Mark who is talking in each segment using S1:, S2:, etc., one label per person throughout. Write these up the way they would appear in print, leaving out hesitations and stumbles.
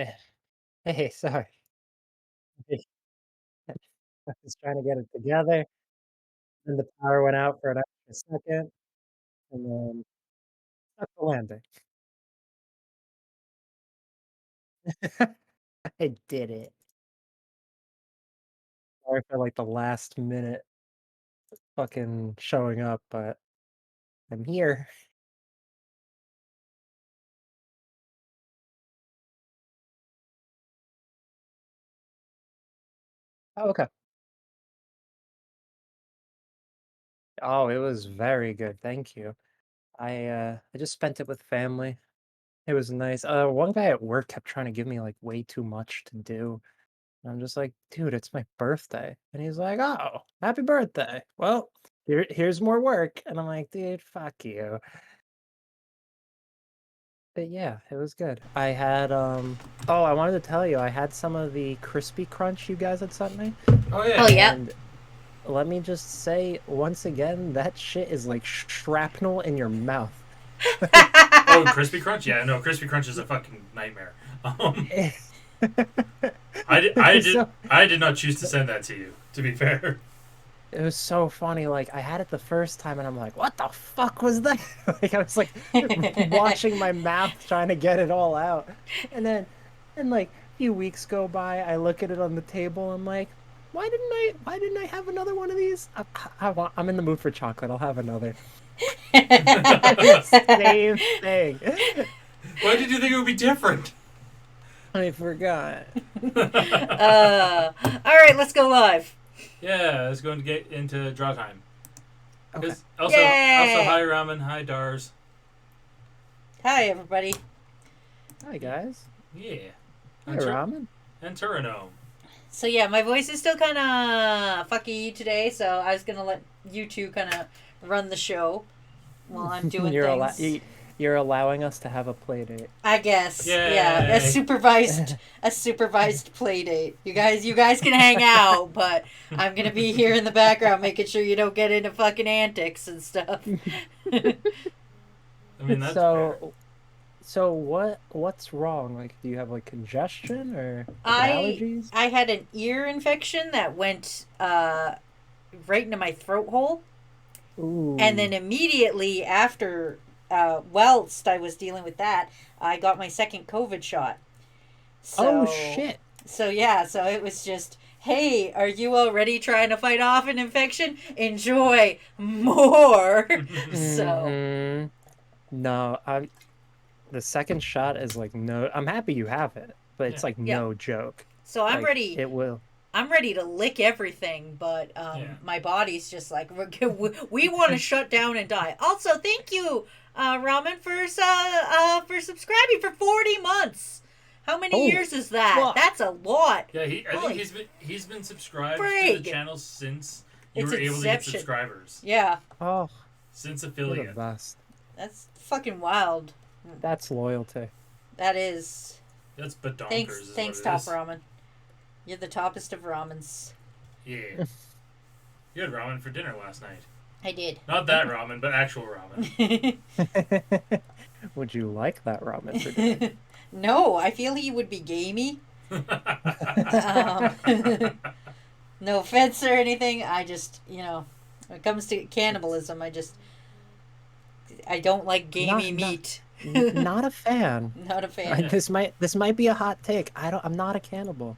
S1: Hey, hey, sorry. Hey, I was trying to get it together, and the power went out for an extra second, and then stuck the landing. I did it. Sorry for, like, the last minute fucking showing up, but I'm here. Oh, okay. Oh, it was very good, thank you. I just spent it with family. It was nice. One guy at work kept trying to give me, like, way too much to do. And I'm just like, "Dude, it's my birthday." And he's like, "Oh, happy birthday. Well, here's more work." And I'm like, "Dude, fuck you." But yeah, it was good. I had oh, I wanted to tell you, I had some of the crispy crunch you guys had sent me.
S2: Oh
S3: Oh,
S2: yeah.
S3: yep.
S1: And let me just say once again, that shit is like shrapnel in your mouth.
S2: Oh, crispy crunch. Yeah, no, crispy crunch is a fucking nightmare. Um,
S1: So
S2: I did not choose to send that to you. To be fair.
S1: it was so funny. Like I had it the first time, and I'm like, "What the fuck was that?" Like I was like watching my mouth trying to get it all out, and then like a few weeks go by. I look at it on the table. I'm like, Why didn't I have another one of these? I'm in the mood for chocolate. I'll have another. Same thing.
S2: Why did you think it would be different?
S1: I forgot.
S3: All right, let's go live.
S2: Yeah, it's going to get into draw time.
S1: Okay.
S2: Because also hi
S3: Yay!
S2: Ramen, hi Dars.
S3: Hi, everybody.
S1: Hi guys.
S2: Yeah,
S1: Hi
S2: and
S1: Ramen.
S2: Turano.
S3: So, yeah, my voice is still kind of fucky today, so I was going to let you two kind of run the show while I'm doing
S1: You're
S3: things.
S1: you're allowing us to have a play date.
S3: I guess, yeah,
S2: Yay!
S3: a supervised play date. You guys can hang out, but I'm gonna be here in the background making sure you don't get into fucking antics and stuff.
S2: I mean that's fair.
S1: So what's wrong? Like, do you have like congestion or like
S3: I
S1: allergies?
S3: I had an ear infection that went right into my throat hole, and then
S1: Ooh.
S3: immediately after, whilst I was dealing with that, I got my second COVID shot.
S1: Oh
S3: So,
S1: shit.
S3: so yeah, so it was just, hey, are you already trying to fight off an infection? Enjoy more. So,
S1: Mm-hmm. No, I'm the second shot is like no. I'm happy you have it, but
S2: Yeah,
S1: it's like
S3: yeah.
S1: no joke.
S3: So I'm
S1: Like
S3: ready.
S1: it will.
S3: I'm ready to lick everything, but
S2: yeah.
S3: my body's just like, we want to shut down and die. Also, thank you, Ramen, for subscribing for 40 months. How many
S1: Holy
S3: years is that?
S1: fuck.
S3: That's a lot.
S2: Yeah, I think
S3: Holy
S2: he's been subscribed to the
S3: frig!
S2: channel since you
S3: It's
S2: were able to get
S3: Inception.
S2: subscribers.
S3: Yeah,
S1: Oh,
S2: Since
S1: you're the
S2: affiliate.
S1: best.
S3: that's fucking wild.
S1: That's loyalty.
S3: That is.
S2: That's
S3: Thanks,
S2: badonkers is what
S3: thanks,
S2: it
S3: Top
S2: is.
S3: Ramen. You're the toppest of ramens.
S2: Yeah. You had ramen for dinner last night.
S3: I did.
S2: Not that ramen, but actual ramen.
S1: Would you like that ramen for dinner?
S3: No, I feel he would be gamey. Um, no offense or anything. I just, when it comes to cannibalism, I don't like gamey
S1: Not not
S3: meat.
S1: not a fan.
S3: Not a fan.
S1: This might be a hot take. I'm not a cannibal.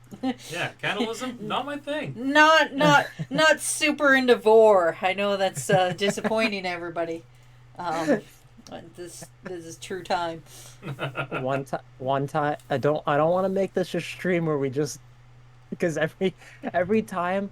S2: Yeah, cannibalism, not my thing.
S3: Not super into vor. I know that's disappointing everybody. Um, this is true time.
S1: One time I don't want to make this a stream where we just because every time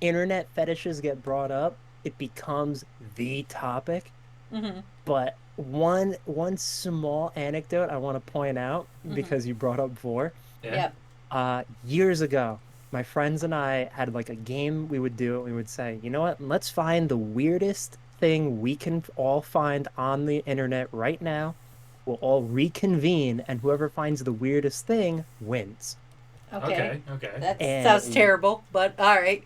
S1: internet fetishes get brought up, it becomes the topic.
S3: Hmm.
S1: But one small anecdote I want to point out
S3: Hmm.
S1: because you brought up vor.
S2: Yeah.
S3: Yep.
S1: Years ago, my friends and I had like a game we would do. We would say, you know what? Let's find the weirdest thing we can all find on the internet right now. We'll all reconvene, and whoever finds the weirdest thing wins.
S3: Okay.
S2: Okay, okay.
S3: That sounds
S1: And
S3: terrible, but all right.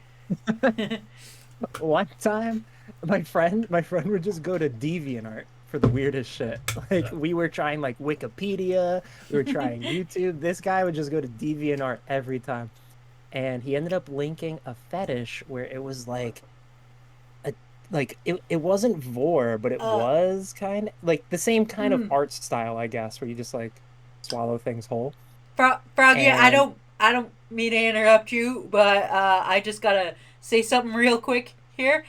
S1: one time, my friend would just go to DeviantArt for the weirdest shit. Like we were trying like Wikipedia, we were trying YouTube. This guy would just go to DeviantArt every time. And he ended up linking a fetish where it was a it wasn't vor, but it
S3: Uh,
S1: was kind of like the same kind of
S3: mm.
S1: art style, I guess, where you just like swallow things whole.
S3: Froggy,
S1: And
S3: I don't mean to interrupt you, but I just gotta say something real quick here.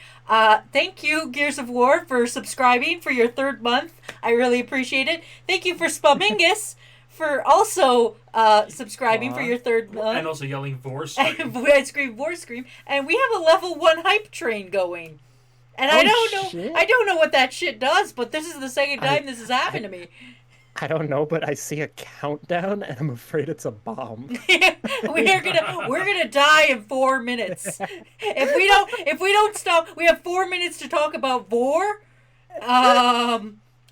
S3: Thank you, Gears of War, for subscribing for your third month. I really appreciate it. Thank you for Spamingus for also subscribing for
S1: aw,
S3: your third
S2: And
S3: month.
S2: also yelling vor scream.
S3: I scream, war scream, and we have a level 1 hype train going. And
S1: oh shit.
S3: I don't know what that shit does, but this is the second
S1: I
S3: time this has happened
S1: I
S3: to me.
S1: I don't know, but I see a countdown and I'm afraid it's a bomb.
S3: We're gonna die in 4 minutes if we don't stop. We have 4 minutes to talk about Vor.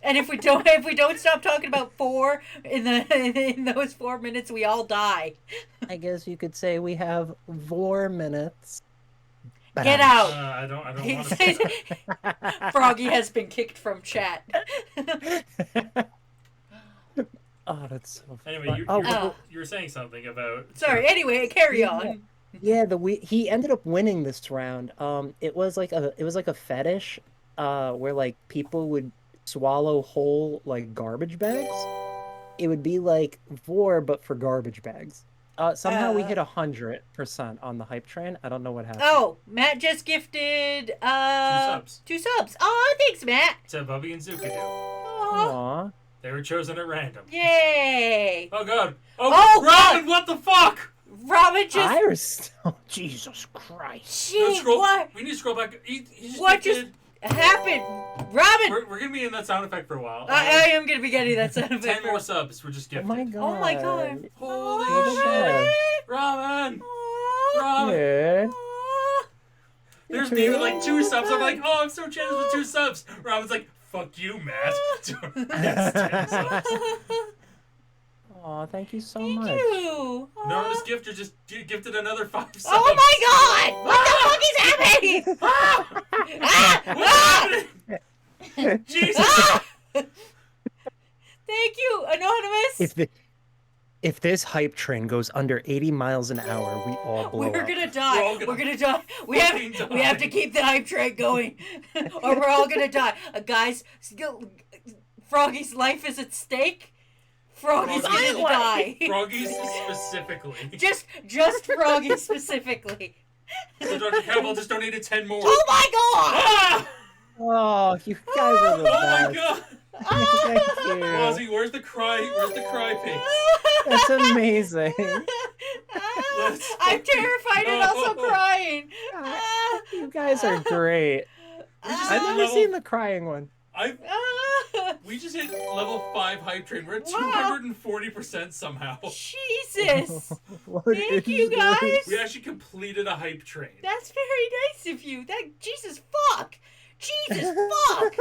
S3: And if we don't stop talking about Vor in those 4 minutes, we all die.
S1: I guess you could say we have 4 minutes.
S3: Get
S1: Ba-dum.
S3: out.
S2: I don't want to.
S3: Froggy has been kicked from chat.
S1: Oh, that's so
S2: Anyway,
S1: fun.
S2: you,
S1: Oh,
S2: you,
S1: but
S3: Oh,
S2: you were saying something about.
S3: sorry. Anyway, carry
S1: yeah,
S3: on.
S1: yeah, he ended up winning this round. It was like a fetish, where like people would swallow whole like garbage bags. It would be like vor, but for garbage bags. Somehow we
S3: Uh,
S1: hit 100% on the hype train. I don't know what happened.
S3: oh, Matt just gifted
S2: 2 subs
S3: 2 subs. Oh, thanks, Matt.
S2: to Bubby and Zuka do.
S3: Oh,
S1: Aw.
S2: They were chosen at random.
S3: yay.
S2: Oh god. Oh,
S3: Oh,
S2: Ramen,
S3: God.
S2: what the fuck?
S3: Robin just.
S1: Iris. Oh, Jesus Christ.
S2: No,
S3: Gee,
S2: scroll.
S3: what?
S2: We need to scroll back. He just
S3: What
S2: gifted-
S3: just happened? Robin!
S2: We're gonna be in that sound effect for a while.
S3: I am going to be getting that sound effect.
S2: 10 more subs. We're just
S1: Oh
S2: gifted.
S1: my God.
S3: Oh my god.
S2: Holy
S1: Oh,
S2: shit. Ramen.
S3: Aw.
S2: Ramen.
S1: Yeah.
S3: Aw.
S2: There's me with like 2 subs. I'm like, oh, I'm so generous with 2 subs. Ramen's like, fuck you, Matt. That's 10 subs.
S1: Aw, thank you so
S3: Thank
S1: much.
S3: you.
S2: Anonymous gifter just gifted another 5 subs.
S3: Oh my god! What the fuck is happening? Ah!
S2: What's
S3: Ah!
S2: happening? Jesus.
S3: Ah! Thank you, Anonymous.
S1: If this hype train goes under 80 miles an hour, we all blow
S3: We're
S1: up.
S3: gonna
S2: We're
S3: die.
S2: all gonna
S3: We're gonna die.
S2: fucking
S3: We have
S2: die.
S3: to keep the hype train going, or we're all gonna die. Guys, Froggy's life is at stake. Froggy's
S2: Froggy-
S3: gonna die.
S2: Froggies specifically.
S3: Just Froggy specifically.
S2: So Dr. Campbell just donated 10 more.
S3: Oh my god!
S2: Ah!
S1: Oh, you guys are the
S2: Oh my
S1: best.
S2: god!
S1: Thank you.
S2: Wazy, where's the cry? Where's the cry pics?
S1: That's amazing.
S3: I'm terrified and also crying. Ah.
S1: You guys are great.
S2: We just
S1: I've
S2: hit
S1: never
S2: level.
S1: seen the crying one.
S2: We just hit level 5 hype train. We're at
S3: Wow.
S2: 240% somehow.
S3: Jesus.
S1: What
S3: Thank
S1: is
S3: you, guys.
S1: this?
S2: We actually completed a hype train.
S3: That's very nice of you. Jesus fuck. Jesus fuck.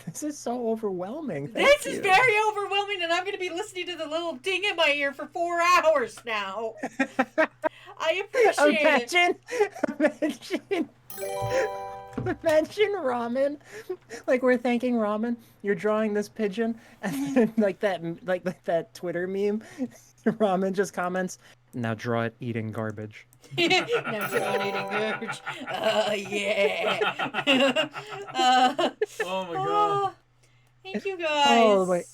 S1: This is so overwhelming. Thank
S3: This is
S1: you.
S3: very overwhelming, and I'm going to be listening to the little ding in my ear for 4 hours now. I appreciate it.
S1: Imagine ramen. Like we're thanking ramen. You're drawing this pigeon, and then like that Twitter meme. Ramen just comments. Now draw it eating garbage.
S3: No donating garbage. Yeah. Uh,
S2: Oh my god.
S3: oh, thank you guys.
S1: Oh, wait.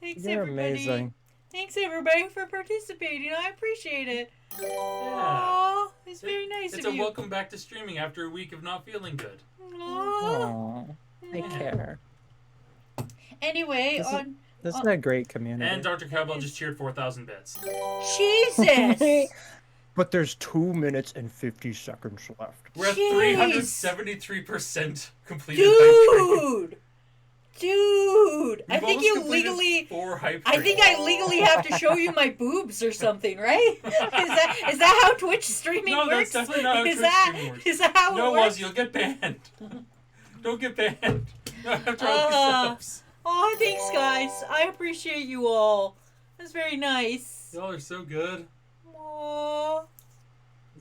S3: Thanks
S1: You're
S3: everybody.
S1: amazing.
S3: Thanks everybody for participating. I appreciate it.
S2: Yeah.
S3: Aw, it's very nice
S2: It's
S3: of
S2: a
S3: you.
S2: welcome back to streaming after a week of not feeling good.
S3: Aw.
S1: Aww, I
S3: Yeah.
S1: care.
S3: Anyway,
S1: This is-
S3: on
S1: This is a great community.
S2: And Dr. Cowbell just cheered 4,000 bits.
S3: Jesus.
S1: But there's 2 minutes and 50 seconds left.
S2: We're at
S3: Jeez.
S2: 373% completed hype train.
S3: Dude, I
S2: We've
S3: think
S2: almost
S3: you
S2: completed
S3: legally.
S2: 4 hype
S3: I think
S2: trains.
S3: I legally have to show you my boobs or something, right? Is that how Twitch streaming
S2: No,
S3: works?
S2: that's definitely not how
S3: is
S2: Twitch
S3: that,
S2: streaming works.
S3: Is that how
S2: No,
S3: it works?
S2: Wazy, you'll get banned. Don't get banned. After all
S3: Uh,
S2: these subs.
S3: Oh, thanks, guys. I appreciate you all. That's very nice.
S2: Y'all are so good.
S3: Aww.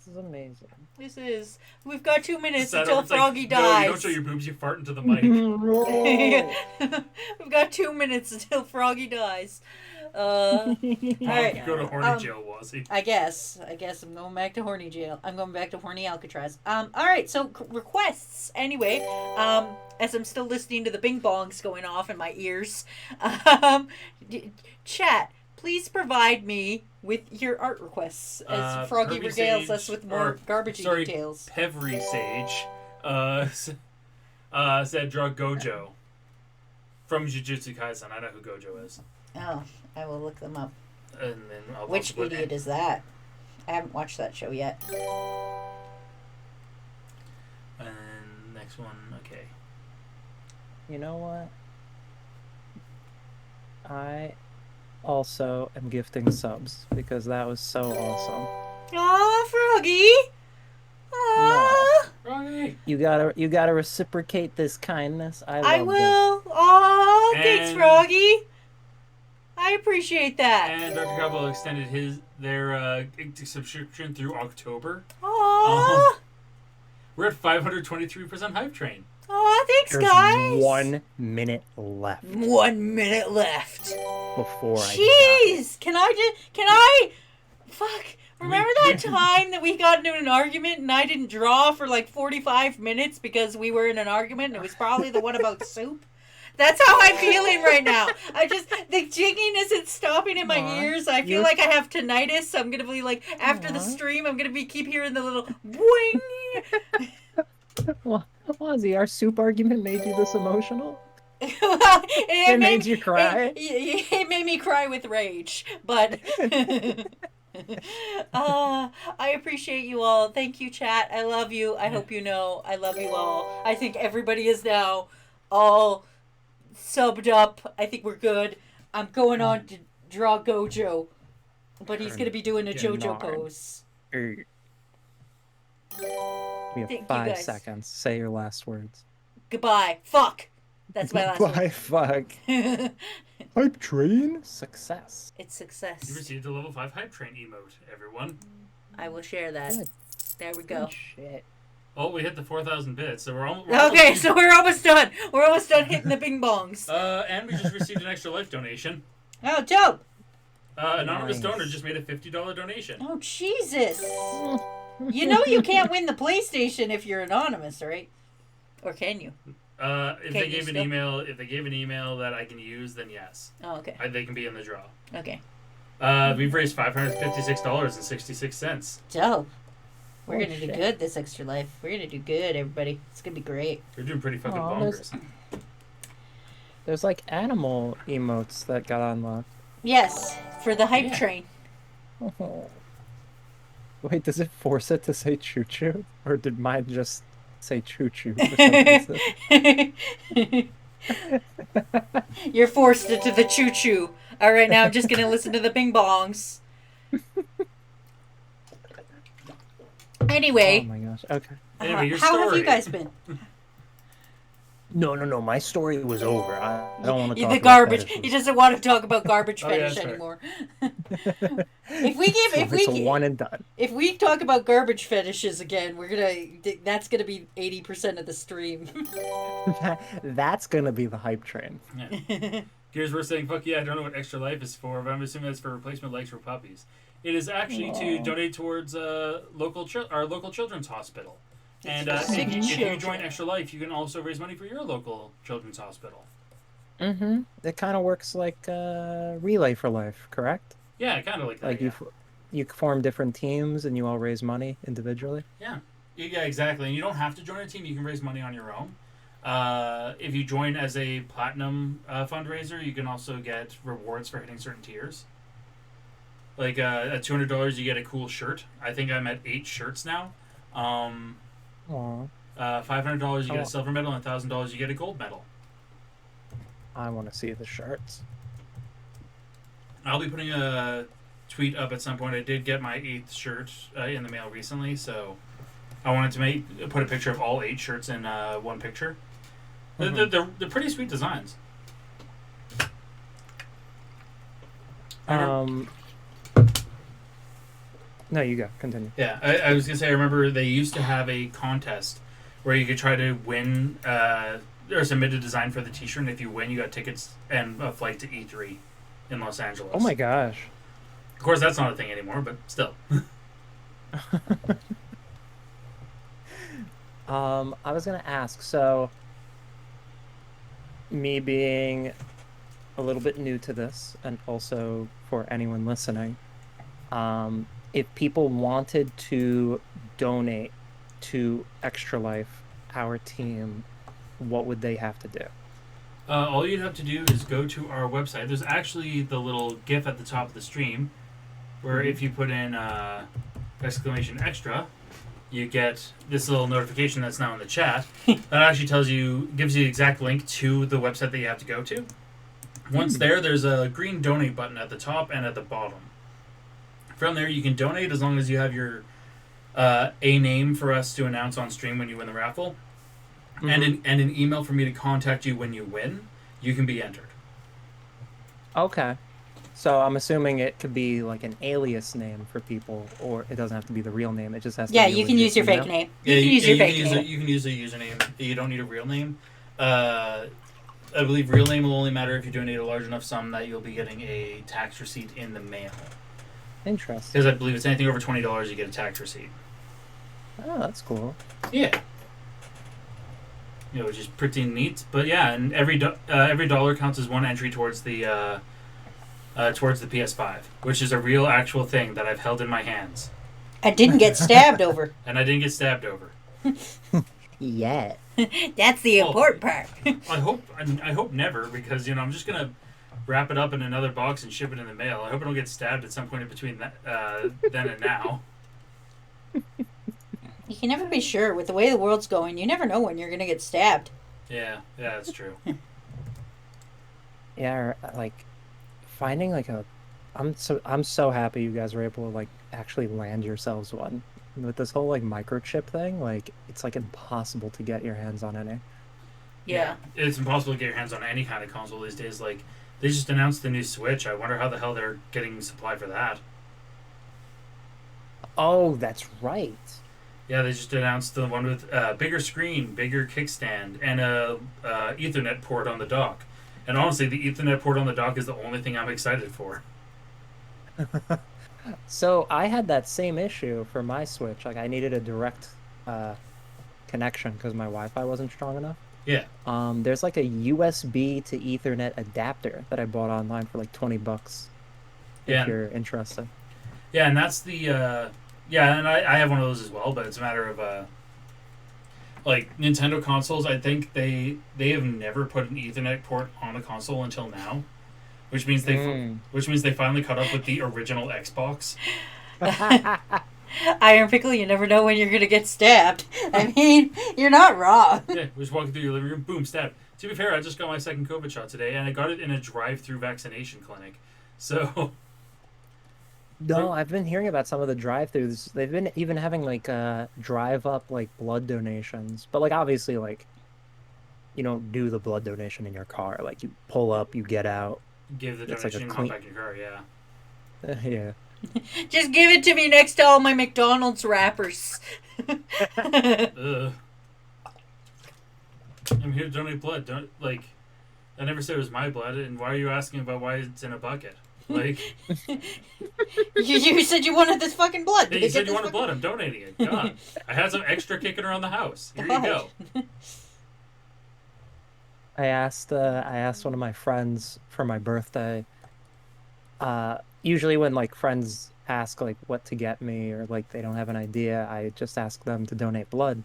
S1: This is amazing.
S3: This is. We've got 2 minutes
S2: Set
S3: until
S2: up, it's like,
S3: Froggy
S2: No, you don't
S3: dies.
S2: show your boobs. You fart into the mic.
S3: We've got 2 minutes until Froggy dies. All
S2: You
S3: right.
S2: go to horny jail, Wassy.
S3: I guess I'm going back to horny jail. I'm going back to horny Alcatraz. All right. So requests. Anyway, as I'm still listening to the bing bongs going off in my ears, chat. Please provide me with your art requests as Froggy
S2: Pervy
S3: regales
S2: Sage,
S3: us with more garbagey details.
S2: Pevry Sage said draw Gojo from Jujutsu Kaisen. I know who Gojo is.
S3: Oh, I will look them up.
S2: And then I'll
S3: Which
S2: also put
S3: idiot is that? I haven't watched that show yet.
S2: And next one, okay.
S1: You know what? I also am gifting subs because that was so awesome.
S3: Aw, Froggy! Aw!
S2: Froggy!
S1: You gotta reciprocate this kindness.
S3: I
S1: love
S3: will. Aw, thanks,
S2: And-
S3: Froggy. I appreciate that.
S2: And Dr. Cabo extended their subscription through October.
S3: Aw.
S2: We're at 523% Hype Train.
S3: Aw, thanks,
S1: There's
S3: guys.
S1: 1 minute left
S3: 1 minute left.
S1: before I
S3: Jeez, can I fuck, remember that time that we got into an argument and I didn't draw for like 45 minutes because we were in an argument and it was probably the one about soup? That's how I'm feeling right now. The jigging isn't stopping in my ears. I feel like I have tinnitus. So I'm going to be like, after the stream, I'm going to keep hearing the little boing.
S1: Well, Wazy, our soup argument made you this emotional?
S3: It
S1: made you cry?
S3: It made me cry with rage. But I appreciate you all. Thank you, chat. I love you. I hope you know I love you all. I think everybody is now all subbed up. I think we're good. I'm going on to draw Gojo, but he's going to be doing a JoJo pose.
S1: You have
S3: Thank you,
S1: 5
S3: guys.
S1: seconds. Say your last words.
S3: Goodbye. Fuck. That's my last
S1: Bye, fuck.
S3: one.
S1: Hype train? Success.
S3: It's
S2: You
S3: success.
S2: received a level 5 Hype Train emote, everyone.
S3: I will share that.
S1: Good.
S3: There we go.
S1: Good shit.
S2: Oh, we hit the 4,000 bits, so we're almost...
S3: Okay, so we're almost done. We're almost done hitting the bing bongs.
S2: And we just received an extra life donation.
S3: Oh, dope.
S2: Anonymous
S1: Nice.
S2: donor just made a $50 donation.
S3: Oh, Jesus. You know you can't win the PlayStation if you're anonymous, right? Or can you?
S2: If
S3: Can
S2: they
S3: you
S2: gave an
S3: still?
S2: email that I can use, then yes.
S3: Oh, okay.
S2: They can be in the draw.
S3: Okay.
S2: We've raised $556.66.
S3: Dope. We're
S1: Holy
S3: going to do
S1: shit.
S3: good this extra life. We're going to do good, everybody. It's going to be great.
S2: You're doing pretty fucking
S1: Aw,
S2: bonkers.
S1: There's like animal emotes that got unlocked.
S3: Yes, for the hype
S2: Yeah.
S3: train.
S1: Oh. Wait, does it force it to say choo choo? Or did mine just say choo choo?
S3: You're forced into the choo choo. All right, now I'm just going to listen to the bing bongs. Anyway,
S1: Oh my gosh. Okay.
S2: Anyway, your
S3: how have
S2: story.
S3: you guys been?
S1: No. My story was over. I don't want to talk
S3: The
S1: about
S3: garbage.
S1: fetishes.
S3: He doesn't want to talk about garbage
S2: Oh, yeah,
S3: fetish
S2: that's right.
S3: anymore. If
S1: It's a one and done.
S3: if we talk about garbage fetishes again, that's gonna be 80% of the stream.
S1: That's gonna be the hype train.
S2: Yeah. Gears were saying, fuck yeah, I don't know what Extra Life is for, but I'm assuming that's for replacement legs for puppies. It is actually to donate towards our local children's hospital. And
S3: for sick
S2: if you
S3: children.
S2: join Extra Life, you can also raise money for your local children's hospital.
S1: Mm-hmm. It kind of works like Relay for Life, correct?
S2: Yeah, kind of like that.
S1: Like
S2: yeah.
S1: you form different teams and you all raise money individually.
S2: Yeah, exactly. And you don't have to join a team. You can raise money on your own. If you join as a platinum fundraiser, you can also get rewards for hitting certain tiers. Like at $200, you get a cool shirt. I think I'm at 8 shirts now.
S1: Aww.
S2: $500, you get
S1: Oh.
S2: a silver medal, and $1,000, you get a gold medal.
S1: I want to see the shirts.
S2: I'll be putting a tweet up at some point. I did get my 8th shirt in the mail recently, so I wanted to put a picture of all 8 shirts in one picture. They're pretty sweet designs.
S1: No, you go. Continue.
S2: Yeah, I was gonna say I remember they used to have a contest where you could try to win or submit a design for the T-shirt, and if you win, you got tickets and a flight to E3 in Los
S1: Oh
S2: Angeles.
S1: my gosh.
S2: Of course, that's not a thing anymore, but still.
S1: I was gonna ask, so me being a little bit new to this, and also for anyone listening, if people wanted to donate to Extra Life, our team, what would they have to do?
S2: All you'd have to do is go to our website. There's actually the little GIF at the top of the stream where
S1: Hmm.
S2: if you put in exclamation extra, you get this little notification that's now in the chat. That actually gives you the exact link to the website that you have to go to. Once
S1: Hmm.
S2: there's a green donate button at the top and at the bottom. From there, you can donate as long as you have your a name for us to announce on stream when you win the raffle, and
S1: Hmm.
S2: an email for me to contact you when you win. You can be entered.
S1: Okay. So I'm assuming it could be like an alias name for people, or it doesn't have to be the real name. It just has to
S3: Yeah,
S1: be a
S3: you can
S1: legit
S3: use your fake
S1: email.
S3: name.
S2: Yeah,
S3: You can use your
S2: you can
S3: fake
S2: use
S3: name.
S2: you can use a username. You don't need a real name. Uh, I believe real name will only matter if you donate a large enough sum that you'll be getting a tax receipt in the mail. Because
S1: Interesting.
S2: I believe it's anything over $20, you get a tax receipt.
S1: Oh, that's cool.
S2: Yeah, which is pretty neat. But yeah, and every dollar counts as one entry towards the PS5, which is a real actual thing that I've held in my hands,
S3: I didn't get stabbed over.
S2: and I didn't get stabbed over.
S1: Yeah.
S3: That's the
S2: Well,
S3: important part.
S2: I hope never, because I'm just gonna wrap it up in another box and ship it in the mail. I hope I don't get stabbed at some point in between then and now.
S3: You can never be sure. With the way the world's going, you never know when you're going to get stabbed.
S2: Yeah, that's true.
S1: Yeah, or, like finding like a I'm so happy you guys were able to like actually land yourselves one. With this whole like microchip thing, like it's like impossible to get your hands on any.
S2: Yeah,
S3: Yeah.
S2: it's impossible to get your hands on any kind of console these days. Like, they just announced the new Switch. I wonder how the hell they're getting supply for that.
S1: Oh, that's right.
S2: Yeah, they just announced the one with bigger screen, bigger kickstand, and a Ethernet port on the dock. And honestly, the Ethernet port on the dock is the only thing I'm excited for.
S1: So I had that same issue for my Switch. Like I needed a direct uh connection because my Wi-Fi wasn't strong enough.
S2: Yeah,
S1: There's like a USB to Ethernet adapter that I bought online for like $20 if
S2: yeah,
S1: you're interested.
S2: yeah, and that's the yeah, and I have one of those as well. But it's a matter of like Nintendo consoles. I think they have never put an Ethernet port on a console until now, which means
S1: Mm.
S2: which means they finally caught up with the original Xbox.
S3: Iron Pickle, you never know when you're going to get stabbed. I mean, you're not wrong.
S2: Yeah, we're just walking through your living room, boom, stab. To be fair, I just got my second COVID shot today, and I got it in a drive-through vaccination clinic. So,
S1: No, I've been hearing about some of the drive-throughs. They've been even having like drive up like blood donations. But like obviously like you don't do the blood donation in your car. Like you pull up, you get out.
S2: give the
S1: It's like a
S2: donation and hop
S1: clean
S2: back in your car. Yeah.
S1: yeah.
S3: Just give it to me next to all my McDonald's wrappers.
S2: Ugh. I'm here to donate blood. Don't like. I never said it was my blood, and why are you asking about why it's in a bucket? Like,
S3: You said you wanted this fucking blood.
S2: hey, you said you wanted blood. I'm donating it. God, I had some extra kicking around the house. Here you go.
S1: I asked one of my friends for my birthday. Usually when like friends ask like what to get me or like they don't have an idea, I just ask them to donate blood.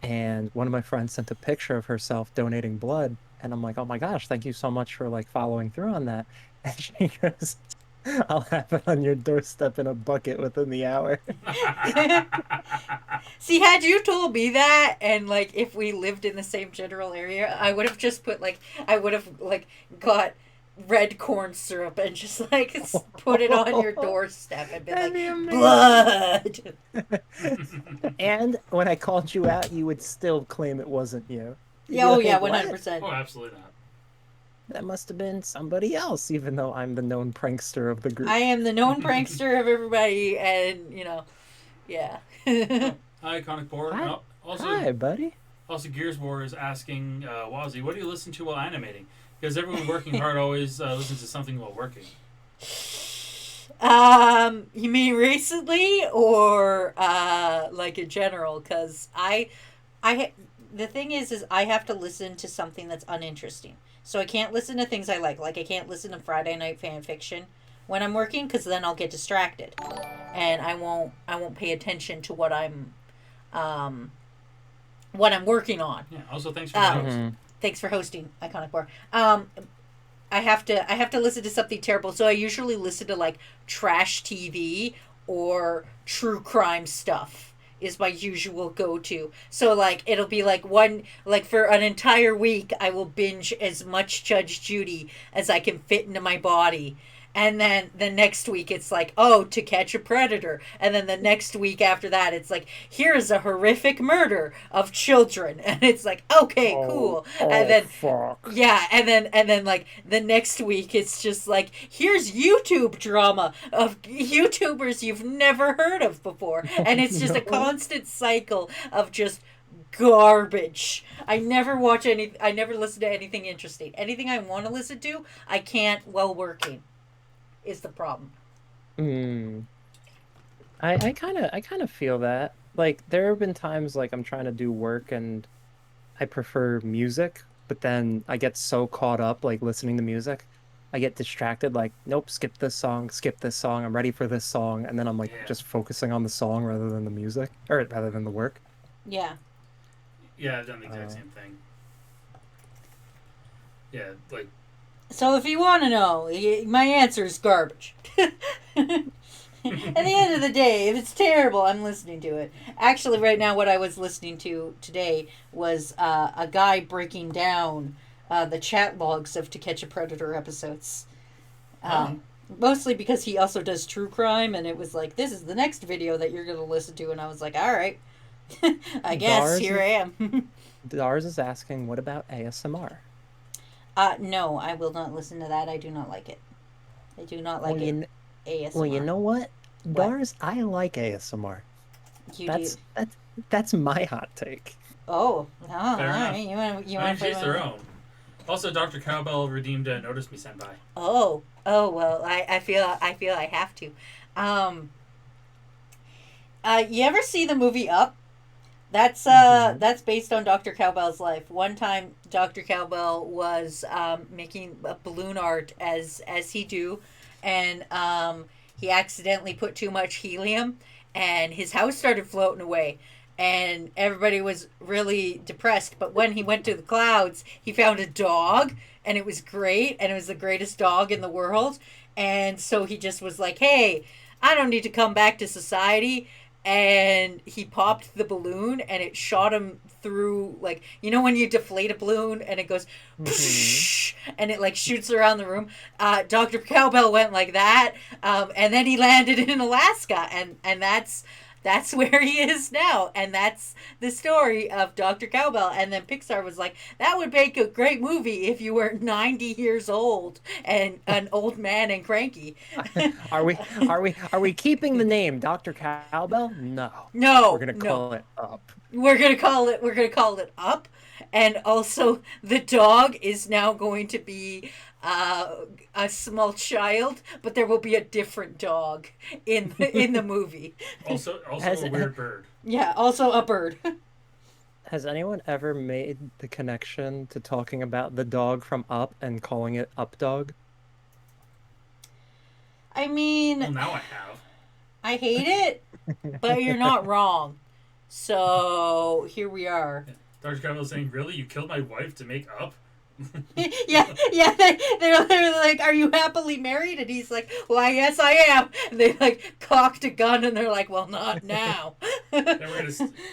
S1: And one of my friends sent a picture of herself donating blood, and I'm like, "Oh my gosh, thank you so much for like following through on that." And she goes, "I'll have it on your doorstep in a bucket within the hour."
S3: See, had you told me that, and like if we lived in the same general area, I would have just put like I would have like got red corn syrup and just like put it on your doorstep and been
S1: That'd be
S3: like
S1: amazing.
S3: blood.
S1: And when I called you out, you would still claim it wasn't you. You'd
S3: Yeah,
S1: be
S3: oh
S1: like,
S3: yeah,
S1: "What?"
S3: 100%.
S2: Oh, absolutely not.
S1: that must have been somebody else, even though I'm the known prankster of the
S3: I
S1: group.
S3: am the known prankster of everybody, and yeah.
S2: Oh, hi, Iconic Board.
S1: Hi,
S2: Oh, also,
S1: hi, buddy.
S2: Gears War is asking Wazy, what do you listen to while animating? Because everyone working hard always listens to something while working.
S3: You mean recently or like in general? Because the thing is I have to listen to something that's uninteresting. So I can't listen to things I like. Like I can't listen to Friday night fan fiction when I'm working because then I'll get distracted, and I won't pay attention to um what I'm working on.
S2: Yeah. Also, thanks for the host.
S1: Hmm.
S3: Thanks for hosting Iconic Bar. I have to listen to something terrible. So I usually listen to like trash TV or true crime stuff is my usual go-to. So like it'll be like one like for an entire week I will binge as much Judge Judy as I can fit into my body. And then the next week it's like, oh, To Catch a Predator. And then the next week after that it's like, here's a horrific murder of children. And it's like, okay,
S1: Oh,
S3: cool. And
S1: oh,
S3: then
S1: fuck.
S3: yeah, and then like the next week it's just like here's YouTube drama of YouTubers you've never heard of before. And it's just a
S1: No.
S3: constant cycle of just garbage. I never listen to anything interesting. Anything I want to listen to, I can't while working. Is the problem.
S1: Hmm. I kind of feel that. Like there have been times like I'm trying to do work and I prefer music, but then I get so caught up like listening to music, I get distracted like, nope, skip this song, skip this song. I'm ready for this song, and then I'm like
S2: Yeah.
S1: just focusing on the song rather than the music or rather than the work.
S3: Yeah.
S2: Yeah, I've done the exact
S1: Uh,
S2: same thing. Yeah, like
S3: So if you want to know, my answer is garbage. At the end of the day, if it's terrible, I'm listening to it. Actually, right now, what I was listening to today was a guy breaking down the chat logs of To Catch a Predator episodes.
S2: oh,
S3: Mostly because he also does true crime, and it was like, this is the next video that you're going to listen to. And I was like, all right, I guess,
S1: Dars
S3: here I am.
S1: Dars is asking, what about ASMR?
S3: No, I will not listen to that. I do not like it. I do not
S1: Well,
S3: like it.
S1: you
S3: ASMR.
S1: know what?
S3: What?
S1: Dars, I like ASMR.
S3: You do?
S1: That's my hot take.
S3: Oh, all
S2: fair
S3: right.
S2: enough.
S3: You
S2: I mean,
S3: want to
S2: she's
S3: play
S2: their
S3: one?
S2: own. Also, Dr. Cowbell redeemed Notice Me Senpai.
S3: Oh well, I feel I have to. Um, you ever see the movie Up?
S1: Hmm.
S3: That's based on Dr. Cowbell's life. One time, Dr. Cowbell was making a balloon art as he do, and he accidentally put too much helium, and his house started floating away, and everybody was really depressed. But when he went to the clouds, he found a dog, and it was great, and it was the greatest dog in the world, and so he just was like, "Hey, I don't need to come back to society." And he popped the balloon and it shot him through, like, when you deflate a balloon and it goes
S1: Hmm.
S3: and it like shoots around the room. Dr. Cowbell went like that, and then he landed in Alaska, and that's where he is now, and that's the story of Dr. Cowbell. And then Pixar was like, that would make a great movie if you were 90 years old and an old man and cranky.
S1: Are we keeping the name Dr. Cowbell? No. We're
S3: No,
S1: gonna
S3: no.
S1: call it Up.
S3: We're gonna call it Up, and also the dog is now going to be a small child, but there will be a different dog in the movie.
S2: Also
S1: Has
S2: a weird bird.
S3: Yeah, also a bird.
S1: has anyone ever made the connection to talking about the dog from Up and calling it Up Dog?
S3: I mean,
S2: Well, now I have.
S3: I hate it, but you're not wrong. So here we are.
S2: Yeah. Dr. Cowbell saying, "Really, you killed my wife to make up?"
S3: Yeah. They're like, "Are you happily married?" And he's like, "Well, I guess I am." And they like cocked a gun, and they're like, "Well, not now."
S2: Then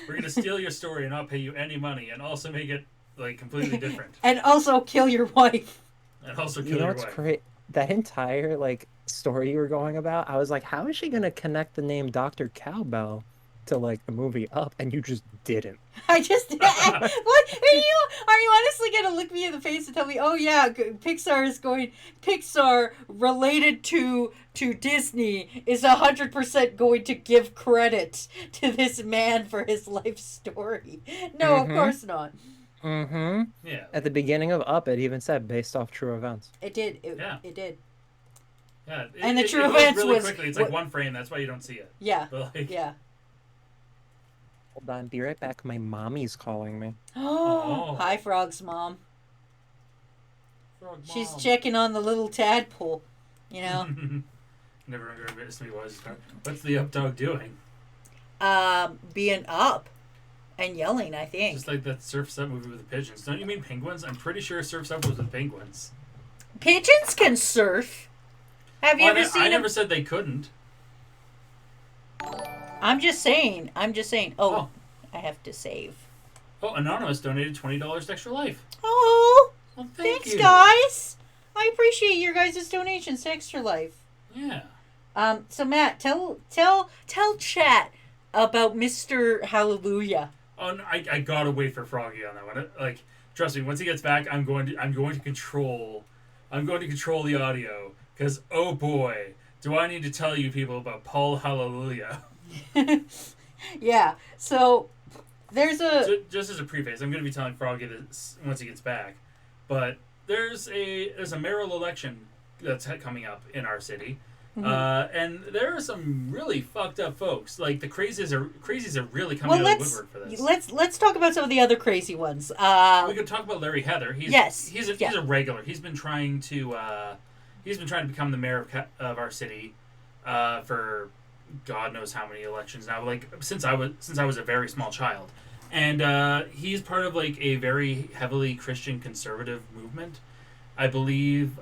S2: we're gonna steal your story and not pay you any money, and also make it like completely different,
S3: And also kill your wife.
S2: and also
S1: You
S2: kill
S1: know
S2: your
S1: what's
S2: wife.
S1: great? That entire like story you were going about, I was like, how is she gonna connect the name Dr. Cowbell to like the movie Up, and you just didn't.
S3: I just what are you honestly gonna look me in the face and tell me, oh yeah, Pixar related to Disney is 100% going to give credit to this man for his life story? No, of
S1: Mm-hmm.
S3: course not.
S1: Mm-hmm.
S2: Yeah.
S1: At the beginning of Up, it even said based off true events.
S3: It did.
S2: Yeah.
S3: It did.
S2: Yeah.
S3: And the
S2: It
S3: true
S2: goes
S3: events
S2: really
S3: was
S2: quickly. It's like one frame. That's why you don't see it.
S3: Yeah.
S2: But like,
S3: Yeah.
S1: Hold on, be right back. My mommy's calling me.
S3: Oh,
S2: Oh.
S3: hi, Frog's mom.
S2: Frog
S3: She's
S2: mom.
S3: checking on the little tadpole. You know,
S2: Never underestimated me. What's the up dog doing?
S3: being up and yelling. I think.
S2: Just like that Surf's Up movie with the pigeons. Don't you mean penguins? I'm pretty sure Surf's Up was with penguins.
S3: Pigeons can surf. Have you ever seen
S2: I
S3: them?
S2: never said they couldn't.
S3: I'm just saying.
S2: Oh.
S3: I have to save.
S2: Oh, Anonymous donated $20 to Extra Life.
S3: Oh,
S2: Well,
S3: thanks,
S2: you.
S3: guys. I appreciate your guys' donations to Extra Life.
S2: Yeah.
S3: So Matt, tell chat about Mr. Hallelujah.
S2: Oh, no, I gotta wait for Froggy on that one. Like, trust me, once he gets back, I'm going to control the audio. Because oh boy, do I need to tell you people about Paul Hallelujah.
S3: Yeah. So there's a
S2: Just as a preface, I'm going to be telling Froggy this once he gets back. But there's a mayoral election that's coming up in our city. And there are some really fucked up folks. Like the crazies are really coming out of the woodwork for this.
S3: Let's talk about some of the other crazy ones.
S2: We could talk about Larry Heather. He's a regular. He's been trying to become the mayor of our city for God knows how many elections now. Like since I was a very small child, and he's part of like a very heavily Christian conservative movement. I believe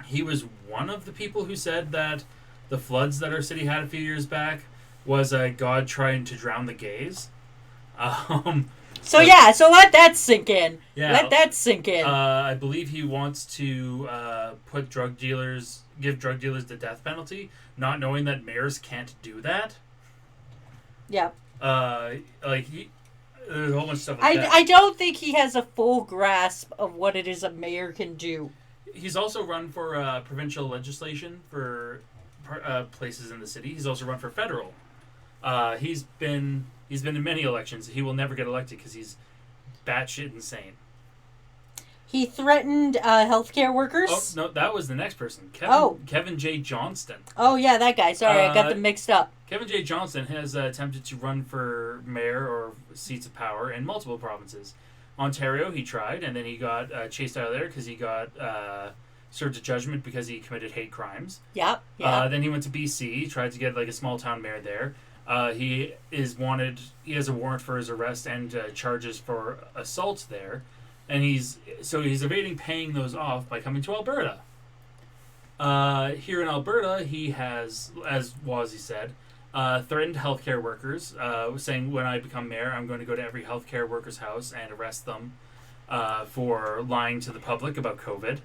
S2: he was one of the people who said that the floods that our city had a few years back was God trying to drown the gays.
S3: So let that sink in.
S2: Yeah,
S3: Let that sink in.
S2: I believe he wants to give drug dealers the death penalty, not knowing that mayors can't do that.
S3: Yeah.
S2: There's a whole bunch of stuff like that.
S3: I don't think he has a full grasp of what it is a mayor can do.
S2: He's also run for provincial legislation for places in the city. He's also run for federal. He's been in many elections. He will never get elected because he's batshit insane.
S3: He threatened healthcare workers.
S2: Oh no, that was the next person. Kevin J. Johnston.
S3: Oh yeah, that guy. Sorry, I got them mixed up.
S2: Kevin J. Johnston has attempted to run for mayor or seats of power in multiple provinces. Ontario, he tried, and then he got chased out of there because he got served a judgment because he committed hate crimes.
S3: Yep.
S2: Then he went to BC, tried to get like a small town mayor there. He is wanted. He has a warrant for his arrest and charges for assault there, and he's evading paying those off by coming to Alberta. Here in Alberta, he has, as Wazy said, threatened healthcare workers, saying when I become mayor, I'm going to go to every healthcare worker's house and arrest them for lying to the public about COVID,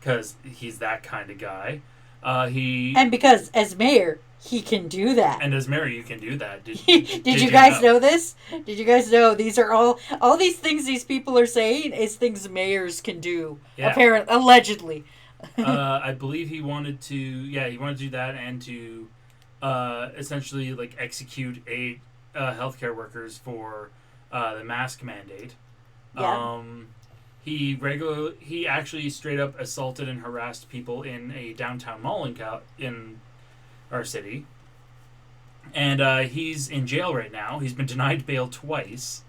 S2: because he's that kind of guy.
S3: And because as mayor, he can do that.
S2: And as mayor, you can do that.
S3: Did you guys know this? Did you guys know these are all these things these people are saying is things mayors can do?
S2: Yeah.
S3: Apparently, allegedly.
S2: I believe he wanted to do that and to essentially like execute healthcare workers for the mask mandate.
S3: Yeah.
S2: He actually straight up assaulted and harassed people in a downtown mall in our city, and he's in jail right now. He's been denied bail twice.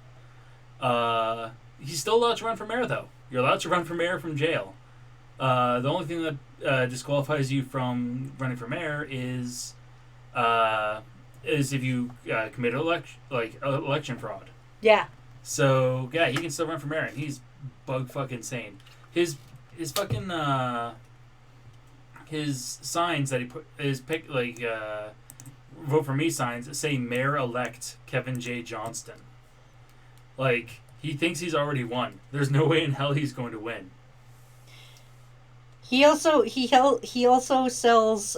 S2: He's still allowed to run for mayor, though. You're allowed to run for mayor from jail. The only thing that disqualifies you from running for mayor is if you commit election fraud.
S3: Yeah.
S2: So yeah, he can still run for mayor, and he's bug fucking insane. His fucking his signs that he put vote for me signs say mayor elect Kevin J. Johnston. Like he thinks he's already won. There's no way in hell he's going to win.
S3: He also sells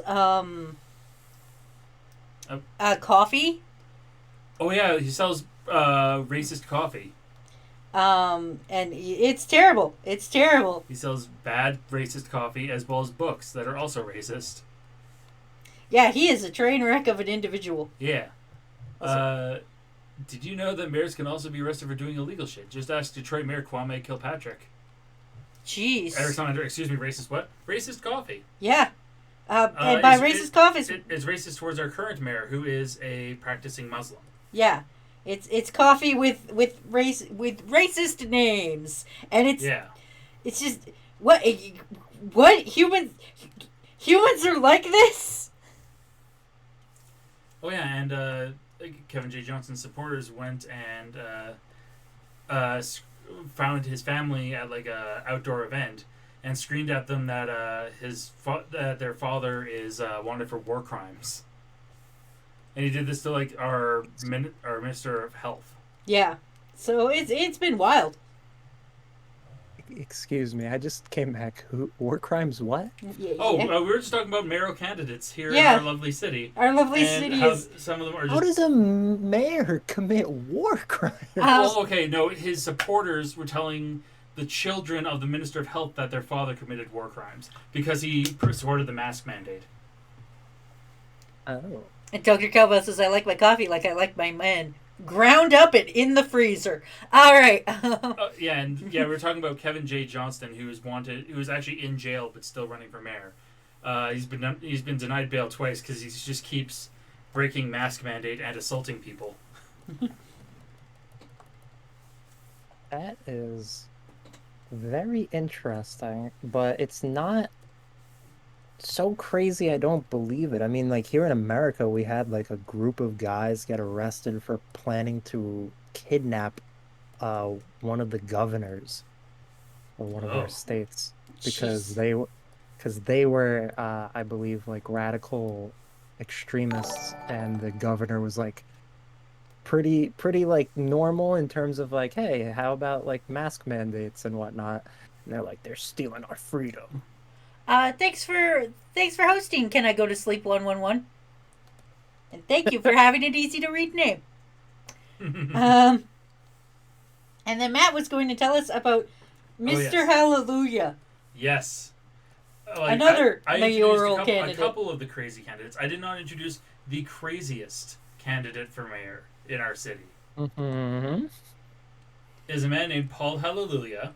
S3: coffee
S2: Oh yeah, he sells racist coffee.
S3: And it's terrible. It's terrible.
S2: He sells bad racist coffee as well as books that are also racist.
S3: Yeah, he is a train wreck of an individual.
S2: Yeah.
S3: Also,
S2: Did you know that mayors can also be arrested for doing illegal shit? Just ask Detroit Mayor Kwame Kilpatrick.
S3: jeez.
S2: Excuse me, racist what? Racist coffee.
S3: Yeah. And by racist coffee,
S2: It's racist towards our current mayor, who is a practicing Muslim.
S3: yeah, it's coffee with racist names, and
S2: Yeah.
S3: it's just what humans are like this.
S2: Oh yeah, and Kevin J. Johnson's supporters went and uh, found his family at like a outdoor event and screamed at them that their father is wanted for war crimes. And he did this to like our minister of health.
S3: Yeah, so it's been wild.
S1: Excuse me, I just came back. Who? War crimes? What?
S3: Yeah,
S2: Oh,
S3: yeah.
S2: we were just talking about mayoral candidates here in
S3: Yeah.
S2: our lovely city,
S3: Our lovely
S2: and
S3: city
S2: how
S3: is.
S2: some of them are
S1: How
S2: just.
S1: does a mayor commit war crimes?
S2: Well, okay, no, his supporters were telling the children of the minister of health that their father committed war crimes because he supported the mask mandate.
S1: Oh.
S3: And Dr. Cowbell says, "I like my coffee like I like my men, ground up and in the freezer." All right.
S2: Yeah, and yeah, we were talking about Kevin J. Johnston, who was wanted, who was actually in jail but still running for mayor. He's been denied bail twice because he just keeps breaking mask mandate and assaulting people.
S1: That is very interesting, but it's not so crazy I don't believe it. I mean, like here in America, we had like a group of guys get arrested for planning to kidnap one of the governors of one of our
S2: Oh,
S1: states because
S3: Jeez.
S1: they were I believe like radical extremists, and the governor was like pretty like normal in terms of like, hey, how about like mask mandates and whatnot? And they're like, they're stealing our freedom.
S3: Thanks for hosting. Can I go to sleep 111? And thank you for having an easy to read name. Um, and then Matt was going to tell us about
S2: Oh,
S3: Mr.
S2: yes.
S3: Hallelujah.
S2: Yes.
S3: Another
S2: I
S3: mayoral
S2: introduced
S3: candidate.
S2: a couple of the crazy candidates. I did not introduce the craziest candidate for mayor in our city.
S1: Mm-hmm.
S2: Is a man named Paul Hallelujah.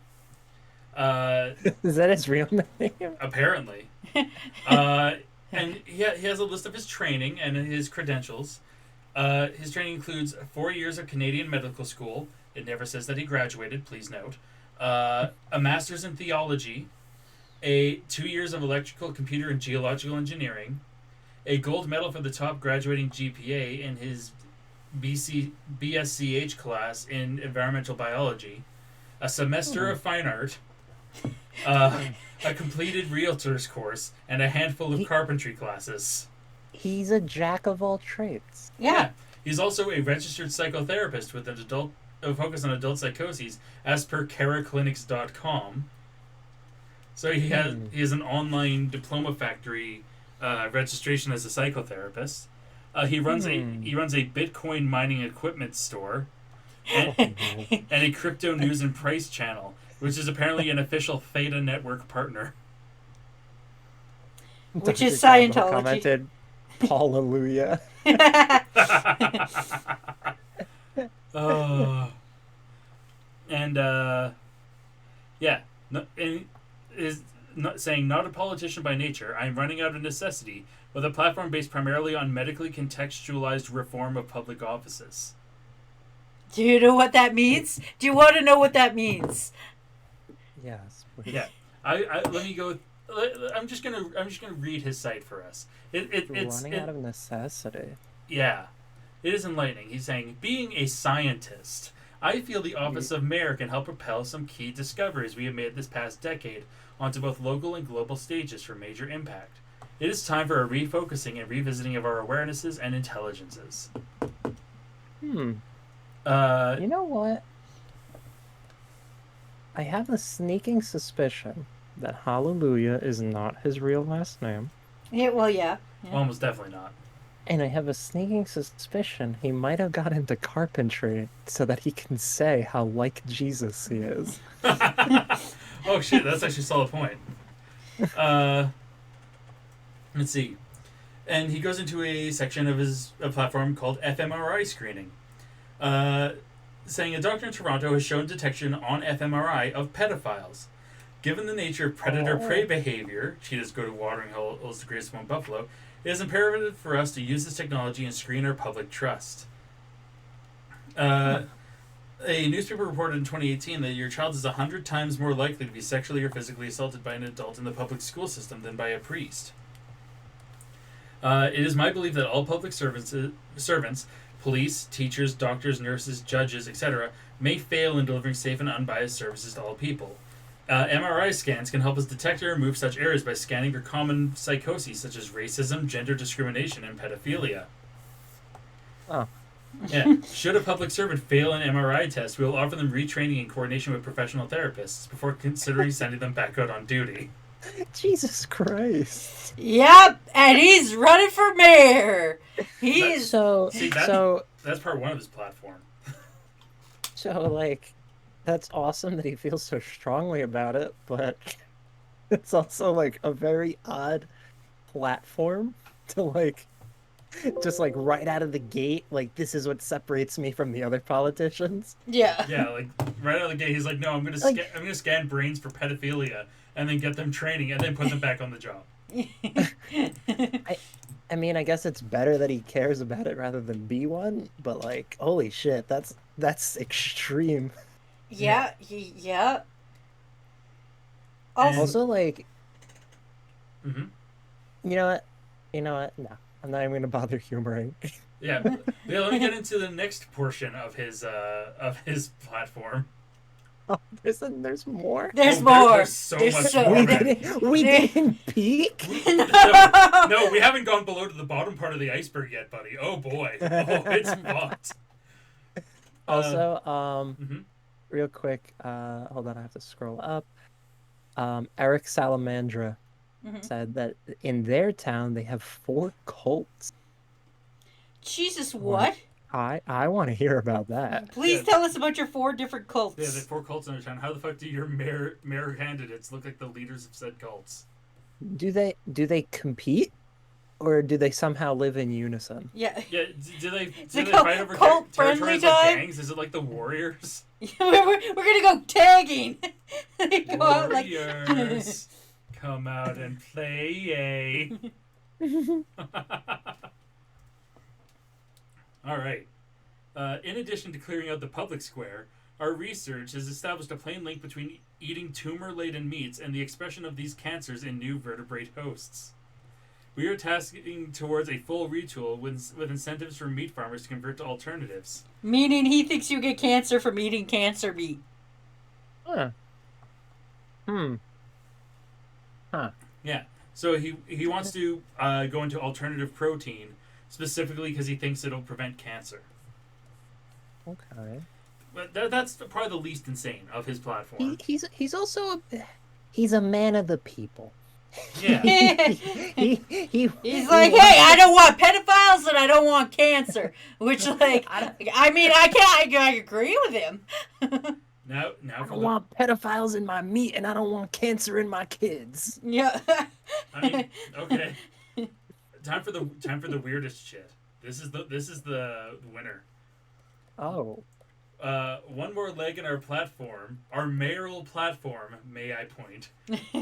S2: Uh,
S1: Is that his real name?
S2: apparently. Uh, and he has a list of his training and his credentials. His training includes 4 years of Canadian medical school. It never says that he graduated, please note. A master's in theology, 2 years of electrical, computer, and geological engineering, a gold medal for the top graduating GPA in his BSCH class in environmental biology, a semester of fine art, uh, a completed realtor's course, and a handful of
S1: He,
S2: carpentry classes.
S1: he's a jack of all trades.
S3: Yeah.
S2: He's also a registered psychotherapist with a focus on adult psychoses, as per caraclinics.com. So he has an online diploma factory registration as a psychotherapist. He runs a Bitcoin mining equipment store and,
S1: Oh no.
S2: and a crypto news and price channel, which is apparently an official Theta network partner.
S3: Which
S1: Dr.
S3: is
S1: Cowbell
S3: Scientology.
S1: commented, Hallelujah.
S2: Oh. And yeah, no, and is not saying not a politician by nature. I am running out of necessity with a platform based primarily on medically contextualized reform of public offices.
S3: Do you know what that means? Do you want to know what that means?
S1: Yes, please.
S2: Yeah, I let me go. I'm just gonna read his site for us.
S1: Running out of necessity.
S2: Yeah, it is enlightening. He's saying, being a scientist, I feel the office of mayor can help propel some key discoveries we have made this past decade onto both local and global stages for major impact. It is time for a refocusing and revisiting of our awarenesses and intelligences.
S1: Hmm.
S2: Uh,
S1: You know what? I have a sneaking suspicion that Hallelujah is not his real last name.
S3: Yeah, well, yeah.
S2: almost definitely not.
S1: And I have a sneaking suspicion he might have got into carpentry so that he can say how like Jesus he is.
S2: Oh shit, that's actually a solid point. Uh, let's see. And he goes into a section of his platform called fMRI screening, uh, saying a doctor in Toronto has shown detection on fMRI of pedophiles. Given the nature of predator-prey
S1: Oh.
S2: behavior, cheetahs go to watering holes to graze one buffalo, it is imperative for us to use this technology and screen our public trust. Uh, a newspaper reported in 2018 that your child is 100 times more likely to be sexually or physically assaulted by an adult in the public school system than by a priest. It is my belief that all public servants, police, teachers, doctors, nurses, judges, etc., may fail in delivering safe and unbiased services to all people. MRI scans can help us detect or remove such errors by scanning for common psychoses such as racism, gender discrimination, and pedophilia.
S1: Oh.
S2: Yeah. Should a public servant fail an MRI test, we will offer them retraining in coordination with professional therapists before considering sending them back out on duty.
S1: Jesus Christ.
S3: Yep, and he's running for mayor. He's
S1: So,
S2: See, that,
S1: so,
S2: that's part one of his platform.
S1: so, like, that's awesome that he feels so strongly about it, but it's also, like, a very odd platform to, like, just, like, right out of the gate, like, this is what separates me from the other politicians.
S3: yeah.
S2: Yeah, like right out of the gate, he's like, "No, I'm
S1: Like,
S2: gonna scan brains for pedophilia, and then get them training, and then put them back on the job."
S1: I, I mean, I guess it's better that he cares about it rather than be one, but, like, holy shit, that's extreme.
S3: Yeah, yeah.
S2: And-
S3: Also,
S1: Also, like,
S2: Mm-hmm.
S1: you know what? You know what? No, I'm not even gonna bother humoring.
S2: Yeah, let me get into the next portion of his platform.
S1: Oh, there's more.
S3: there's
S2: Oh,
S3: more.
S2: there's so
S3: There's
S2: much
S3: so-
S2: more,
S1: We
S2: man.
S1: we
S3: there-
S1: didn't peek.
S2: No, we haven't gone below to the bottom part of the iceberg yet, buddy. Oh boy, oh it's fucked.
S1: Also,
S2: Mhm.
S1: real quick, hold on, I have to scroll up. Eric Salamandra
S3: Mhm.
S1: said that in their town they have 4 cults.
S3: Jesus,
S1: Wanna-
S3: what?
S1: I want to hear about that.
S3: Please
S2: Yeah.
S3: tell us about your 4 different cults.
S2: Yeah, the 4 cults in our town. How the fuck do your mayor candidates look like the leaders of said cults?
S1: Do they compete, or do they somehow live in unison?
S3: Yeah.
S2: Yeah, do they
S3: a
S2: fight over
S3: cult friendly
S2: territories like
S3: time?
S2: gangs? Is it like the Warriors?
S3: we're gonna go tagging. They go out like
S2: Warriors, come out and play. All right. In addition to clearing out the public square, our research has established a plain link between eating tumor-laden meats and the expression of these cancers in new vertebrate hosts. We are tasking towards a full retool with incentives for meat farmers to convert to alternatives.
S3: meaning he thinks you get cancer from eating cancer meat.
S1: Huh. Hmm. Huh.
S2: Yeah. So he wants to go into alternative protein specifically because he thinks it'll prevent cancer.
S1: Okay.
S2: But that's probably the least insane of his platform.
S1: He's also he's a man of the people.
S2: Yeah.
S3: He's like, hey, I don't want pedophiles and I don't want cancer. Which, like, I mean, I agree with him.
S2: Now
S1: I
S2: for
S1: don't
S2: the,
S1: want pedophiles in my meat, and I don't want cancer in my kids.
S3: Yeah.
S2: I mean, okay. Time for the weirdest shit. This is the winner.
S1: Oh.
S2: One more leg in our platform, our mayoral platform, may I point,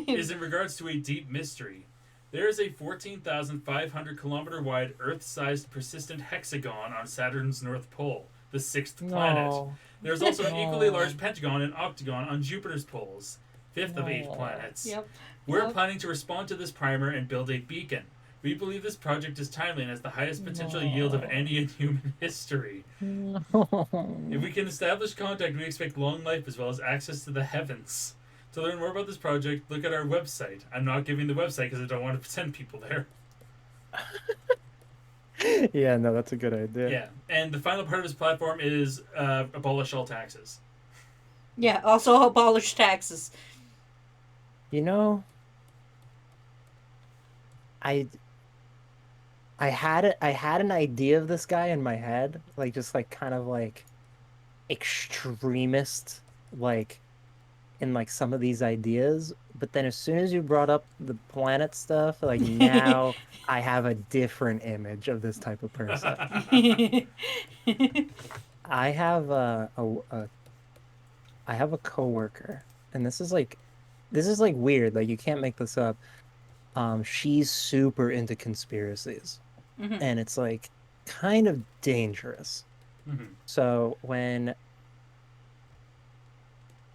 S2: is in regards to a deep mystery. There is a 14,500 kilometer wide Earth-sized persistent hexagon on Saturn's North Pole, the 6th planet.
S1: No.
S2: There's also an equally
S1: No.
S2: large pentagon and octagon on Jupiter's poles, 5th of 8
S1: No.
S2: planets.
S3: Yep.
S2: We're
S3: Yep.
S2: planning to respond to this primer and build a beacon. We believe this project is timely and has the highest potential yield of any in human history. If we can establish contact, we expect long life as well as access to the heavens. To learn more about this project, look at our website. I'm not giving the website because I don't want to send people there.
S1: Yeah, no, that's a good idea.
S2: Yeah. And the final part of his platform is abolish all taxes.
S3: Yeah, also abolish taxes.
S1: You know, I had an idea of this guy in my head, like just like kind of like extremist, like in like some of these ideas. But then as soon as you brought up the planet stuff, like now I have a different image of this type of person. I have I have a coworker, and this is like weird. Like you can't make this up. She's super into conspiracies,
S3: Mhm.
S1: and it's like kind of dangerous.
S2: Mhm.
S1: So when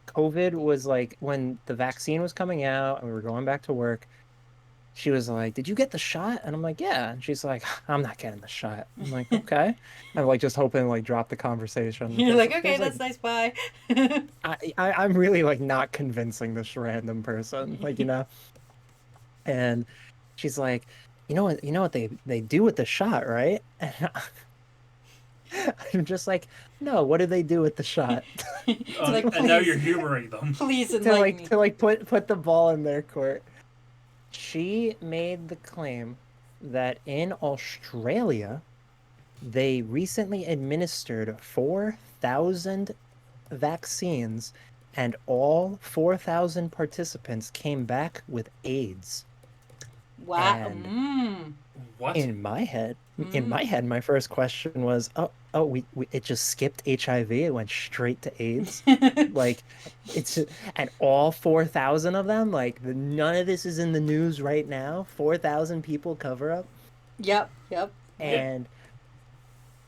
S1: COVID was like when the vaccine was coming out and we were going back to work, she was like, "Did you get the shot?" And I'm like, "Yeah." And she's like, "I'm not getting the shot." I'm like, "Okay." I'm like just hoping to like drop the conversation
S3: You're
S1: because
S3: like, okay,
S1: there's like
S3: that's nice. Bye.
S1: I'm really like not convincing this random person, like And she's like, you know what they do with the shot, right?" And I'm just like, "No, what do they do with the shot?"
S3: Like,
S2: And now you're
S3: please,
S2: humoring them.
S3: please enlighten me.
S1: To like put the ball in their court. She made the claim that in Australia, they recently administered 4,000 vaccines, and all 4,000 participants came back with AIDS.
S3: Wow.
S1: And
S2: What?
S1: in
S3: Mm.
S1: my head, my first question was, we it just skipped HIV. It went straight to AIDS. Like it's and all 4,000 of them, like none of this is in the news right now. 4,000 people cover up.
S3: Yep. Yep.
S2: Yeah.
S3: Yep.
S1: And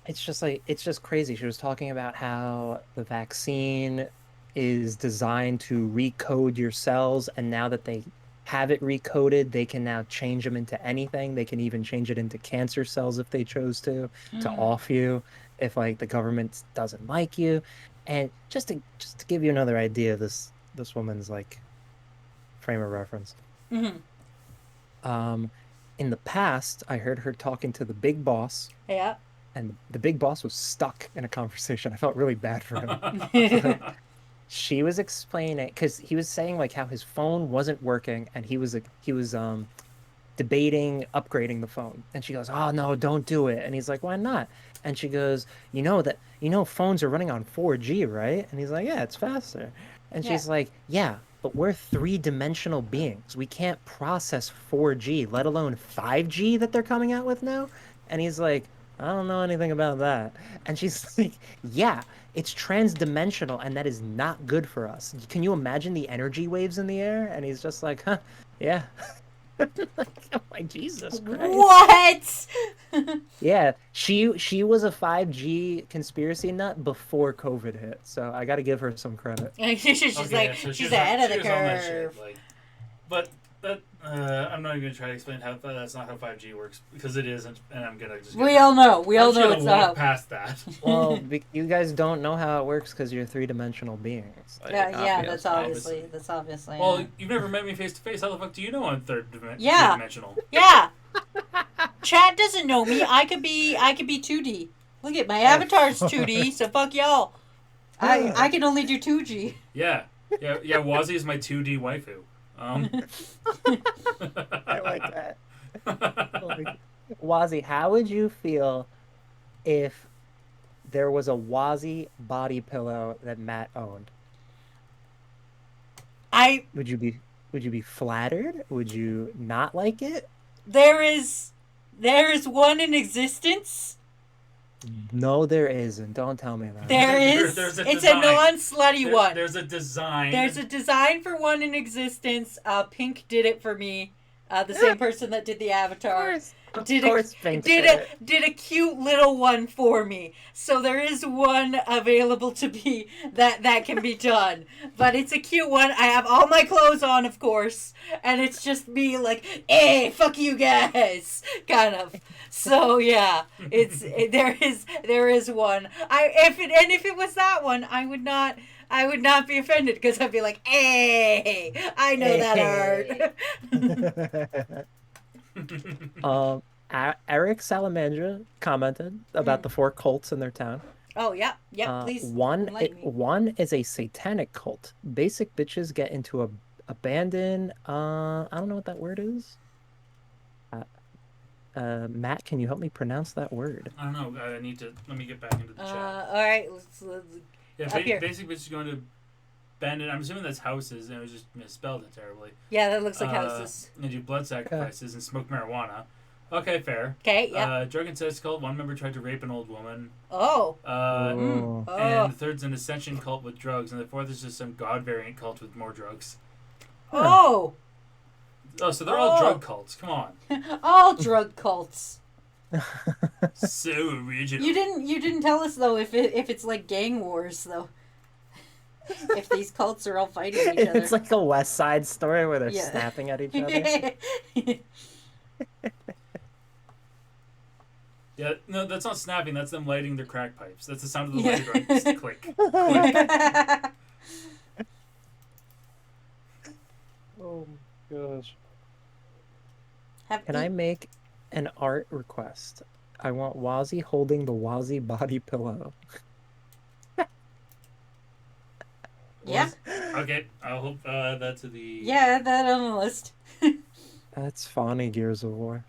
S1: it's just like it's just crazy. She was talking about how the vaccine is designed to recode your cells, and now that they have it recoded, they can now change them into anything. They can even change it into cancer cells if they chose to off you if like the government doesn't like you. And just to give you another idea of this woman's like frame of reference.
S3: Hmm.
S1: Um, in the past, I heard her talking to the big boss,
S3: Yeah.
S1: and the big boss was stuck in a conversation. I felt really bad for him. But she was explaining because he was saying like how his phone wasn't working and he was debating upgrading the phone. And she goes, "Oh no, don't do it." And he's like, "Why not?" And she goes, you know phones are running on 4G, right?" And he's like, "Yeah, it's faster." And
S3: Yeah.
S1: she's like, "Yeah, but we're three-dimensional beings. We can't process 4G, let alone 5G that they're coming out with now." And he's like, "I don't know anything about that." And she's like, "Yeah, it's trans-dimensional and that is not good for us. Can you imagine the energy waves in the air?" And he's just like, "Huh, yeah." Like, oh my Jesus Christ.
S3: What?
S1: Yeah, she was a 5G conspiracy nut before COVID hit, so I got to give her some credit.
S3: She's
S2: Okay,
S3: like,
S2: yeah, so
S3: she's ahead of
S2: she
S3: the
S2: was on that shit.
S3: curve.
S2: Like, but that I'm not even gonna try to explain how that's not how 5G works because it isn't, and I'm gonna just
S3: We all know. We
S2: I'm
S3: all
S2: just
S3: know
S2: gonna
S3: it's
S2: walk
S3: not.
S2: past that.
S1: Well, you guys don't know how it works because you're three-dimensional beings,
S3: Yeah,
S1: like
S3: yeah, that's
S1: obviously.
S3: obviously, that's obviously.
S2: Well, you've never met me face to face. How the fuck do you know I'm three
S3: Yeah,
S2: dimensional?
S3: yeah. Chad doesn't know me. I could be 2D. Look at my avatar's 2D, so fuck y'all. I can only do 2G.
S2: Yeah, yeah. Wazy is my 2D waifu. Um,
S1: I like that. Like, Wazi, how would you feel if there was a Wazi body pillow that Matt owned?
S3: I
S1: Would you be flattered? Would you not like it?
S3: there is there is one in existence.
S1: No, there isn't. Don't tell me that.
S3: There is.
S2: there's a
S3: It's a
S2: design.
S3: non-slutty one.
S2: There's a design.
S3: There's a design for one in existence. Pink did it for me. The same person that did the Avatar
S1: Of
S3: did
S1: course, Finks did it.
S3: did a cute little one for me. So there is one available to be that can be done. But it's a cute one. I have all my clothes on, of course, and it's just me like, "Hey, fuck you guys," kind of. So yeah, there is one. If it was that one, I would not be offended because I'd be like, "Hey, I know that
S1: Hey.
S3: art."
S1: Eric Salamandra commented about
S3: Mm.
S1: the four cults in their town.
S3: Oh yeah, yep. Please enlighten me.
S1: One is a satanic cult. Basic bitches get into a abandoned. I don't know what that word is. Uh, Matt, can you help me pronounce that word?
S2: I don't know. I need to. Let me get back into the chat.
S3: All right, let's
S2: Yeah,
S3: up here.
S2: basically, it's going to bend it. I'm assuming that's houses, and it was just misspelled it terribly.
S3: Yeah, that looks like houses.
S2: And do blood sacrifices and smoke marijuana. Okay, fair.
S3: Okay, yeah.
S2: Drug and sex cult. One member tried to rape an old woman.
S3: Oh.
S1: Oh.
S2: And the third's an ascension cult with drugs, and the fourth is just some god variant cult with more drugs.
S3: Oh.
S2: Oh, so they're all drug cults. Come on.
S3: All drug cults.
S2: So original.
S3: You didn't tell us though if it's like gang wars though. If these cults are all fighting each other.
S1: It's like a West Side Story where they're
S3: Yeah.
S1: snapping at each other.
S2: Yeah, no, that's not snapping. That's them lighting their crack pipes. That's the sound of the lighter going. Just click, click.
S1: Oh my gosh.
S3: Have
S1: Can I make an art request? I want Wazy holding the Wazy body pillow.
S3: Yeah.
S2: Okay, I'll hope that's the.
S3: Yeah, that on the list.
S1: That's funny, Gears of War.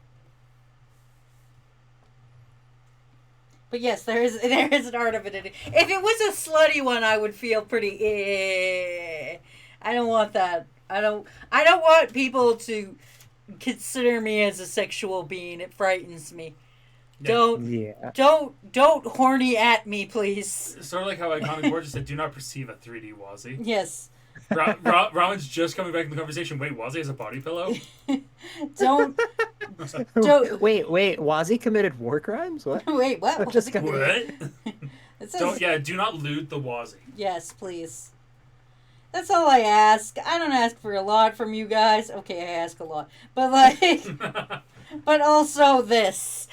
S3: But yes, there is an art of it in it. If it was a slutty one, I would feel pretty. I don't want that. I don't want people to consider me as a sexual being. It frightens me.
S2: Yeah.
S3: Don't horny at me, please.
S2: Sort of like how Iconic Gorgeous said, "Do not perceive a 3D Wazy."
S3: Yes.
S2: Ramen's just coming back in the conversation. Wait, Wazy has a body pillow?
S3: Don't.
S1: Wait, Wazy committed war crimes? What?
S3: Wait, what?
S1: I'm just gonna...
S2: What?
S3: It says,
S2: do not loot the Wazy.
S3: yes, please. That's all I ask. I don't ask for a lot from you guys. Okay, I ask a lot. But like but also this.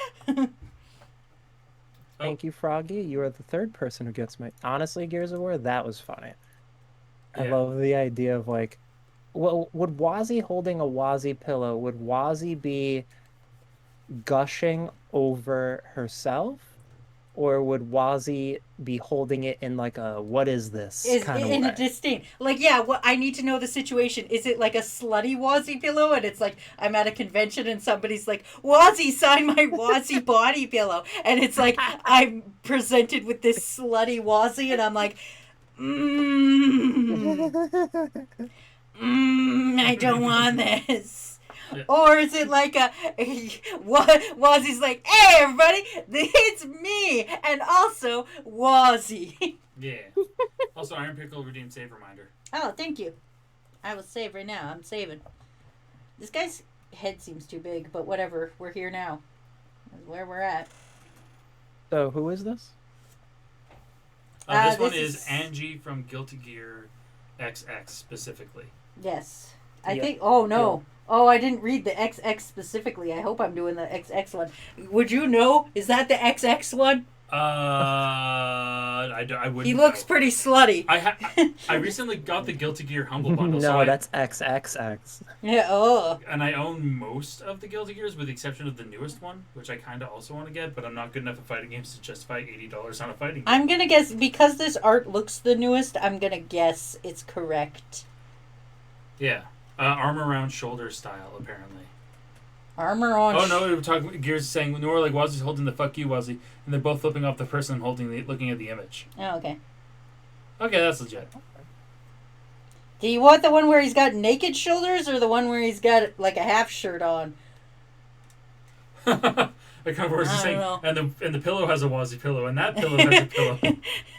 S1: Thank you, Froggy. You are the third person who gets my... Honestly, Gears of War, that was funny. I love the idea of like... Well, would Wazy holding a Wazy pillow, would Wazy be gushing over herself? Or would Wazy be holding it in like a what is this kind of way?
S3: In a disdain. Like, yeah, what I need to know the situation. Is it like a slutty Wazy pillow and it's like I'm at a convention and somebody's like, Wazy, sign my Wazy body pillow, and it's like I'm presented with this slutty Wazy and I'm like, I don't want this. Yeah. Or is it like Wazy's like, hey everybody, it's me, and also Wazy.
S2: Yeah. Also, Iron Pickle redeemed save reminder.
S3: Oh, thank you. I will save right now. I'm saving. This guy's head seems too big, but whatever. We're here now. That's where we're at.
S1: So, who is this?
S2: This one is Angie from Guilty Gear XX specifically.
S3: Yes. I think... Oh, no. Yeah. Oh, I didn't read the XX specifically. I hope I'm doing the XX one. Would you know? Is that the XX one?
S2: I wouldn't.
S3: He looks pretty slutty.
S2: I recently got the Guilty Gear Humble Bundle.
S1: No, that's XXX.
S3: Yeah, oh.
S2: And I own most of the Guilty Gears with the exception of the newest one, which I kind of also want to get, but I'm not good enough at fighting games to justify $80 on a fighting game.
S3: I'm going to guess, because this art looks the newest, I'm going to guess it's correct.
S2: Yeah. Arm around shoulder style, apparently.
S3: Armor on...
S2: Oh, no, we were talking... Gears saying, no, like, Wazy's holding the fuck you, Wazy, and they're both flipping off the person looking at the image.
S3: Oh, okay.
S2: Okay, that's legit.
S3: Do you want the one where he's got naked shoulders, or the one where he's got, like, a half shirt on?
S2: I kind of was saying, and the pillow has a Wazy pillow, and that pillow has a pillow.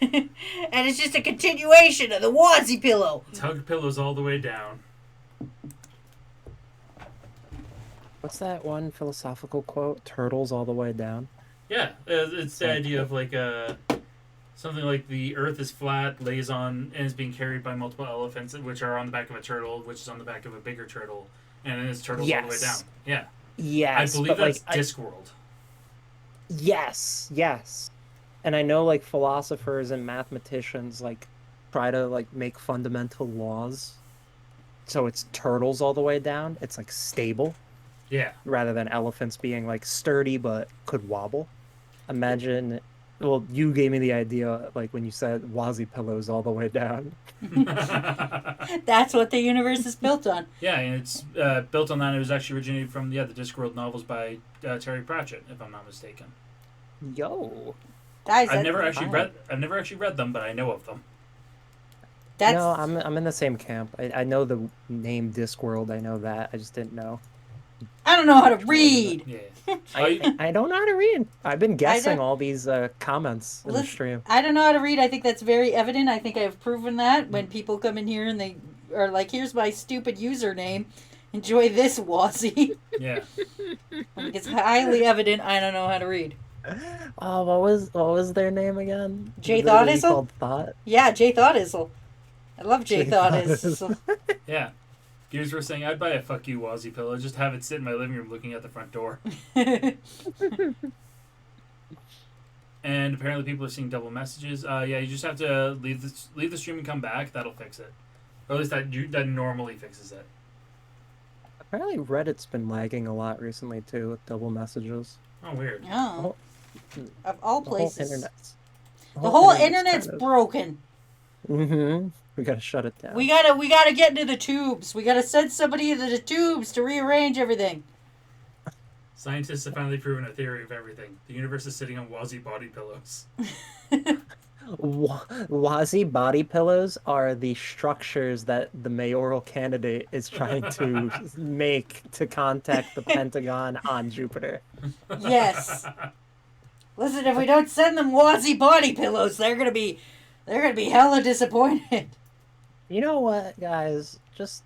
S3: And it's just a continuation of the Wazy pillow.
S2: Tug pillows all the way down.
S1: What's that one philosophical quote? Turtles all the way down?
S2: Yeah, it's the idea of like something like the earth is flat, lays on, and is being carried by multiple elephants, which are on the back of a turtle, which is on the back of a bigger turtle, and then it's turtles all the way down. Yeah.
S1: Yes.
S2: I believe that's Discworld.
S1: Yes. And I know like philosophers and mathematicians like try to like make fundamental laws. So it's turtles all the way down. It's like stable.
S2: Yeah.
S1: Rather than elephants being like sturdy but could wobble. Imagine Well, you gave me the idea, like when you said Wazy Pillows all the way down.
S3: That's what the universe is built on.
S2: Yeah, and it's built on that. It was actually originated from the Discworld novels by Terry Pratchett, if I'm not mistaken.
S1: Yo.
S3: Guys,
S2: I've
S3: that,
S2: never actually
S1: Hi.
S2: read. I've never actually read them, but I know of them.
S1: No,
S3: that's
S1: I'm in the same camp. I know the name Discworld. I know that. I just didn't know
S3: I don't know how to
S1: which one is it.
S3: read.
S2: Yeah.
S1: I don't know how to read. I've been
S3: I
S1: guessing
S3: don't
S1: all these comments in the
S3: listen.
S1: stream.
S3: I don't know how to read. I think that's very evident. I think I've proven that when people come in here and they are like, "Here's my stupid username. Enjoy this, Wassy."
S2: Yeah.
S3: I think it's highly evident I don't know how to read.
S1: Oh, what was their name again?
S3: J
S1: They're gonna be
S3: Thoughtizzle?
S1: called Thought.
S3: Yeah, J Thoughtizzle. I love J
S1: J Thought.
S3: Thoughtizzle.
S2: Yeah. Gears were saying, I'd buy a fuck you Wazy pillow, just have it sit in my living room looking at the front door. And apparently people are seeing double messages. Yeah, you just have to leave the stream and come back. That'll fix it. Or at least that normally fixes it.
S1: Apparently Reddit's been lagging a lot recently too with double messages.
S2: Oh, weird.
S1: The
S3: Oh,
S1: whole,
S3: of all
S1: the whole
S3: places.
S1: internet's
S3: The whole internet's broken.
S1: Mm-hmm. We gotta shut it down.
S3: We gotta get into the tubes. We gotta send somebody into the tubes to rearrange everything.
S2: Scientists have finally proven a theory of everything. The universe is sitting on Wazy body pillows.
S1: Wazy body pillows are the structures that the mayoral candidate is trying to make to contact the Pentagon on Jupiter.
S3: Yes. Listen, if we don't send them Wazy body pillows, they're gonna be hella disappointed.
S1: You know what, guys? Just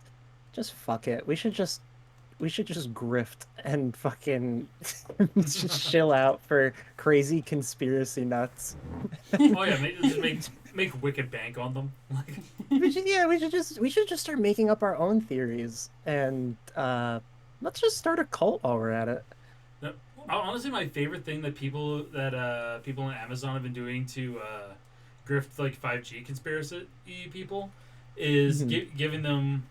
S1: fuck it. We should just grift and fucking just chill out for crazy conspiracy nuts.
S2: Oh yeah, make wicked bank on them.
S1: We should just start making up our own theories and let's just start a cult while we're at it.
S2: No, honestly, my favorite thing that people on Amazon have been doing to grift like 5G conspiracy people is giving them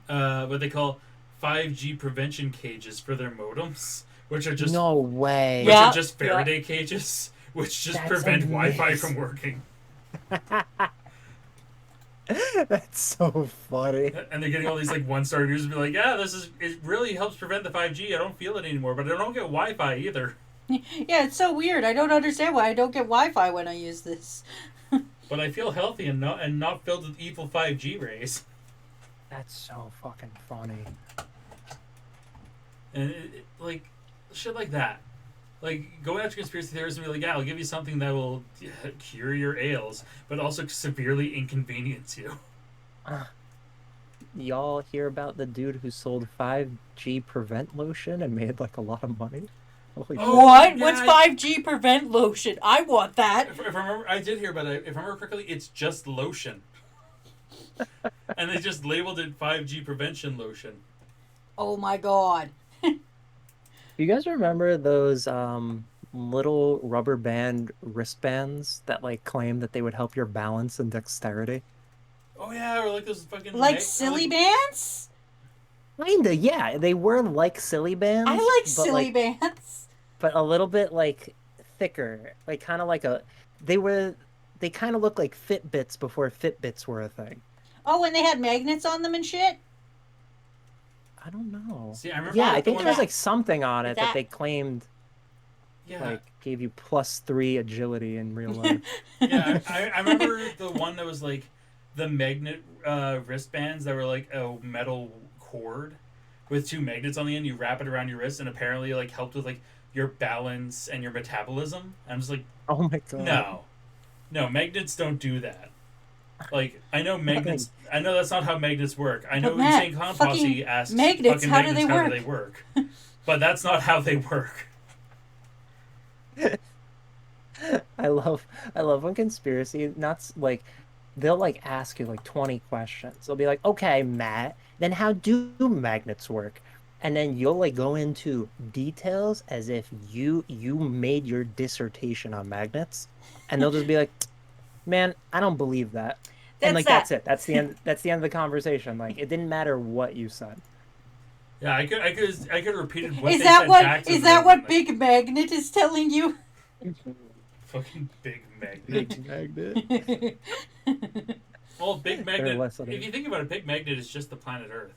S2: what they call 5G prevention cages for their modems, which are just
S1: No way.
S2: which are just Faraday cages, which just
S1: That's
S2: prevent Wi-Fi
S1: amazing.
S2: from working.
S1: That's so funny.
S2: And they're getting all these like 1-star reviews and be like, yeah, it really helps prevent the 5G. I don't feel it anymore, but I don't get Wi-Fi either.
S3: Yeah, it's so weird. I don't understand why I don't get Wi-Fi when I use this.
S2: But I feel healthy and not filled with evil 5G rays.
S1: That's so fucking funny.
S2: And like shit like that. Like going after conspiracy theorists and be like, yeah, I'll give you something that will cure your ails, but also severely inconvenience you.
S1: Y'all hear about the dude who sold 5G prevent lotion and made like a lot of money? Holy
S2: Oh,
S3: What?
S2: yeah,
S3: What's 5G prevent lotion? I want that.
S2: If I remember, I did hear about it. If I remember correctly, it's just lotion. And they just labeled it 5G prevention lotion.
S3: Oh my god.
S1: You guys remember those little rubber band wristbands that like claim that they would help your balance and dexterity?
S2: Oh yeah, or like those fucking
S3: Like silly bands?
S1: Kinda, yeah. They were like silly bands.
S3: I like
S1: but,
S3: silly bands.
S1: but a little bit like thicker. Like kind of like they kind of look like Fitbits before Fitbits were a thing.
S3: Oh, and they had magnets on them and shit?
S1: I don't know.
S2: See, I remember.
S1: Yeah,
S2: the
S1: I think
S2: one
S1: there was
S2: that-
S1: like something on it that
S3: That-
S1: they claimed
S2: yeah,
S1: like gave you +3 agility in real life.
S2: yeah. I remember the one that was like the magnet wristbands that were like a metal cord with 2 magnets on the end. You wrap it around your wrist, and apparently like helped with like your balance and your metabolism. I'm just like,
S1: Oh my god.
S2: no, magnets don't do that. Like I know magnets. I know that's not how magnets work. I know
S3: But Matt,
S2: Insane Clown
S3: fucking
S2: Posse asks
S3: magnets,
S2: fucking
S3: how do
S2: magnets
S3: they
S2: how
S3: work?
S2: do they work, but that's not how they work.
S1: I love when conspiracy nuts like they'll like ask you like 20 questions. They'll be like, "Okay, Matt, then how do magnets work?" And then you'll like go into details as if you made your dissertation on magnets, and they'll just be like, "Man, I don't believe that." And like that's it. That's the end. That's the end of the conversation. Like it didn't matter what you said.
S2: Yeah, I could repeat it. What
S3: Is
S2: they
S3: that
S2: said
S3: what
S2: back to
S3: is
S2: me,
S3: that what
S2: like-
S3: Big Magnet is telling you?
S2: Fucking big magnet.
S1: Big magnet.
S2: Well, big
S1: Very
S2: magnet.
S1: less than
S2: If
S1: it.
S2: you think about it, big magnet is just the planet Earth.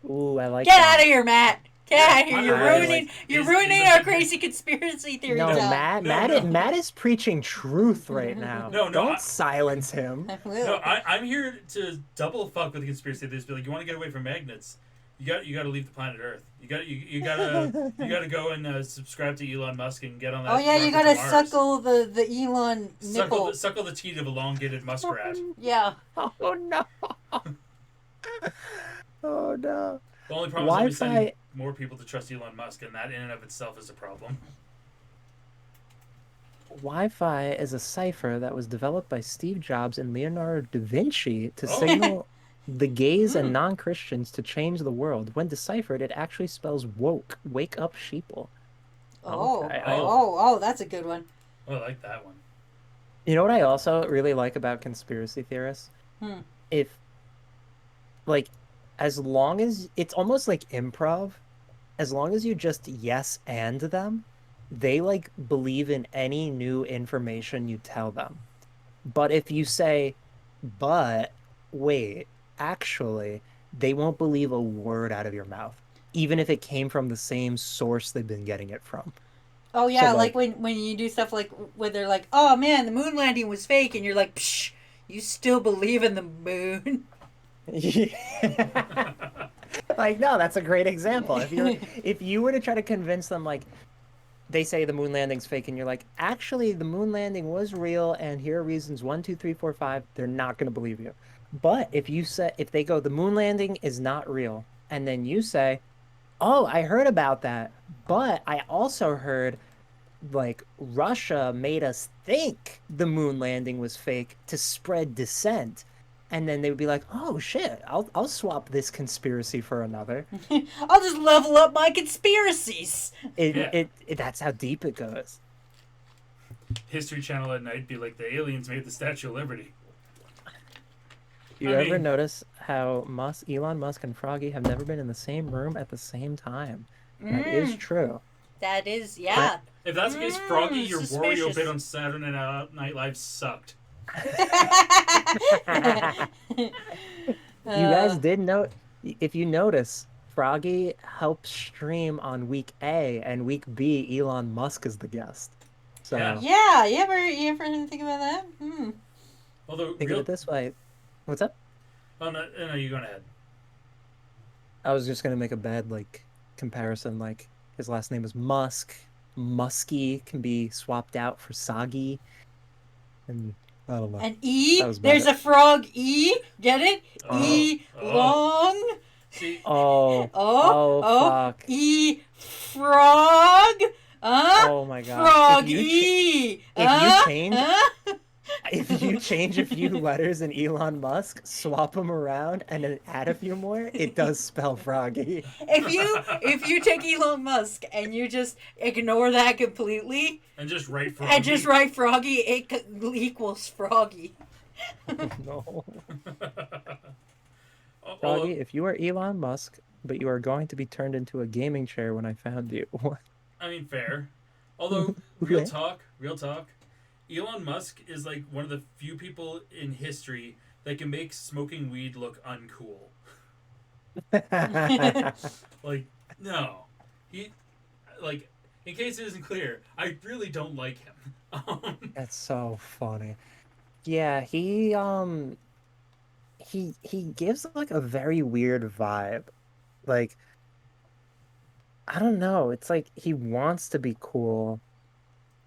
S1: Ooh, I like
S3: Get
S1: that.
S3: out of here, Matt. Get out of here.
S2: I
S3: You're
S1: like-
S3: ruining. You're
S2: Is
S3: ruining
S2: a
S3: our
S2: big-
S3: crazy conspiracy theory.
S1: No,
S3: Tom.
S1: Matt is preaching truth right now.
S2: No,
S1: Don't
S2: I-
S1: silence him.
S3: I will.
S2: No, I'm here to double fuck with the conspiracy theories. Be like, you want to get away from magnets? You got to leave the planet Earth. You gotta go and subscribe to Elon Musk and get on that.
S3: Oh yeah, you
S2: rocket
S3: gotta
S2: to Mars.
S3: suckle the Elon nipple.
S2: Suckle the teat of elongated muskrat.
S3: Yeah.
S1: Oh no. Oh no.
S2: The only problem is that we sending
S1: Wi-Fi.
S2: more people to trust Elon Musk, and that in and of itself is a problem.
S1: Wi-Fi is a cipher that was developed by Steve Jobs and Leonardo da Vinci to
S2: Oh.
S1: signal the gays and
S2: Hmm.
S1: non-Christians to change the world. When deciphered, it actually spells woke, wake up sheeple.
S3: Oh,
S1: Okay,
S3: oh, that's a good one.
S2: Oh, I like that one.
S1: You know what I also really like about conspiracy theorists?
S3: Hmm.
S1: If, like, as long as it's almost like improv, as long as you just yes and them, they like believe in any new information you tell them. But if you say, but wait, actually, they won't believe a word out of your mouth, even if it came from the same source they've been getting it from.
S3: Oh yeah,
S1: So,
S3: like when you do stuff like where they're like, "Oh man, the moon landing was fake," and you're like, "Psh, you still believe in the moon?"
S1: Like, no, that's a great example. If you were to try to convince them, like, they say the moon landing's fake, and you're like, actually, the moon landing was real, and here are reasons 1, 2, 3, 4, 5, they're not going to believe you. But if they go, the moon landing is not real, and then you say, oh, I heard about that, but I also heard like Russia made us think the moon landing was fake to spread dissent. And then they would be like, "Oh shit, I'll swap this conspiracy for another."
S3: I'll just level up my conspiracies.
S2: Yeah.
S1: That's how deep it goes.
S2: History Channel at night be like, the aliens made the Statue of Liberty.
S1: You
S2: I
S1: ever
S2: mean-
S1: notice how Elon Musk and Froggy have never been in the same room at the same time? That is true.
S3: That is, yeah.
S2: If that's the case, Froggy, your Wario
S3: Suspicious.
S2: bit on Saturday Night Live sucked.
S1: You guys did know, if you notice, Froggy helps stream on week A, and week B, Elon Musk is the guest. So
S2: Yeah.
S3: Yeah, you ever think about that?
S2: Although,
S1: think of it this way. What's up?
S2: Oh, no, you're going ahead.
S1: I was just gonna make a bad like comparison. Like his last name is Musk. Musky can be swapped out for Soggy, and I don't know.
S3: An E?
S1: That was about
S3: There's
S1: it.
S3: a frog E? Get it? E
S2: Oh.
S3: long?
S2: See,
S1: Oh,
S3: Oh,
S1: fuck.
S3: E frog?
S1: Oh my god.
S3: Frog
S1: If you
S3: E!
S1: change- If you change a few letters in Elon Musk, swap them around, and then add a few more, it does spell Froggy.
S3: If you take Elon Musk and you just ignore that completely
S2: and just write Froggy.
S3: and just write Froggy, it equals Froggy.
S1: No.
S2: Although-
S1: Froggy, if you are Elon Musk, but you are going to be turned into a gaming chair when I found you.
S2: I mean, fair. Although, real talk, Elon Musk is like one of the few people in history that can make smoking weed look uncool. Like, no. He, like, in case it isn't clear, I really don't like him.
S1: That's so funny. Yeah, he gives like a very weird vibe. Like I don't know, it's like he wants to be cool,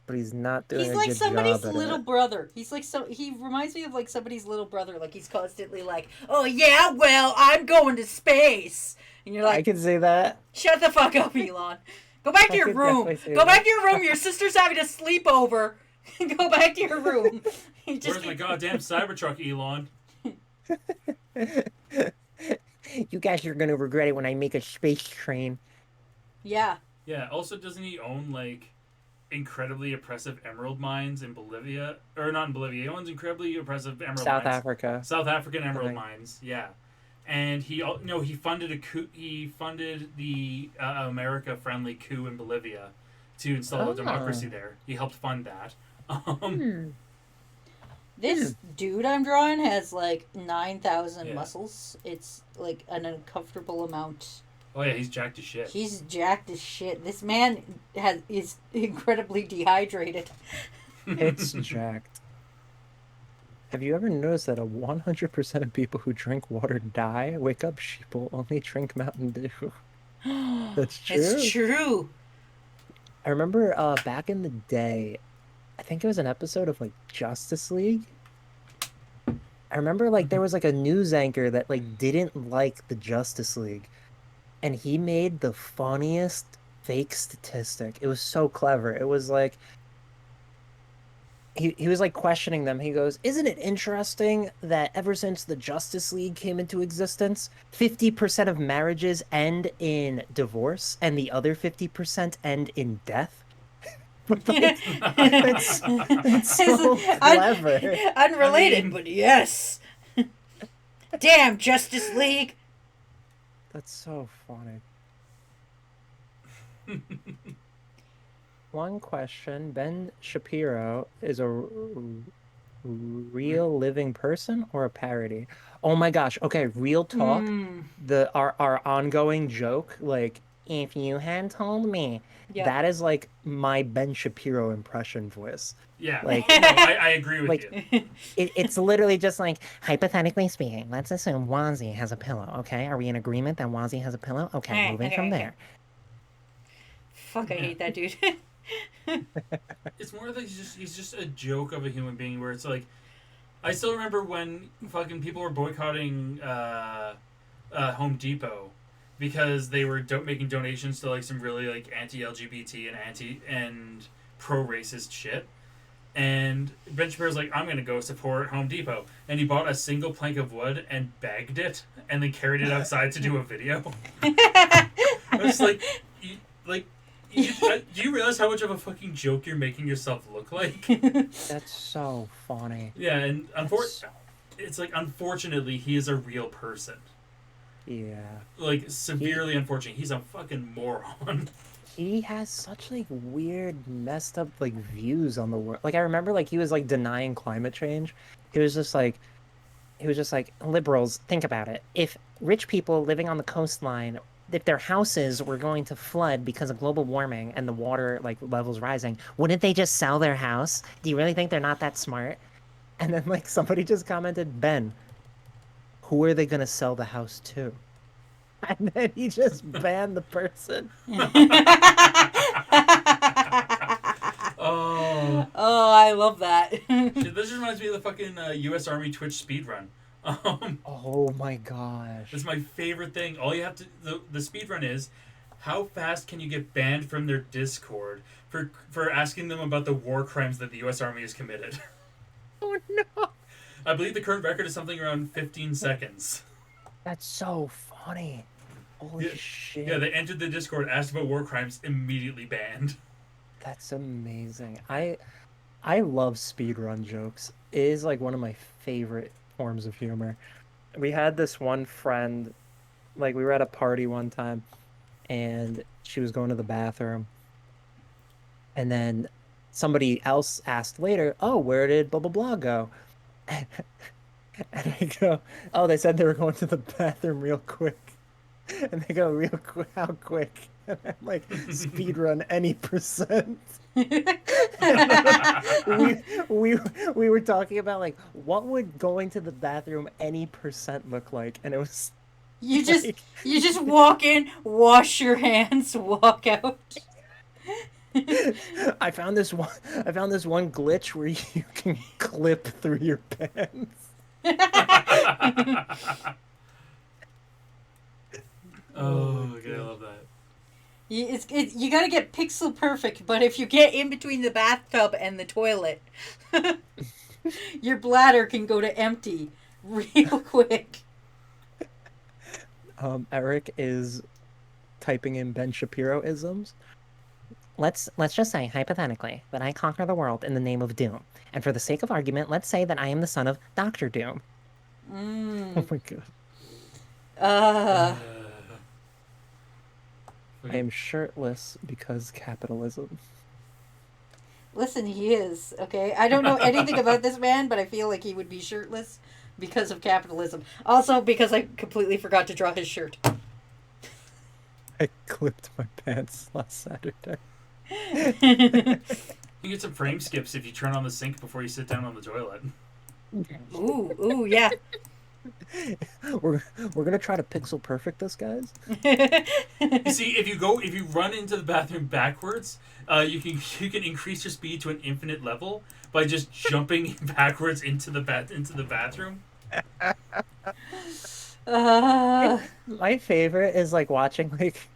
S1: but he's not doing
S3: He's
S1: a
S3: like
S1: good
S3: somebody's
S1: job at
S3: little
S1: it.
S3: brother. He's like he reminds me of like somebody's little brother. Like he's constantly like, "Oh yeah, well, I'm going to space." And you're
S1: I
S3: like,
S1: can say that.
S3: "Shut the fuck up, Elon. Go back to
S1: I
S3: your
S1: could
S3: room.
S1: definitely say
S3: Go back
S1: that.
S3: to your room. Your sister's having a sleepover. Go back to your room." He just
S2: Where's my goddamn Cybertruck, Elon?
S1: You guys are gonna regret it when I make a space train.
S3: Yeah.
S2: Yeah, also, doesn't he own, like, incredibly oppressive emerald mines in Bolivia? Or not in Bolivia, he owns incredibly oppressive emerald
S1: South
S2: mines.
S1: Africa.
S2: South African emerald
S1: think.
S2: mines, yeah. And he funded a coup. He funded the America-friendly coup in Bolivia, to install a democracy
S1: Ah.
S2: there. He helped fund that.
S1: Hmm. Hmm.
S3: This dude I'm drawing has like 9,000
S2: Yeah.
S3: muscles. It's like an uncomfortable amount.
S2: Oh yeah, he's jacked as shit.
S3: He's jacked as shit. This man is incredibly dehydrated.
S1: It's jacked. Have you ever noticed that 100% of people who drink water die? Wake up, sheeple. Only drink Mountain Dew. That's
S3: It's
S1: true.
S3: true.
S1: I remember back in the day, I think it was an episode of like Justice League. I remember like there was like a news anchor that like didn't like the Justice League, and he made the funniest fake statistic. It was so clever. It was like he was like questioning them. He goes, "Isn't it interesting that ever since the Justice League came into existence, 50% of marriages end in divorce and the other 50% end in death?" But like that's so clever.
S2: I
S3: Unrelated,
S2: mean,
S3: but yes. Damn, Justice League.
S1: That's so funny. One question, Ben Shapiro is a real living person or a parody? Oh my gosh. Okay, real talk.
S3: Hmm.
S1: Our ongoing joke, like, if you had told me,
S3: Yep.
S1: that is like my Ben Shapiro impression voice.
S2: yeah.
S1: Like
S2: No, I agree with
S1: like
S2: you.
S1: it's literally just like, hypothetically speaking, let's assume Wazy has a pillow, okay? Are we in agreement that Wazy has a pillow? Okay,
S3: Okay,
S1: moving from
S3: okay.
S1: there.
S3: Fuck, I
S2: Yeah.
S3: hate that dude.
S2: It's more like he's just a joke of a human being where it's like I still remember when fucking people were boycotting Home Depot because they were making donations to like some really like anti-LGBT and pro-racist shit. And Ben Shapiro's like, I'm gonna go support Home Depot, and he bought a single plank of wood and bagged it, and then carried it outside to do a video. I was like, like, do you realize how much of a fucking joke you're making yourself look like?
S1: That's so funny.
S2: Yeah, and
S1: That's
S2: it's like unfortunately he is a real person.
S1: yeah.
S2: Like
S1: He
S2: severely unfortunate. He's a fucking moron.
S1: he has such like weird, messed up like views on the world. Like I remember like he was like denying climate change. He was just like he was just like, liberals, think about it. If rich people living on the coastline, if their houses were going to flood because of global warming and the water like levels rising, wouldn't they just sell their house? Do you really think they're not that smart? And then like somebody just commented, Ben, who are they gonna sell the house to? And then he just banned the person.
S2: Oh,
S3: Oh, I love that.
S2: shit, this reminds me of the fucking U.S. Army Twitch speedrun.
S1: Oh my gosh.
S2: It's my favorite thing. All you have to the speedrun is how fast can you get banned from their Discord for asking them about the war crimes that the U.S. Army has committed.
S1: Oh no.
S2: I believe the current record is something around 15 seconds.
S1: That's so funny. Holy
S2: Yeah, yeah.
S1: shit.
S2: They entered the Discord, asked about war crimes, immediately banned.
S1: That's amazing. I love speedrun jokes. It is like one of my favorite forms of humor. We had this one friend, like we were at a party one time and she was going to the bathroom and then somebody else asked later, "Oh, where did blah blah blah go?" And I go, "Oh, they said they were going to the bathroom real quick." And they go, "Real quick, how quick?" And I'm like, "Speed run any percent." And then we were talking about like what would going to the bathroom any percent look like, and it was
S3: you just
S1: like
S3: you just walk in, wash your hands, walk out.
S1: I found this one glitch where you can clip through your pants. Oh my
S2: Oh, okay, I
S1: gosh.
S2: love that.
S3: You gotta get pixel perfect, but if you get in between the bathtub and the toilet, your bladder can go to empty real quick.
S1: Eric is typing in Ben Shapiro isms. Let's just say hypothetically that I conquer the world in the name of Doom. And for the sake of argument, let's say that I am the son of Doctor Doom. Oh
S3: Mm.
S1: my god.
S3: Uh,
S1: I am shirtless because capitalism.
S3: Listen, he is, okay? I don't know anything about this man, but I feel like he would be shirtless because of capitalism. Also, because I completely forgot to draw his shirt.
S1: I clipped my pants last Saturday.
S2: You get some frame skips if you turn on the sink before you sit down on the toilet.
S3: Ooh, yeah.
S1: We're gonna try to pixel perfect this, guys.
S2: You see, if you run into the bathroom backwards, you can increase your speed to an infinite level by just jumping backwards into the bathroom.
S1: My favorite is like watching like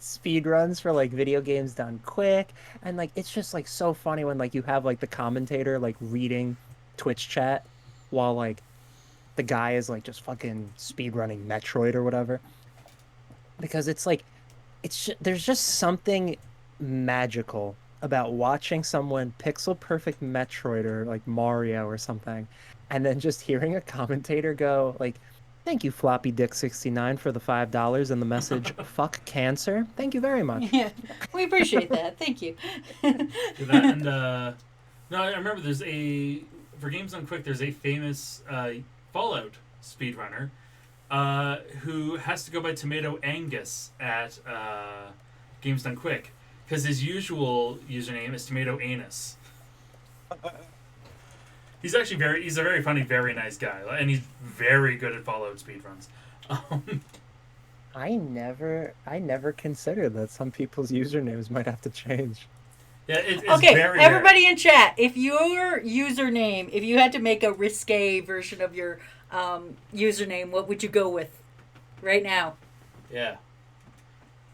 S1: speed runs for like video games done quick, and like it's just like so funny when like you have like the commentator like reading Twitch chat while like the guy is like just fucking speed running Metroid or whatever, because it's like there's just something magical about watching someone pixel perfect Metroid or like Mario or something, and then just hearing a commentator go like, "Thank you, Floppy Dick 69 for the $5 and the message fuck cancer. Thank you very much."
S3: Yeah, we appreciate that. Thank you.
S2: Do that and no, I remember there's for Games Done Quick. There's a famous Fallout speedrunner who has to go by Tomato Angus at Games Done Quick because his usual username is Tomato Anus. He's a very funny, very nice guy, and he's very good at Fallout speedruns.
S1: I never considered that some people's usernames might have to change.
S2: Yeah, it's
S3: Okay,
S2: very
S3: everybody in chat, if your username, if you had to make a risque version of your username, what would you go with right now?
S2: Yeah.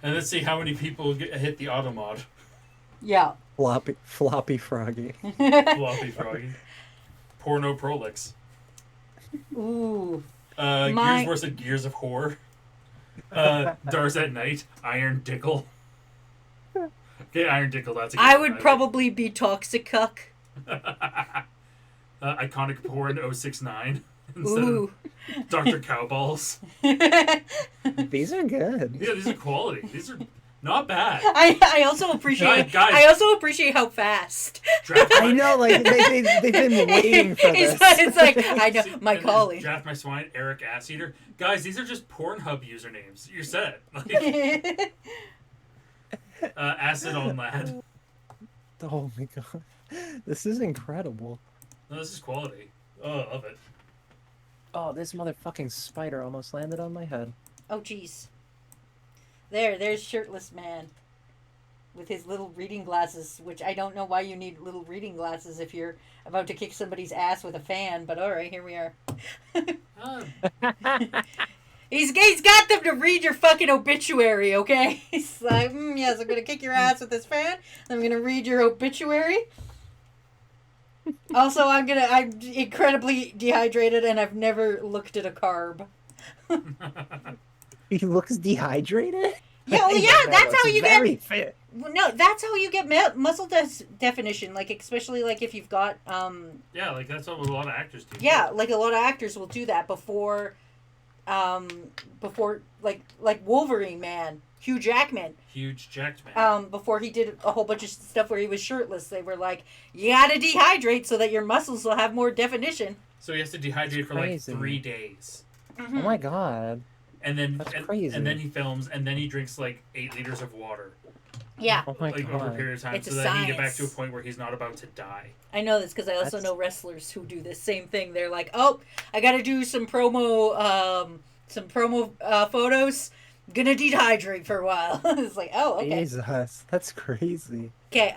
S2: And let's see how many people hit the auto mod.
S3: Yeah.
S1: Floppy Froggy.
S2: Floppy Froggy. Porno Prolix.
S3: Ooh.
S2: Gears versus Gears of Whore. Dars at Night. Iron Dickle. Okay, Iron Dickle, that's a good
S3: I
S2: one.
S3: would probably be Toxic Cuck.
S2: Iconic Porn 069. Instead
S3: Ooh.
S2: of Dr. Cowballs.
S1: These are good.
S2: Yeah, these are quality. These are not bad.
S3: I also appreciate
S2: Guys.
S3: I also appreciate how fast.
S1: I know, like they've been waiting for this.
S3: It's like I know my
S2: And
S3: calling.
S2: Draft My Swine, Eric Ass Eater. Guys, these are just Pornhub usernames. You're set. Like, Acid on Lad.
S1: Oh my god, this is incredible.
S2: No, this is quality. Oh, I love it.
S1: Oh, this motherfucking spider almost landed on my head.
S3: Oh jeez. There's shirtless man with his little reading glasses, which I don't know why you need little reading glasses if you're about to kick somebody's ass with a fan, but alright, here we are. He's got them to read your fucking obituary, okay? He's like, yes, I'm gonna kick your ass with this fan. I'm gonna read your obituary. Also, I'm incredibly dehydrated and I've never looked at a carb.
S1: He looks dehydrated.
S3: Yeah, well, yeah, that's how you
S1: very
S3: get.
S1: fit.
S3: No, that's how you get muscle definition. Like, especially like if you've got
S2: Yeah, like that's what a lot of actors do.
S3: Yeah, like a lot of actors will do that before like Wolverine man, Hugh Jackman.
S2: Huge jacked man.
S3: Before he did a whole bunch of stuff where he was shirtless, they were like, you gotta dehydrate so that your muscles will have more definition.
S2: So he has to dehydrate for like
S1: crazy.
S2: 3 days.
S3: Mm-hmm.
S1: Oh my god.
S2: And then
S1: That's crazy.
S2: And then he films, and then he drinks like 8 liters of water,
S3: Yeah,
S1: Oh my
S2: like over a
S1: god.
S2: period of time,
S3: It's
S2: so
S3: a
S2: that he can get back to a
S3: science.
S2: point where he's not about to die.
S3: I know this because I also
S1: That's-
S3: know wrestlers who do this same thing. They're like, oh, I gotta do some promo photos. Gonna dehydrate for a while. It's like, oh, okay.
S1: Jesus, that's crazy.
S3: Okay,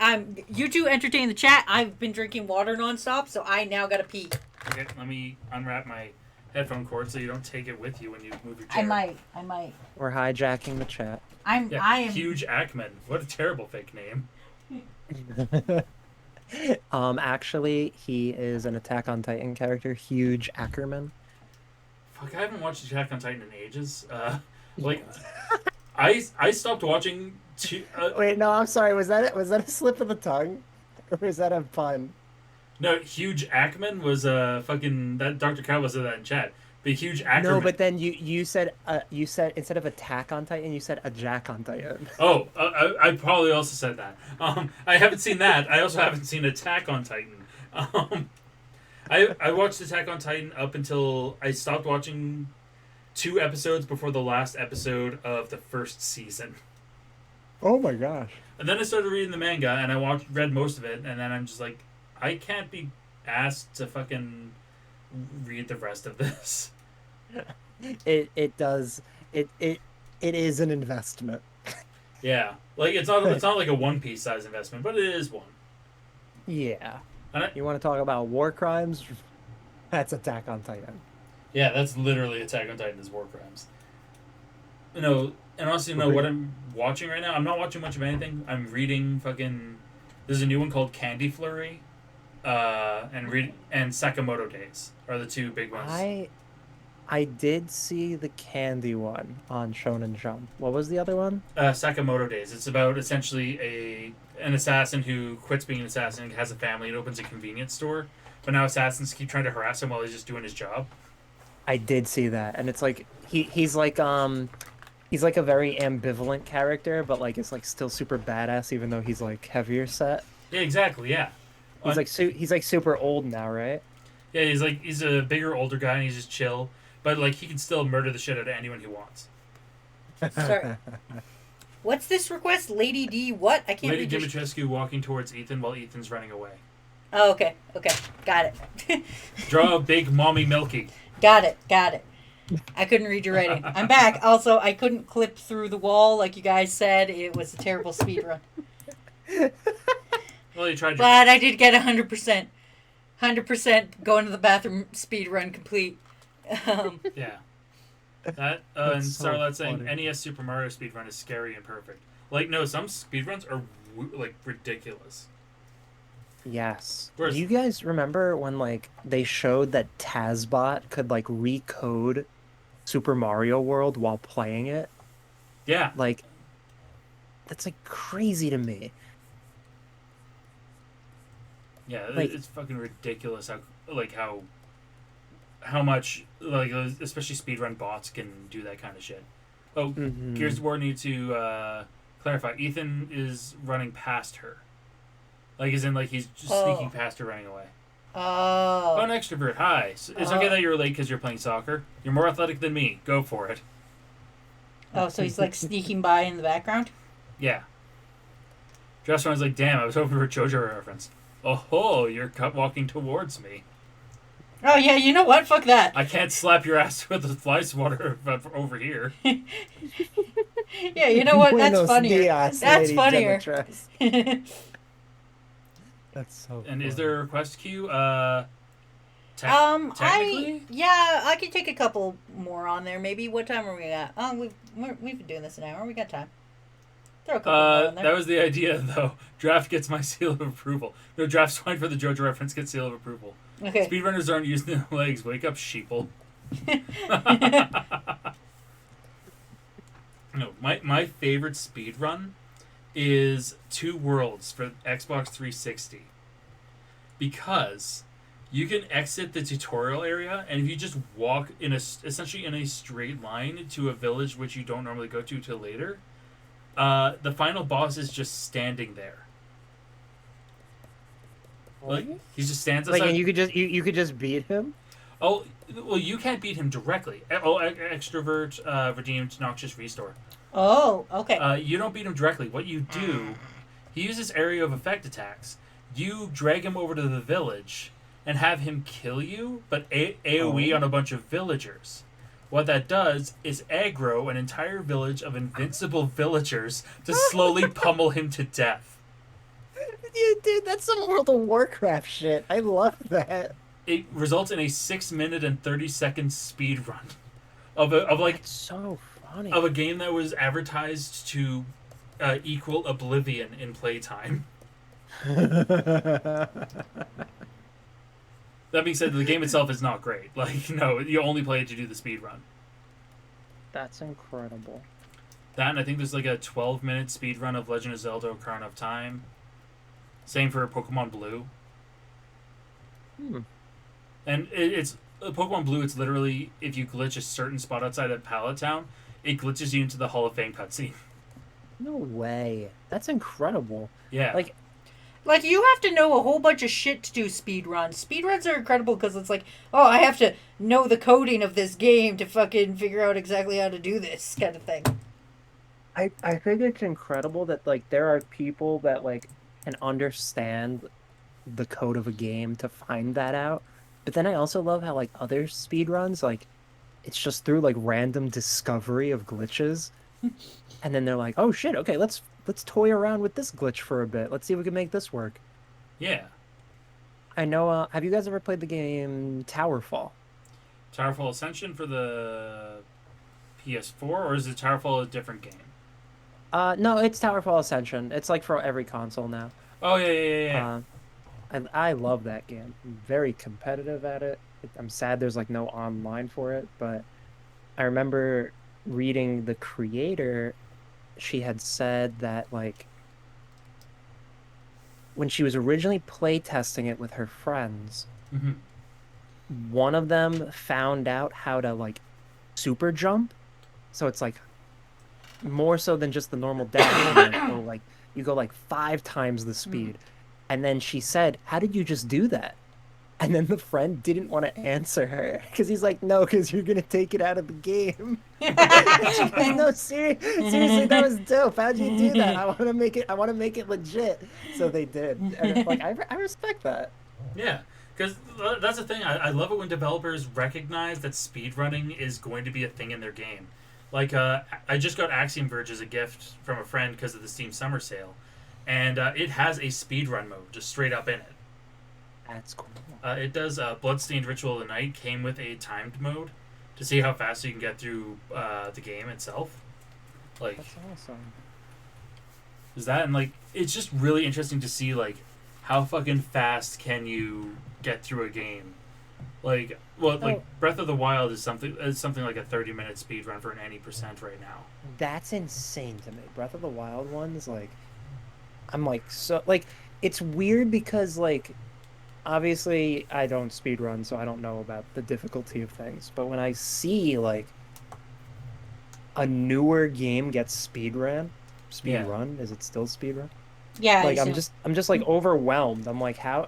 S3: you two entertain the chat. I've been drinking water nonstop, so I now gotta pee.
S2: Okay, let me unwrap my headphone cord so you don't take it with you when you move your chair.
S3: I might.
S1: We're hijacking the chat.
S3: I am.
S2: Huge Ackman. What a terrible fake name.
S1: Actually, he is an Attack on Titan character, Huge Ackerman.
S2: Fuck, I haven't watched Attack on Titan in ages. Like, I stopped watching.
S1: Wait, no, I'm sorry. Was that it? Was that a slip of the tongue, or was that a pun?
S2: No, Huge Ackman was fucking that Dr. Cow was in that in chat. Be a huge
S1: No,
S2: Ackerman.
S1: but then you said instead of Attack on Titan, you said a Jack on Titan.
S2: Oh, I probably also said that. I haven't seen that. I also haven't seen Attack on Titan. Um, I watched Attack on Titan up until I stopped watching 2 episodes before the last episode of the first season.
S1: Oh my gosh.
S2: And then I started reading the manga, and I read most of it, and then I'm just like, I can't be asked to fucking read the rest of this.
S1: It does it is an investment.
S2: Yeah, like it's not like a One Piece size investment, but it is one.
S1: Yeah.
S2: And
S1: You want to talk about war crimes? That's Attack on Titan.
S2: yeah, that's literally Attack on Titan is war crimes. And honestly, what I'm watching right now, I'm not watching much of anything. I'm reading fucking. There's a new one called Candy Flurry, and Sakamoto Days are the two big ones.
S1: I did see the candy one on Shonen Jump. What was the other one?
S2: Sakamoto Days. It's about essentially an assassin who quits being an assassin and has a family and opens a convenience store. But now assassins keep trying to harass him while he's just doing his job.
S1: I did see that, and it's like he's like a very ambivalent character, but like it's like still super badass even though he's like heavier set.
S2: Yeah, exactly. Yeah.
S1: He's like super old now, right?
S2: Yeah, he's a bigger, older guy and he's just chill. But like he can still murder the shit out of anyone he wants.
S3: Sorry. What's this request? Lady D what? I can't
S2: Lady
S3: read your...
S2: Dimitrescu walking towards Ethan while Ethan's running away.
S3: Oh, okay. Okay. Got it.
S2: Draw a big mommy milky.
S3: Got it. Got it. I couldn't read your writing. I'm back. Also, I couldn't clip through the wall like you guys said. It was a terrible speed run.
S2: Well, you tried.
S3: But I did get 100%. 100% going to the bathroom speed run complete.
S2: Yeah. That and
S1: so
S2: Starlight saying
S1: funny.
S2: NES Super Mario speedrun is scary and perfect. Like no, some speedruns are like ridiculous.
S1: Yes.
S2: Whereas-
S1: Do you guys remember when like they showed that Tazbot could like recode Super Mario World while playing it?
S2: Yeah.
S1: Like that's like crazy to me.
S2: Yeah,
S1: Like-
S2: it's fucking ridiculous how much like especially speedrun bots can do that kind of shit. Oh,
S1: Mhm.
S2: Gears of War need to clarify. Ethan is running past her, like as in like he's just sneaking past her, running away.
S3: Oh.
S2: Fun extrovert. Hi. So it's okay that you're late because you're playing soccer. You're more athletic than me. Go for it.
S3: Oh, so he's like sneaking by in the background?
S2: Yeah. Dressround's like, damn, I was hoping for a JoJo reference. Oh, you're walking towards me.
S3: Oh, yeah, you know what? Fuck that.
S2: I can't slap your ass with a fly swatter over here.
S3: Yeah, you know what? That's
S1: Buenos
S3: funnier.
S1: dias,
S3: That's
S1: Lady
S3: funnier.
S1: Demetres. That's so
S2: And is
S1: funny.
S2: there a request queue?
S3: I could take a couple more on there. Maybe what time are we at? Oh, we've been doing this an hour. We got time. Throw a couple more on there.
S2: That was the idea, though. Draft gets my seal of approval. No, draft's fine for the JoJo reference. Gets seal of approval.
S3: Okay.
S2: Speedrunners aren't using their legs. Wake up, sheeple. No, my favorite speedrun is Two Worlds for Xbox 360. Because you can exit the tutorial area, and if you just walk essentially in a straight line to a village which you don't normally go to till later, the final boss is just standing there. Like he just stands outside.
S1: Like, and you could just beat him?
S2: Oh, well, you can't beat him directly. Oh, extrovert, redeemed, noxious restore.
S3: Oh, okay.
S2: You don't beat him directly. What you do, he uses area of effect attacks. You drag him over to the village and have him kill you, but AoE on a bunch of villagers. What that does is aggro an entire village of invincible villagers to slowly pummel him to death.
S1: Yeah, dude, that's some World of Warcraft shit. I love that.
S2: It results in a 6-minute and 30-second speed run of
S1: That's so funny.
S2: a game that was advertised to equal Oblivion in playtime. That being said, the game itself is not great. Like, no, you only play it to do the speed run.
S1: That's incredible.
S2: That, and I think there's like a 12-minute speed run of Legend of Zelda: Ocarina of Time. Same for Pokemon Blue.
S1: Hmm.
S2: And it's Pokemon Blue, it's literally if you glitch a certain spot outside of Pallet Town, it glitches you into the Hall of Fame cutscene.
S1: No way. That's incredible.
S2: Yeah,
S1: Like,
S3: Like, you have to know a whole bunch of shit to do speed runs. Speed runs are incredible because it's like, oh, I have to know the coding of this game to fucking figure out exactly how to do this kind of thing.
S1: I think it's incredible that like there are people that like can understand the code of a game to find that out. But then I also love how like other speedruns, like it's just through like random discovery of glitches. And then they're like, oh shit, okay, let's toy around with this glitch for a bit. Let's see if we can make this work.
S2: yeah.
S1: I know, have you guys ever played the game Towerfall?
S2: Towerfall Ascension for the PS4, or is it Towerfall a different game?
S1: No, it's Towerfall Ascension. It's like for every console now.
S2: Oh yeah, yeah, yeah, yeah.
S1: Uh, I love that game. I'm very competitive at it. I'm sad there's like no online for it, but I remember reading the creator, she had said that like when she was originally playtesting it with her friends,
S2: Mm-hmm.
S1: one of them found out how to like super jump. So it's like more so than just the normal dash. You go like 5 times the
S3: Mm.
S1: speed. And then she said, "How did you just do that?" And then the friend didn't want to answer her because he's like, no, because you're gonna take it out of the game. And she goes, no, seriously, that was dope. How'd you do that? I want to make it legit. So they did, and like I respect that.
S2: Yeah, because that's the thing. I love it when developers recognize that speedrunning is going to be a thing in their game. Like, I just got Axiom Verge as a gift from a friend because of the Steam Summer Sale, and it has a speedrun mode just straight up in it.
S1: That's cool.
S2: It does Bloodstained Ritual of the Night came with a timed mode to see how fast you can get through the game itself. Like,
S1: That's awesome.
S2: is that and like it's just really interesting to see like how fucking fast can you get through a game. Like, well, like
S1: Oh,
S2: Breath of the Wild is something like a 30-minute speed run for an 80% right now.
S1: that's insane to me. Breath of the Wild ones, like I'm like so like it's weird because like obviously I don't speed run, so I don't know about the difficulty of things. But when I see like a newer game gets speed
S2: Yeah.
S1: run, is it still speed run?
S3: Yeah, I
S1: Like
S3: see.
S1: I'm just like overwhelmed. I'm like how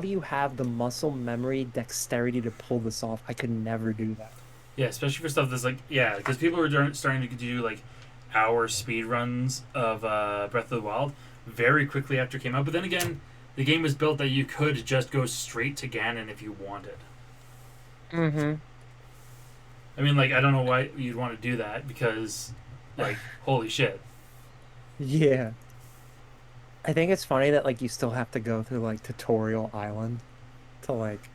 S1: do you have the muscle memory dexterity to pull this off? I could never do that.
S2: Yeah, especially for stuff that's like, yeah, because people are starting to do like hour speed runs of Breath of the Wild very quickly after it came out. But then again, the game was built that you could just go straight to Ganon if you wanted.
S1: Mm-hmm.
S2: I mean, like, I don't know why you'd want to do that because, like, holy shit.
S1: Yeah. I think it's funny that like you still have to go through like Tutorial Island to like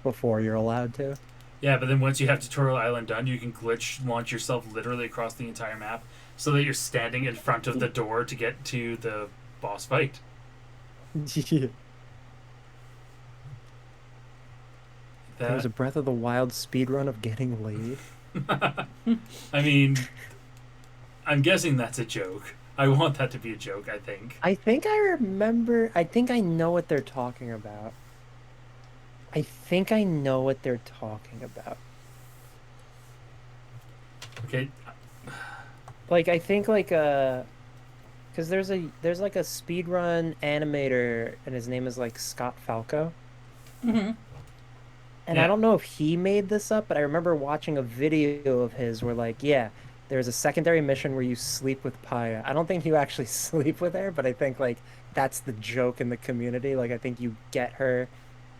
S1: before you're allowed to.
S2: Yeah, but then once you have Tutorial Island done, you can glitch launch yourself literally across the entire map so that you're standing in front of the door to get to the boss fight.
S1: Yeah. There was
S2: That,
S1: a Breath of the Wild speedrun of getting laid.
S2: I mean, I'm guessing that's a joke. I want that to be a joke, I think.
S1: I think I remember, I think I know what they're talking about. I think I know what they're talking about.
S2: Okay,
S1: Like I think like because there's like a speedrun animator and his name is like Scott Falco.
S3: Hmm.
S1: And I
S2: yeah.
S1: don't know if he made this up, but I remember watching a video of his where like, yeah, there's a secondary mission where you sleep with Paya. I don't think you actually sleep with her, but I think like that's the joke in the community. Like I think you get her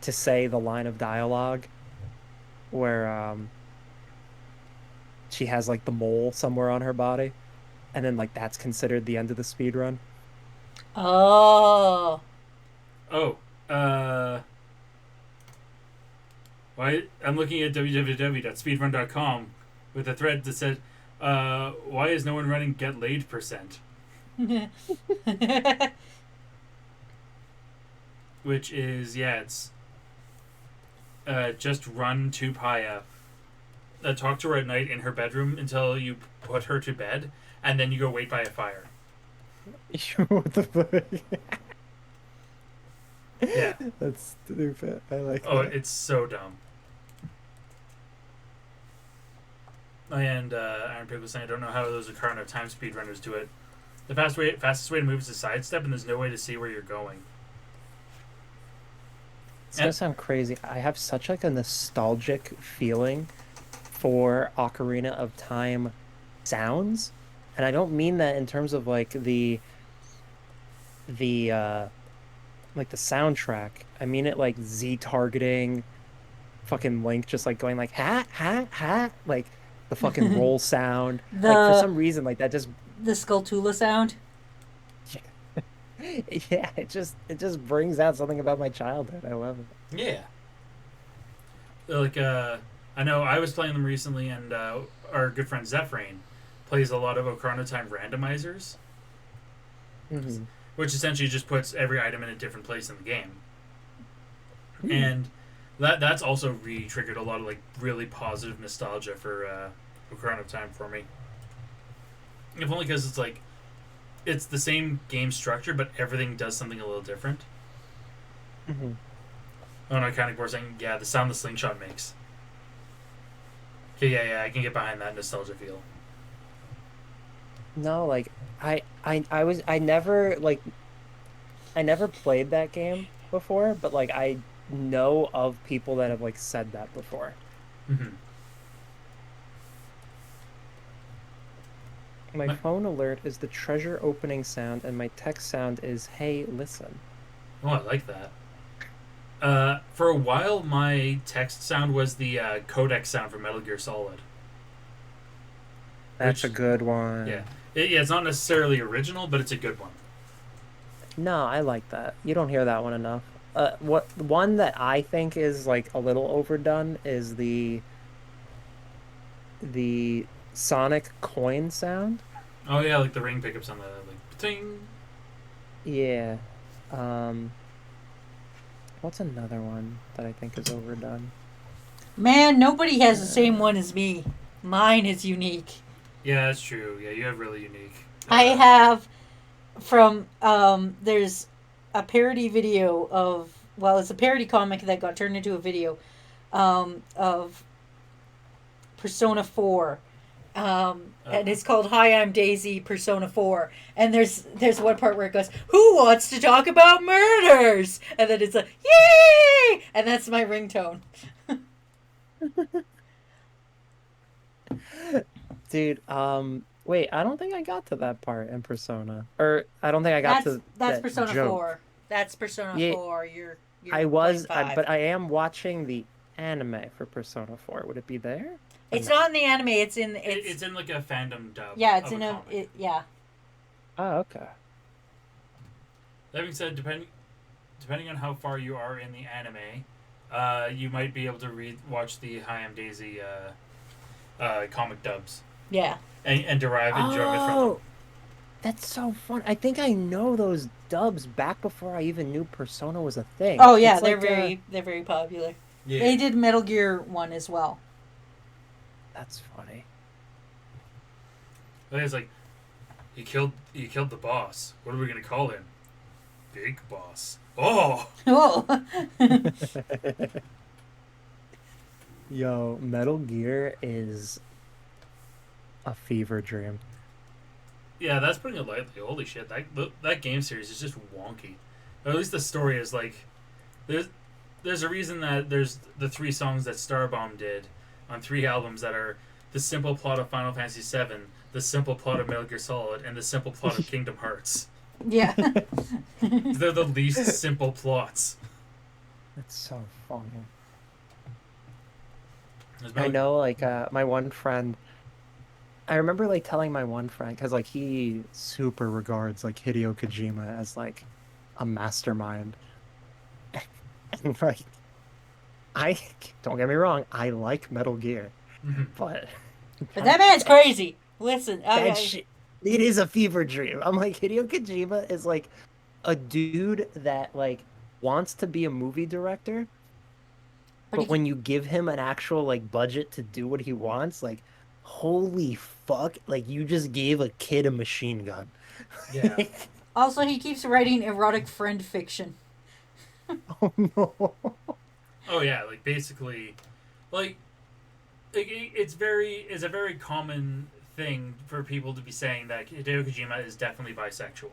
S1: to say the line of dialogue where she has like the mole somewhere on her body, and then like that's considered the end of the speed run.
S3: Oh.
S2: Oh, uh, why? I'm looking at www.speedrun.com with a thread that said, why is no one running get laid percent? Which is, yeah, it's just run to Paya, talk to her at night in her bedroom until you put her to bed, and then you go wait by a fire.
S1: What the fuck?
S2: Yeah.
S1: That's stupid. I like
S2: Oh,
S1: that.
S2: it's so dumb. And Iron Pig was saying, I don't know how those Ocarina of Time speedrunners do it. The fastest way to move is to sidestep, and there's no way to see where you're going.
S1: It's gonna
S2: And
S1: sound crazy. I have such like a nostalgic feeling for Ocarina of Time sounds, and I don't mean that in terms of like the like the soundtrack. I mean it like Z targeting, fucking Link just like going like hat hat hat, like the fucking roll sound. Like for
S3: the
S1: some reason like that just
S3: the Skulltula sound.
S1: yeah, it just brings out something about my childhood. I love it.
S2: yeah, like I know I was playing them recently, and our good friend Zephrane plays a lot of Ocarina of Time randomizers,
S1: Hmm.
S2: which essentially just puts every item in a different place in the game.
S1: Hmm.
S2: And that's also re-triggered a lot of like really positive nostalgia for Ocarina of Time for me. If only because it's like it's the same game structure, but everything does something a little different.
S1: Hmm.
S2: Oh no, kind of course saying, yeah, the sound the slingshot makes. Okay, yeah, I can get behind that nostalgia feel.
S1: No, like I never played that game before, but like I know of people that have like said that before.
S2: Mm-hmm.
S1: My phone alert is the treasure opening sound, and my text sound is "Hey, listen."
S2: Oh, I like that. For a while, my text sound was the codec sound from Metal Gear Solid,
S1: That's a
S2: which,
S1: good
S2: yeah,
S1: one.
S2: yeah, it's not necessarily original, but it's a good one.
S1: No, I like that. You don't hear that one enough. What one that I think is like a little overdone is the Sonic coin sound.
S2: Oh yeah, like the ring pickups on the like ting.
S1: Yeah. Um, what's another one that I think is overdone?
S3: Man, nobody has the same
S1: Uh,
S3: one as me. Mine is unique.
S2: Yeah, that's true. Yeah, you have really unique.
S3: I have from there's a parody video of, well, it's a parody comic that got turned into a video of Persona 4. And it's called Hi, I'm Daisy Persona 4. And there's one part where it goes, Who wants to talk about murders? And then it's a yay! And that's my ringtone.
S1: Dude, wait, I don't think I got to that part in Persona. Or I don't think I got to
S3: That's
S1: that
S3: Persona
S1: joke.
S3: 4. That's Persona
S1: Yeah,
S3: 4. You're playing 5.
S1: but I am watching the anime for Persona 4. Would it be there or
S3: It's
S1: no?
S3: not in the anime. It's in
S2: It's in like a fandom dub
S3: yeah. It's
S2: of a
S3: in a
S2: comic.
S3: yeah.
S1: Oh, okay.
S2: That being said, depending on how far you are in the anime, you might be able to watch the Hi Am Daisy comic dubs
S3: Yeah.
S2: and derive enjoyment from them.
S1: Oh, that's so fun. I think I know those dubs back before I even knew Persona was a thing.
S3: Oh yeah,
S1: It's like
S3: they're very popular.
S2: Yeah,
S3: They did Metal Gear 1 as well.
S1: that's funny.
S2: it's like he killed the boss. What are we gonna call him? Big Boss. Oh,
S3: Oh.
S1: Yo, Metal Gear is a fever dream.
S2: yeah, that's putting it lightly. Holy shit, that game series is just wonky. Or at least the story is like there's there's a reason that there's the 3 songs that Starbomb did on 3 albums that are the simple plot of Final Fantasy VII, the simple plot of Metal Gear Solid, and the simple plot of Kingdom Hearts.
S3: Yeah.
S2: They're the least simple plots.
S1: That's so funny.
S2: There's
S1: I
S2: Metal-
S1: know, like, my one friend, I remember, like, telling my one friend, because, like, he super regards, like, Hideo Kojima as, like, a mastermind. And, like, I, don't get me wrong, I like Metal Gear,
S2: Mhm.
S1: but
S3: But
S1: that,
S3: that man's
S1: that,
S3: crazy. Listen,
S1: that shit, it is a fever dream. I'm like, Hideo Kojima is, like, a dude that, like, wants to be a movie director,
S3: but
S1: but
S3: he
S1: when you give him an actual like budget to do what he wants, like holy fuck, like you just gave a kid a machine gun.
S2: Yeah.
S3: also he keeps writing erotic friend fiction.
S1: Oh no.
S2: Oh yeah, like basically, like it's a very common thing for people to be saying that Hideo Kojima is definitely bisexual,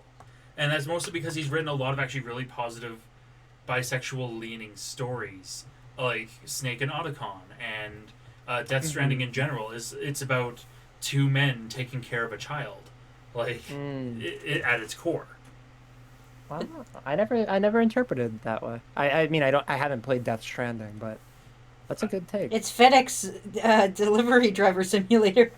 S2: and that's mostly because he's written a lot of actually really positive bisexual leaning stories, like Snake and Otacon and Death Stranding in general. It's about two men taking care of a child, like at its core.
S1: Wow, I never interpreted it that way. I mean, I haven't played Death Stranding, but that's a good take.
S3: It's FedEx delivery driver simulator.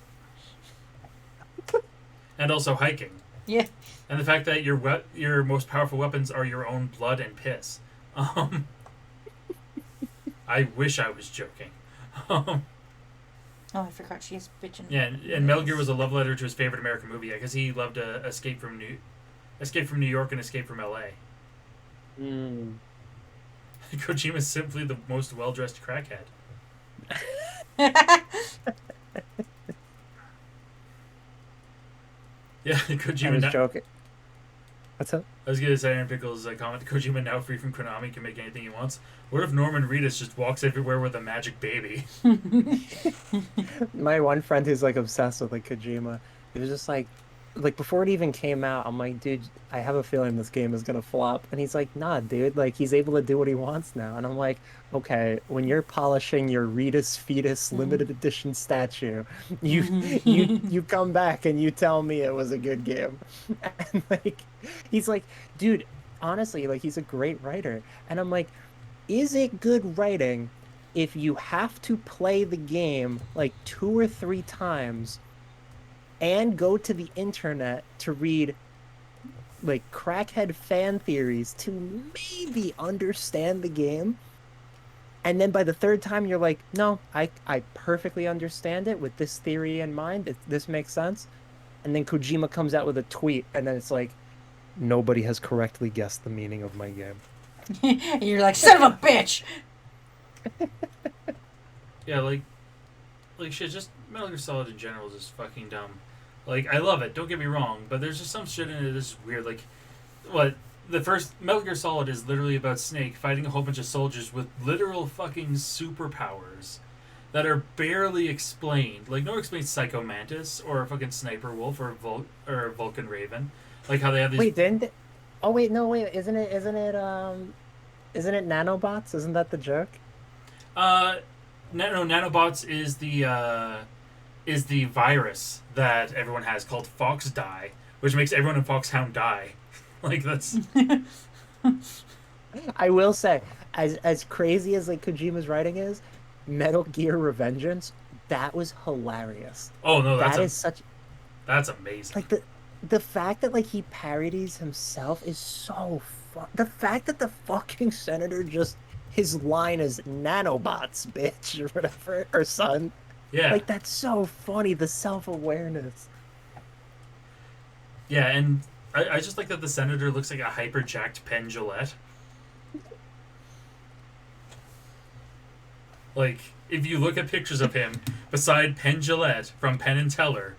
S2: And also hiking,
S3: Yeah.
S2: and the fact that your most powerful weapons are your own blood and piss. Um, I wish I was joking. Um,
S3: Oh, I forgot she has bitchin'.
S2: yeah, and Metal Gear was a love letter to his favorite American movie because he loved Escape from New York and Escape from L.A.
S1: Mm.
S2: Kojima's simply the most well dressed crackhead. Yeah,
S1: I
S2: Kojima.
S1: was joking. What's up?
S2: I was gonna say Aaron Pickles' comment. Kojima now free from Konami can make anything he wants. What if Norman Reedus just walks everywhere with a magic baby?
S1: My one friend who's like obsessed with like Kojima, he was just like before it even came out, I'm like, dude, I have a feeling this game is gonna flop. And he's like, nah, dude, like he's able to do what he wants now. And I'm like, okay, when you're polishing your Reedus Fetus limited edition statue, you you come back and you tell me it was a good game. And like he's like, dude, honestly, like he's a great writer. And I'm like, is it good writing if you have to play the game like 2 or 3 times and go to the internet to read like crackhead fan theories to maybe understand the game? And then by the third time, you're like, no, I perfectly understand it with this theory in mind. This makes sense. And then Kojima comes out with a tweet, and then it's like, nobody has correctly guessed the meaning of my game.
S3: And you're like, son of a bitch!
S2: Yeah, like shit. Just Metal Gear Solid in general is just fucking dumb. Like I love it. Don't get me wrong, but there's just some shit in it that's weird. Like what the first Metal Gear Solid is literally about Snake fighting a whole bunch of soldiers with literal fucking superpowers that are barely explained. Like no one explains Psycho Mantis or a fucking Sniper Wolf or or Vulcan Raven. Like how they have these.
S1: Wait, didn't they... Oh wait, no, wait, isn't it nanobots? Isn't that the joke?
S2: Nanobots is the virus that everyone has called Fox Die, which makes everyone in Foxhound die. Like that's
S1: I will say, as crazy as like Kojima's writing is, Metal Gear Revengeance, that was hilarious.
S2: oh no,
S1: That is such
S2: that's amazing.
S1: like the fact that like he parodies himself is so fun. The fact that the fucking senator just his line is nanobots, bitch, or whatever, or son.
S2: Yeah,
S1: Like that's so funny. The self-awareness.
S2: yeah, and I just like that the senator looks like a hyper jacked Penn Jillette. Like if you look at pictures of him beside Penn Jillette from Penn and Teller,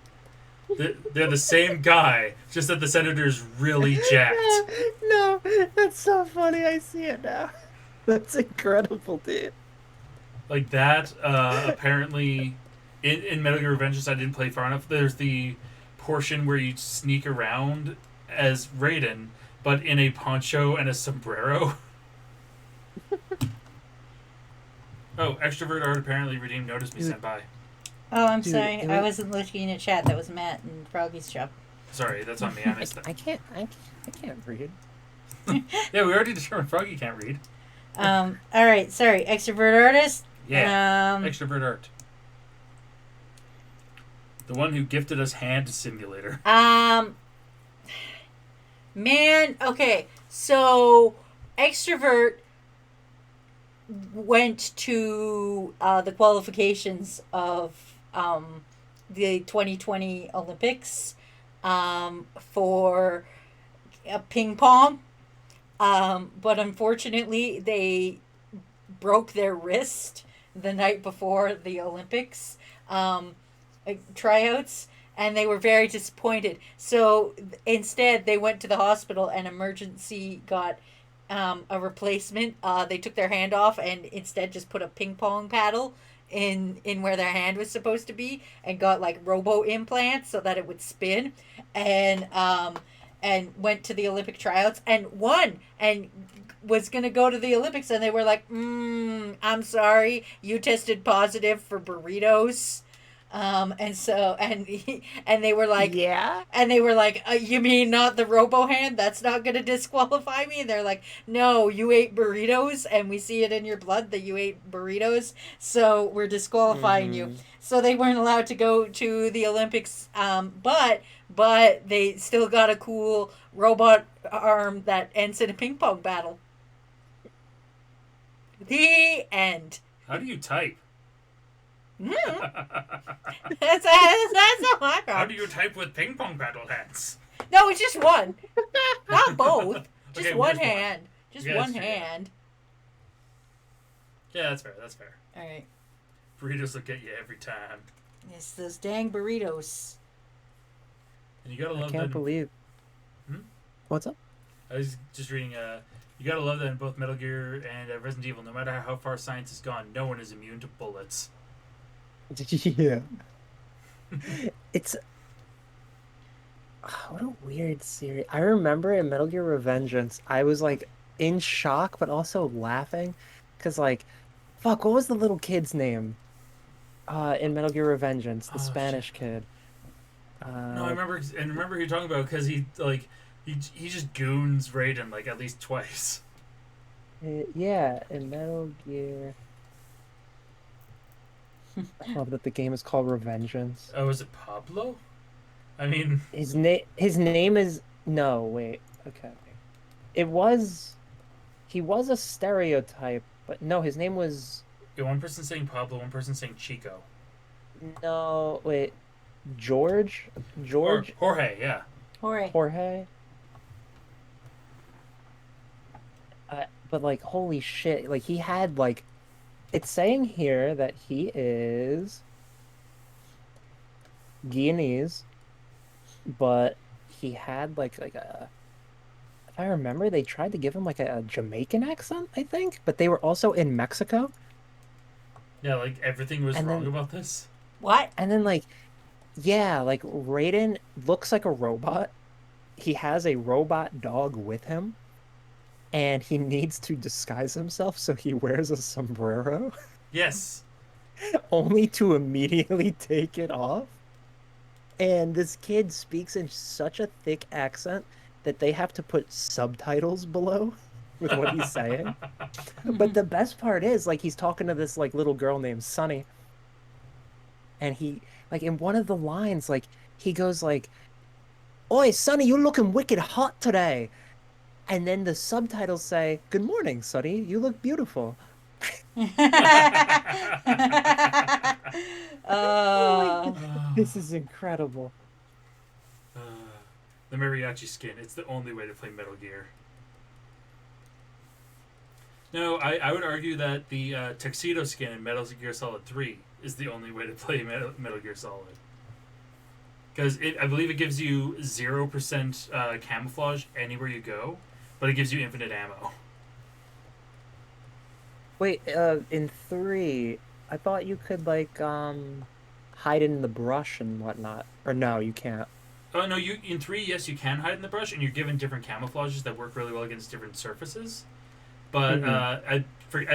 S2: they're the same guy, just that the senator's really jacked.
S1: No, that's so funny. I see it now. That's incredible, dude.
S2: Like that, apparently, in Metal Gear Revengeance, I didn't play far enough. There's the portion where you sneak around as Raiden, but in a poncho and a sombrero. Oh, extrovert art apparently redeemed notice me senpai.
S3: Oh, I'm
S1: Dude,
S3: sorry.
S1: it
S3: I
S1: was-
S3: wasn't looking at chat. That was Matt and Froggy's job.
S2: Sorry, that's on me. I missed that.
S1: I can't read.
S2: Yeah, we already determined Froggy can't read.
S3: All right. Sorry. Extrovert artist.
S2: Yeah,
S3: Um,
S2: extrovert art. The one who gifted us Hand Simulator.
S3: Man, okay. So, extrovert went to the qualifications of the 2020 Olympics for ping pong. But unfortunately, they broke their wrist the night before the Olympics tryouts, and they were very disappointed. So instead, they went to the hospital and emergency got a replacement. They took their hand off and instead just put a ping pong paddle in where their hand was supposed to be, and got like robo implants so that it would spin, and went to the Olympic tryouts and won, and was going to go to the Olympics, and they were like, I'm sorry, you tested positive for burritos. And they were like,
S1: Yeah.
S3: you mean not the robo hand? That's not going to disqualify me. And they're like, no, you ate burritos, and we see it in your blood that you ate burritos, so we're disqualifying you.
S1: Mm-hmm.
S3: So they weren't allowed to go to the Olympics. But they still got a cool robot arm that ends in a ping pong battle. The end.
S2: How do you type?
S3: Mm. That's all I
S2: How
S3: got.
S2: do you type with ping pong battle hands?
S3: No, it's just one. Not both. Just
S2: Okay,
S3: one
S2: where's one?
S3: hand. Just
S2: Yeah,
S3: one
S2: that's true, yeah.
S3: hand.
S2: Yeah, that's fair. That's fair.
S3: All right.
S2: Burritos will get you every time,
S3: It's those dang burritos.
S2: and you gotta
S1: I
S2: love
S1: can't
S2: that.
S1: believe.
S2: Hmm?
S1: What's up?
S2: I was just reading. You gotta love that in both Metal Gear and Resident Evil. No matter how far science has gone, no one is immune to bullets.
S1: Yeah. It's what a weird series. I remember in Metal Gear Revengeance, I was like in shock, but also laughing, because like, fuck, what was the little kid's name? In Metal Gear Revengeance, the
S2: Oh shit!
S1: Spanish kid.
S2: No, I
S1: Uh,
S2: remember, and remember who you're talking about because he just goons Raiden like at least twice.
S1: yeah, in Metal Gear. I love that the game is called Revengeance.
S2: Oh, is it Pablo? I mean,
S1: His name is no, wait. Okay. It was he was a stereotype, but no, his name was
S2: yeah, one person saying Pablo, one person saying Chico,
S1: no, wait. George?
S2: or
S1: George
S2: Jorge. Yeah.
S3: Hooray.
S1: Jorge? But like holy shit, like he had like it's saying here that he is Guyanese, but he had like a if I remember, they tried to give him like a Jamaican accent, I think, but they were also in Mexico.
S2: Yeah, like everything was
S1: And
S2: wrong
S1: then
S2: about this.
S3: What?
S1: and then like yeah, like Raiden looks like a robot. He has a robot dog with him, and he needs to disguise himself, so he wears a sombrero,
S2: Yes.
S1: only to immediately take it off. And this kid speaks in such a thick accent that they have to put subtitles below with what he's saying. But the best part is, like, he's talking to this like little girl named Sunny, and he like in one of the lines, like he goes like, "Oi, Sunny, you're looking wicked hot today." And then the subtitles say, "Good morning, Sunny. You look beautiful." I'm like,
S3: uh,
S1: this is incredible.
S2: Uh, the mariachi skin. It's the only way to play Metal Gear. No, I would argue that the tuxedo skin in Metal Gear Solid 3 is the only way to play Metal Gear Solid. Because I believe it gives you 0% camouflage anywhere you go, but it gives you infinite ammo.
S1: Wait, in 3, I thought you could like hide in the brush and whatnot. Or no, you can't.
S2: Oh no, you in 3, yes, you can hide in the brush, and you're given different camouflages that work really well against different surfaces. But
S1: Hmm.
S2: I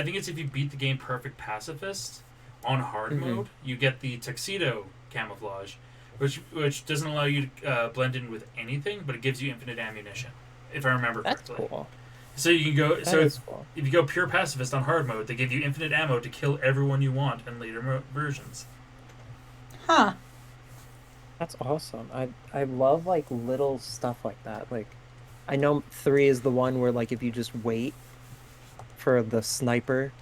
S2: think it's if you beat the game Perfect Pacifist on hard
S1: Hmm.
S2: mode, you get the tuxedo camouflage, which doesn't allow you to blend in with anything, but it gives you infinite ammunition, if I remember
S1: That's
S2: correctly.
S1: cool.
S2: So you can go.
S1: That
S2: So
S1: is cool.
S2: if you go pure pacifist on hard mode, they give you infinite ammo to kill everyone you want in later versions.
S3: huh.
S1: That's awesome. I love like little stuff like that. Like I know 3 is the one where like if you just wait for the sniper,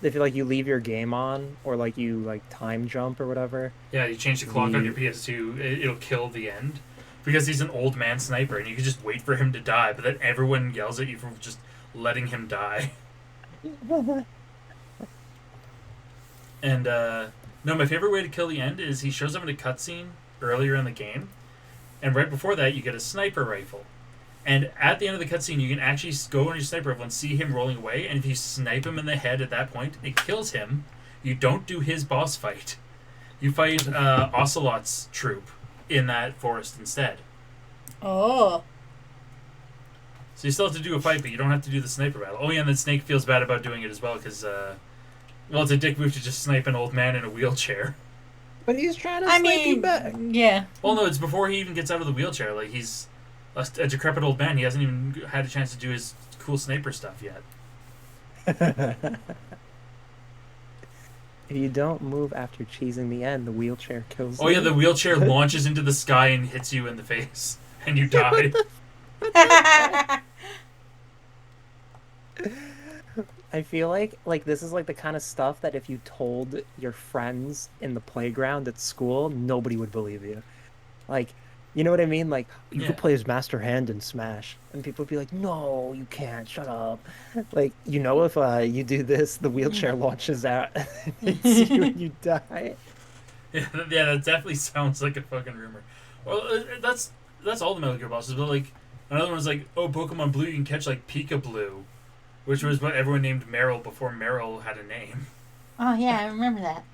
S1: if you like you leave your game on or like you like time jump or whatever,
S2: Yeah, you change the clock on your
S1: the
S2: PS2, it'll kill the end. Because he's an old man sniper, and you can just wait for him to die, but then everyone yells at you for just letting him die. And, no, my favorite way to kill the end is he shows up in a cutscene earlier in the game, and right before that, you get a sniper rifle. And at the end of the cutscene, you can actually go on your sniper rifle and see him rolling away, and if you snipe him in the head at that point, it kills him, you don't do his boss fight. You fight Ocelot's troop in that forest instead.
S3: Oh.
S2: So you still have to do a fight, but you don't have to do the sniper battle. Oh yeah, and then Snake feels bad about doing it as well because, well, it's a dick move to just snipe an old man in a wheelchair.
S1: But he's trying to
S3: I
S1: snipe you
S3: mean,
S1: back.
S3: yeah.
S2: Well, no, it's before he even gets out of the wheelchair. Like, he's a decrepit old man. He hasn't even had a chance to do his cool sniper stuff yet.
S1: If you don't move after cheesing the end, the wheelchair kills
S2: Oh
S1: you.
S2: yeah, the wheelchair launches into the sky and hits you in the face, and you die.
S1: I feel like this is like the kind of stuff that if you told your friends in the playground at school, nobody would believe you. Like, you know what I mean? Like, you
S2: Yeah.
S1: could play as Master Hand in Smash, and people would be like, "No, you can't. Shut up." Like, if you do this, the wheelchair launches out and hits you and you die.
S2: Yeah, that definitely sounds like a fucking rumor. Well, that's all the Metal Gear bosses. But like another one's like, oh, Pokemon Blue, you can catch like Pika Blue, which was what everyone named Meryl before Meryl had a name.
S3: Oh, yeah, I remember that.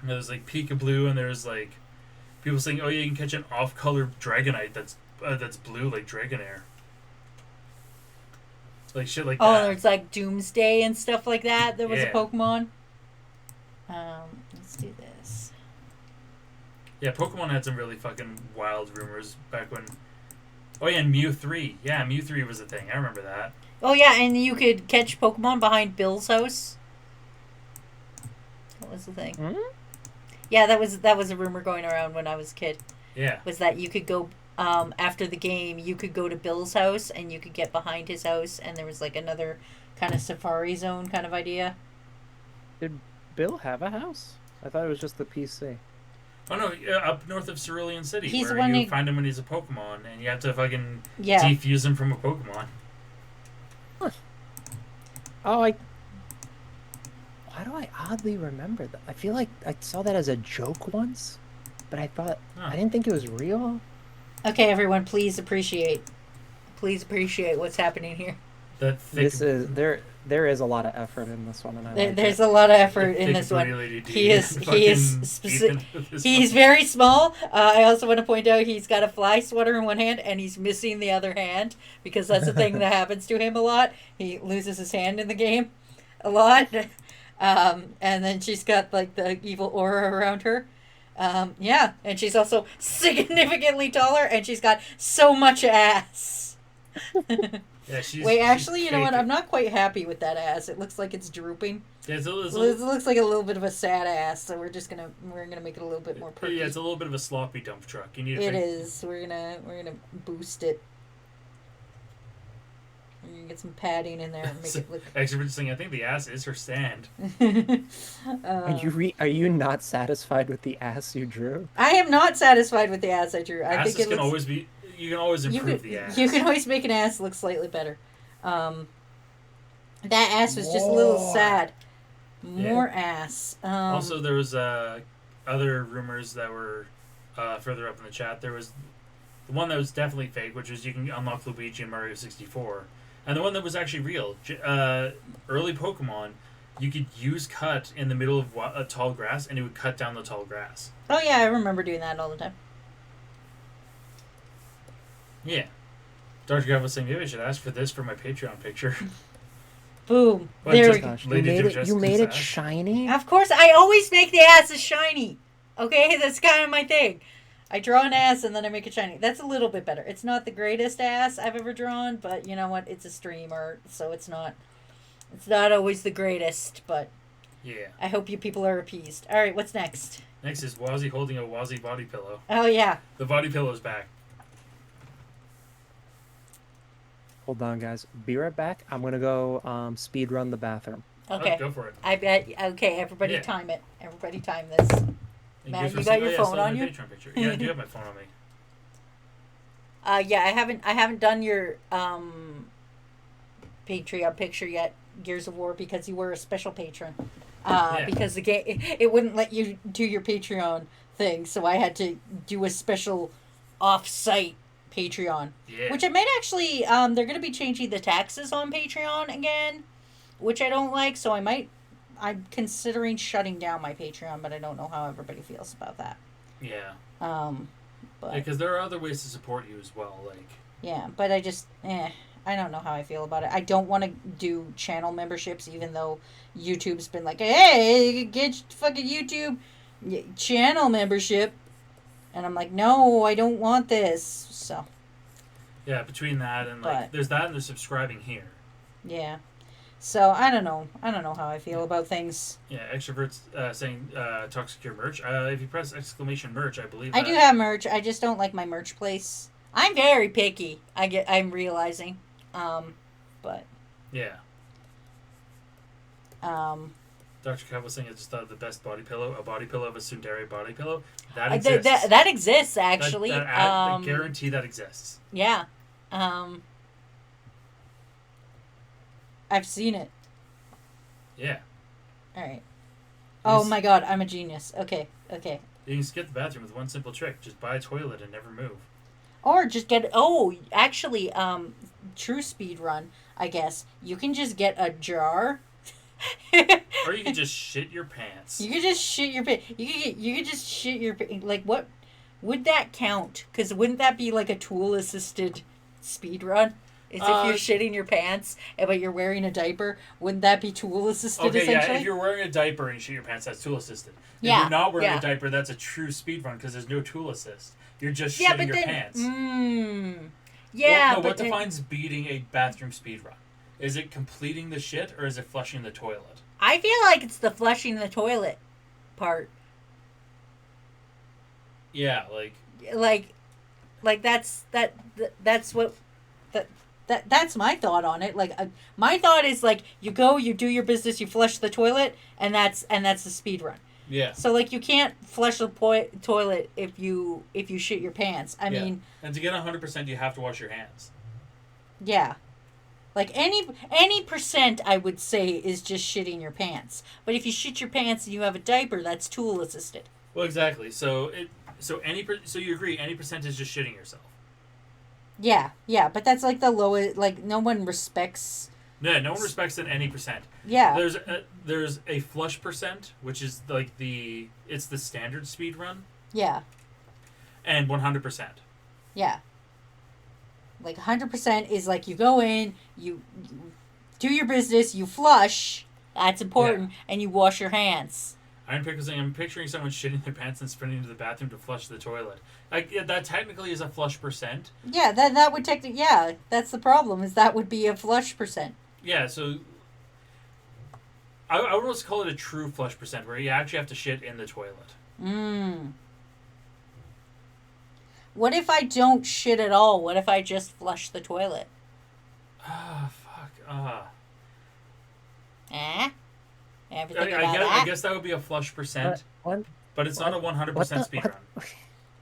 S2: And there's like Pika Blue, and there's like people saying, oh yeah, you can catch an off-color Dragonite that's blue like Dragonair. Like shit like
S3: Oh,
S2: that.
S3: there's like Doomsday and stuff like that. There was a
S2: Yeah.
S3: Pokemon. Let's do this.
S2: Yeah, Pokemon had some really fucking wild rumors back when. Oh yeah, and Mew 3. Yeah, Mew 3 was a thing. I remember that.
S3: Oh yeah, and you could catch Pokemon behind Bill's house. What was the thing?
S1: Hmm?
S3: Yeah, that was a rumor going around when I was a kid.
S2: Yeah.
S3: Was that you could go after the game, you could go to Bill's house and you could get behind his house, and there was like another kind of safari zone kind of idea.
S1: Did Bill have a house? I thought it was just the PC.
S2: Oh no, up north of Cerulean City,
S3: He's
S2: where
S3: the one
S2: you
S3: who-
S2: find him when he's a Pokemon, and you have to fucking
S3: Yeah.
S2: defuse him from a Pokemon.
S1: Oh, why do I oddly remember that? I feel like I saw that as a joke once, but I thought
S2: Huh.
S1: I didn't think it was real.
S3: Okay, everyone, please appreciate what's happening here.
S2: That thick.
S1: There is a lot of effort in this one, and I like
S3: There's
S1: it.
S3: a lot of effort
S2: thick
S3: in this one.
S2: burly dude
S3: He is
S2: fucking
S3: specific.
S2: beefing with his
S3: He's
S2: fucking-
S3: very small. I also want to point out he's got a fly swatter in one hand and he's missing the other hand because that's the thing that happens to him a lot. He loses his hand in the game a lot. And then she's got like the evil aura around her. Yeah, and she's also significantly taller and she's got so much ass.
S2: Yeah, she's.
S3: Wait,
S2: she's
S3: actually, you know what?
S2: caked.
S3: I'm not quite happy with that ass. It looks like it's drooping.
S2: Yeah,
S3: It looks like a little bit of a sad ass, so we're gonna make it a little bit more perky.
S2: yeah, it's a little bit of a sloppy dump truck. You need to
S3: It is. We're gonna boost it. We're gonna get some padding in there and make it look.
S2: Actually, saying I think the ass is her stand.
S1: Are you not satisfied with the ass you drew?
S3: I am not satisfied with the ass I drew. I
S2: Asses
S3: think it
S2: can
S3: looks.
S2: always be. You can always improve the ass.
S3: You can always make an ass look slightly better. That ass was just a little
S1: More.
S3: sad. More ass.
S2: Also, there was other rumors that were further up in the chat. There was the one that was definitely fake, which was you can unlock Luigi in Mario 64, and the one that was actually real. Early Pokemon, you could use cut in the middle of a tall grass, and it would cut down the tall grass.
S3: Oh yeah, I remember doing that all the time.
S2: Yeah. Dr. Gav was saying maybe I should ask for this for my Patreon picture.
S3: Boom.
S2: What,
S3: There
S2: just-
S3: we go.
S1: Gosh,
S2: Lady
S1: you
S2: Jessica's
S1: made it
S2: ass?
S1: shiny.
S3: Of course, I always make the asses shiny. Okay, that's kind of my thing. I draw an ass and then I make it shiny. That's a little bit better. It's not the greatest ass I've ever drawn, but you know what? It's a streamer, so it's not always the greatest, but
S2: Yeah.
S3: I hope you people are appeased. All right, what's next?
S2: Next is Wazy holding a Wazy body pillow.
S3: Oh yeah.
S2: The body pillow's back.
S1: Hold on, guys. Be right back. I'm gonna go speed run the bathroom.
S3: Okay.
S2: Go for it.
S3: I bet. Okay, everybody
S2: Yeah.
S3: time it. Everybody time this.
S2: And
S3: Matt,
S2: gives
S3: you
S2: her
S3: got
S2: some-
S3: your
S2: yeah,
S3: phone
S2: still
S3: on
S2: my
S3: you?
S2: Patreon picture. Yeah, I do have my phone on me.
S3: Yeah, I haven't done your Patreon picture yet, Gears of War, because you were a special patron.
S2: Yeah.
S3: Because the game it wouldn't let you do your Patreon thing, so I had to do a special off-site Patreon.
S2: Yeah.
S3: Which I might actually they're going to be changing the taxes on Patreon again, which I don't like. So I'm considering shutting down my Patreon, but I don't know how everybody feels about that.
S2: Yeah.
S3: Um, but
S2: Because there are other ways to support you as well. Like,
S3: yeah, but I just, I don't know how I feel about it. I don't want to do channel memberships, even though YouTube's been like, hey, get fucking YouTube channel membership. And I'm like, no, I don't want this. So,
S2: yeah, between that and like,
S3: but,
S2: there's that and there's subscribing here.
S3: yeah. So, I don't know. I don't know how I feel about things.
S2: Yeah, extroverts saying toxic your merch. If you press exclamation merch, I believe
S3: I
S2: that.
S3: do have merch. I just don't like my merch place. I'm very picky. I'm realizing. But,
S2: Yeah.
S3: um,
S2: Dr. Kev was saying I just thought of the best body pillow, a body pillow of a tsundere body pillow. That
S3: th-
S2: exists.
S3: that exists, actually.
S2: I guarantee that exists.
S3: Yeah. I've seen it.
S2: Yeah.
S3: All right. Oh my god, I'm a genius. Okay.
S2: You can skip the bathroom with one simple trick. Just buy a toilet and never move.
S3: Or just get actually true speed run, I guess. You can just get a jar.
S2: Or you can just shit your pants.
S3: You could just shit your pants. You could just shit your like what would that count? Cuz wouldn't that be like a tool assisted speed run? Is if you're shitting your pants but you're wearing a diaper, wouldn't that be tool assisted
S2: Okay,
S3: essentially?
S2: yeah, if you're wearing a diaper and you shit your pants, that's tool assisted. If
S3: Yeah,
S2: you're not wearing
S3: yeah.
S2: a diaper, that's a true speed run because there's no tool assist. You're just shitting your pants.
S3: Yeah,
S2: what defines beating a bathroom speed run? Is it completing the shit or is it flushing the toilet?
S3: I feel like it's the flushing the toilet part.
S2: Yeah,
S3: Like that's what that's my thought on it. Like my thought is like you go, you do your business, you flush the toilet, and that's the speed run.
S2: yeah.
S3: So like you can't flush the toilet if you shit your pants. I mean,
S2: and to get 100%, you have to wash your hands.
S3: yeah. Like any percent, I would say, is just shitting your pants. But if you shit your pants and you have a diaper, that's tool assisted.
S2: Well, exactly. So you agree any percent is just shitting yourself.
S3: Yeah, but that's like the lowest. Like no one respects.
S2: Yeah, no one respects it any percent.
S3: Yeah.
S2: There's a flush percent, which is like it's the standard speed run.
S3: Yeah.
S2: And 100%.
S3: Yeah. Like 100% is like you go in, you do your business, you flush. That's important, and you wash your hands.
S2: I'm picturing someone shitting their pants and sprinting to the bathroom to flush the toilet. That technically is a flush percent.
S3: Yeah, that would technically. Yeah, that's the problem. Is that would be a flush percent.
S2: Yeah, so I would almost call it a true flush percent, where you actually have to shit in the toilet.
S3: What if I don't shit at all? What if I just flush the toilet?
S2: Fuck.
S3: Ever think about that?
S2: I guess that would be a flush percent.
S1: What?
S2: But it's not a 100% speed run.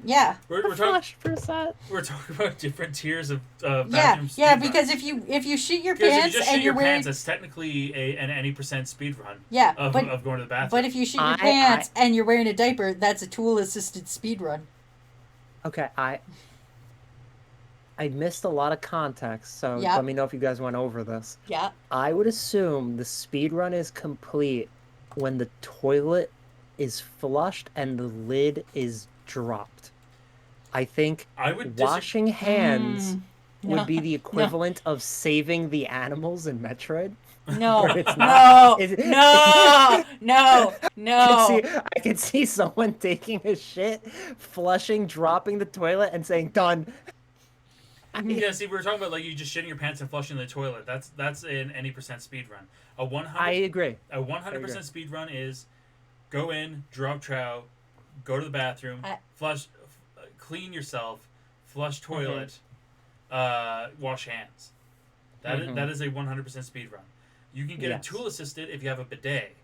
S3: Yeah.
S2: We're talking.
S1: Flush percent.
S2: We're talking about different tiers of
S3: Yeah,
S2: bathroom speed
S3: yeah.
S2: runs.
S3: Because if you shit your
S2: Because if
S3: pants
S2: you just
S3: and
S2: shit
S3: you're
S2: your
S3: wearing
S2: pants, it's technically an any percent speed run.
S3: Yeah,
S2: of going to the bathroom.
S3: But if you shit your pants and you're wearing a diaper, that's a tool assisted speed run.
S1: Okay, I missed a lot of context, so
S3: Yep.
S1: let me know if you guys went over this.
S3: Yeah.
S1: I would assume the speed run is complete when the toilet is flushed and the lid is dropped. I think washing hands would be the equivalent of saving the animals in Metroid.
S3: No,
S1: It's
S3: no,
S1: not.
S3: no.
S1: I can see someone taking a shit, flushing, dropping the toilet, and saying, done.
S2: Yeah, see, we were talking about like you just shitting your pants and flushing the toilet. That's an any percent speed run.
S1: I agree.
S2: A 100% speed run is go in, drop trow, go to the bathroom, flush, clean yourself, flush toilet, wash hands. That is a 100% speed run. You can get a tool assisted if you have a bidet.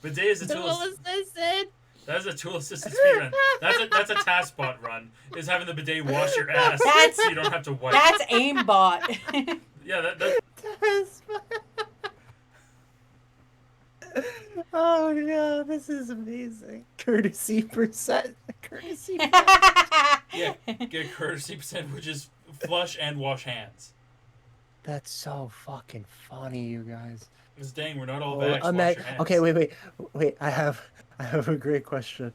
S2: Bidet is a tool assisted. That is a tool assisted speed run. That's a taskbot run. Is having the bidet wash your ass so you don't have to wipe.
S3: That's aimbot.
S2: Yeah, that
S1: Oh yeah, this is amazing. Courtesy percent.
S2: Yeah, get courtesy percent, which is flush and wash hands.
S1: That's so fucking funny, you guys.
S2: Because dang, we're not all
S1: Oh,
S2: vax. Wash your
S1: okay,
S2: hands.
S1: wait. I have a great question.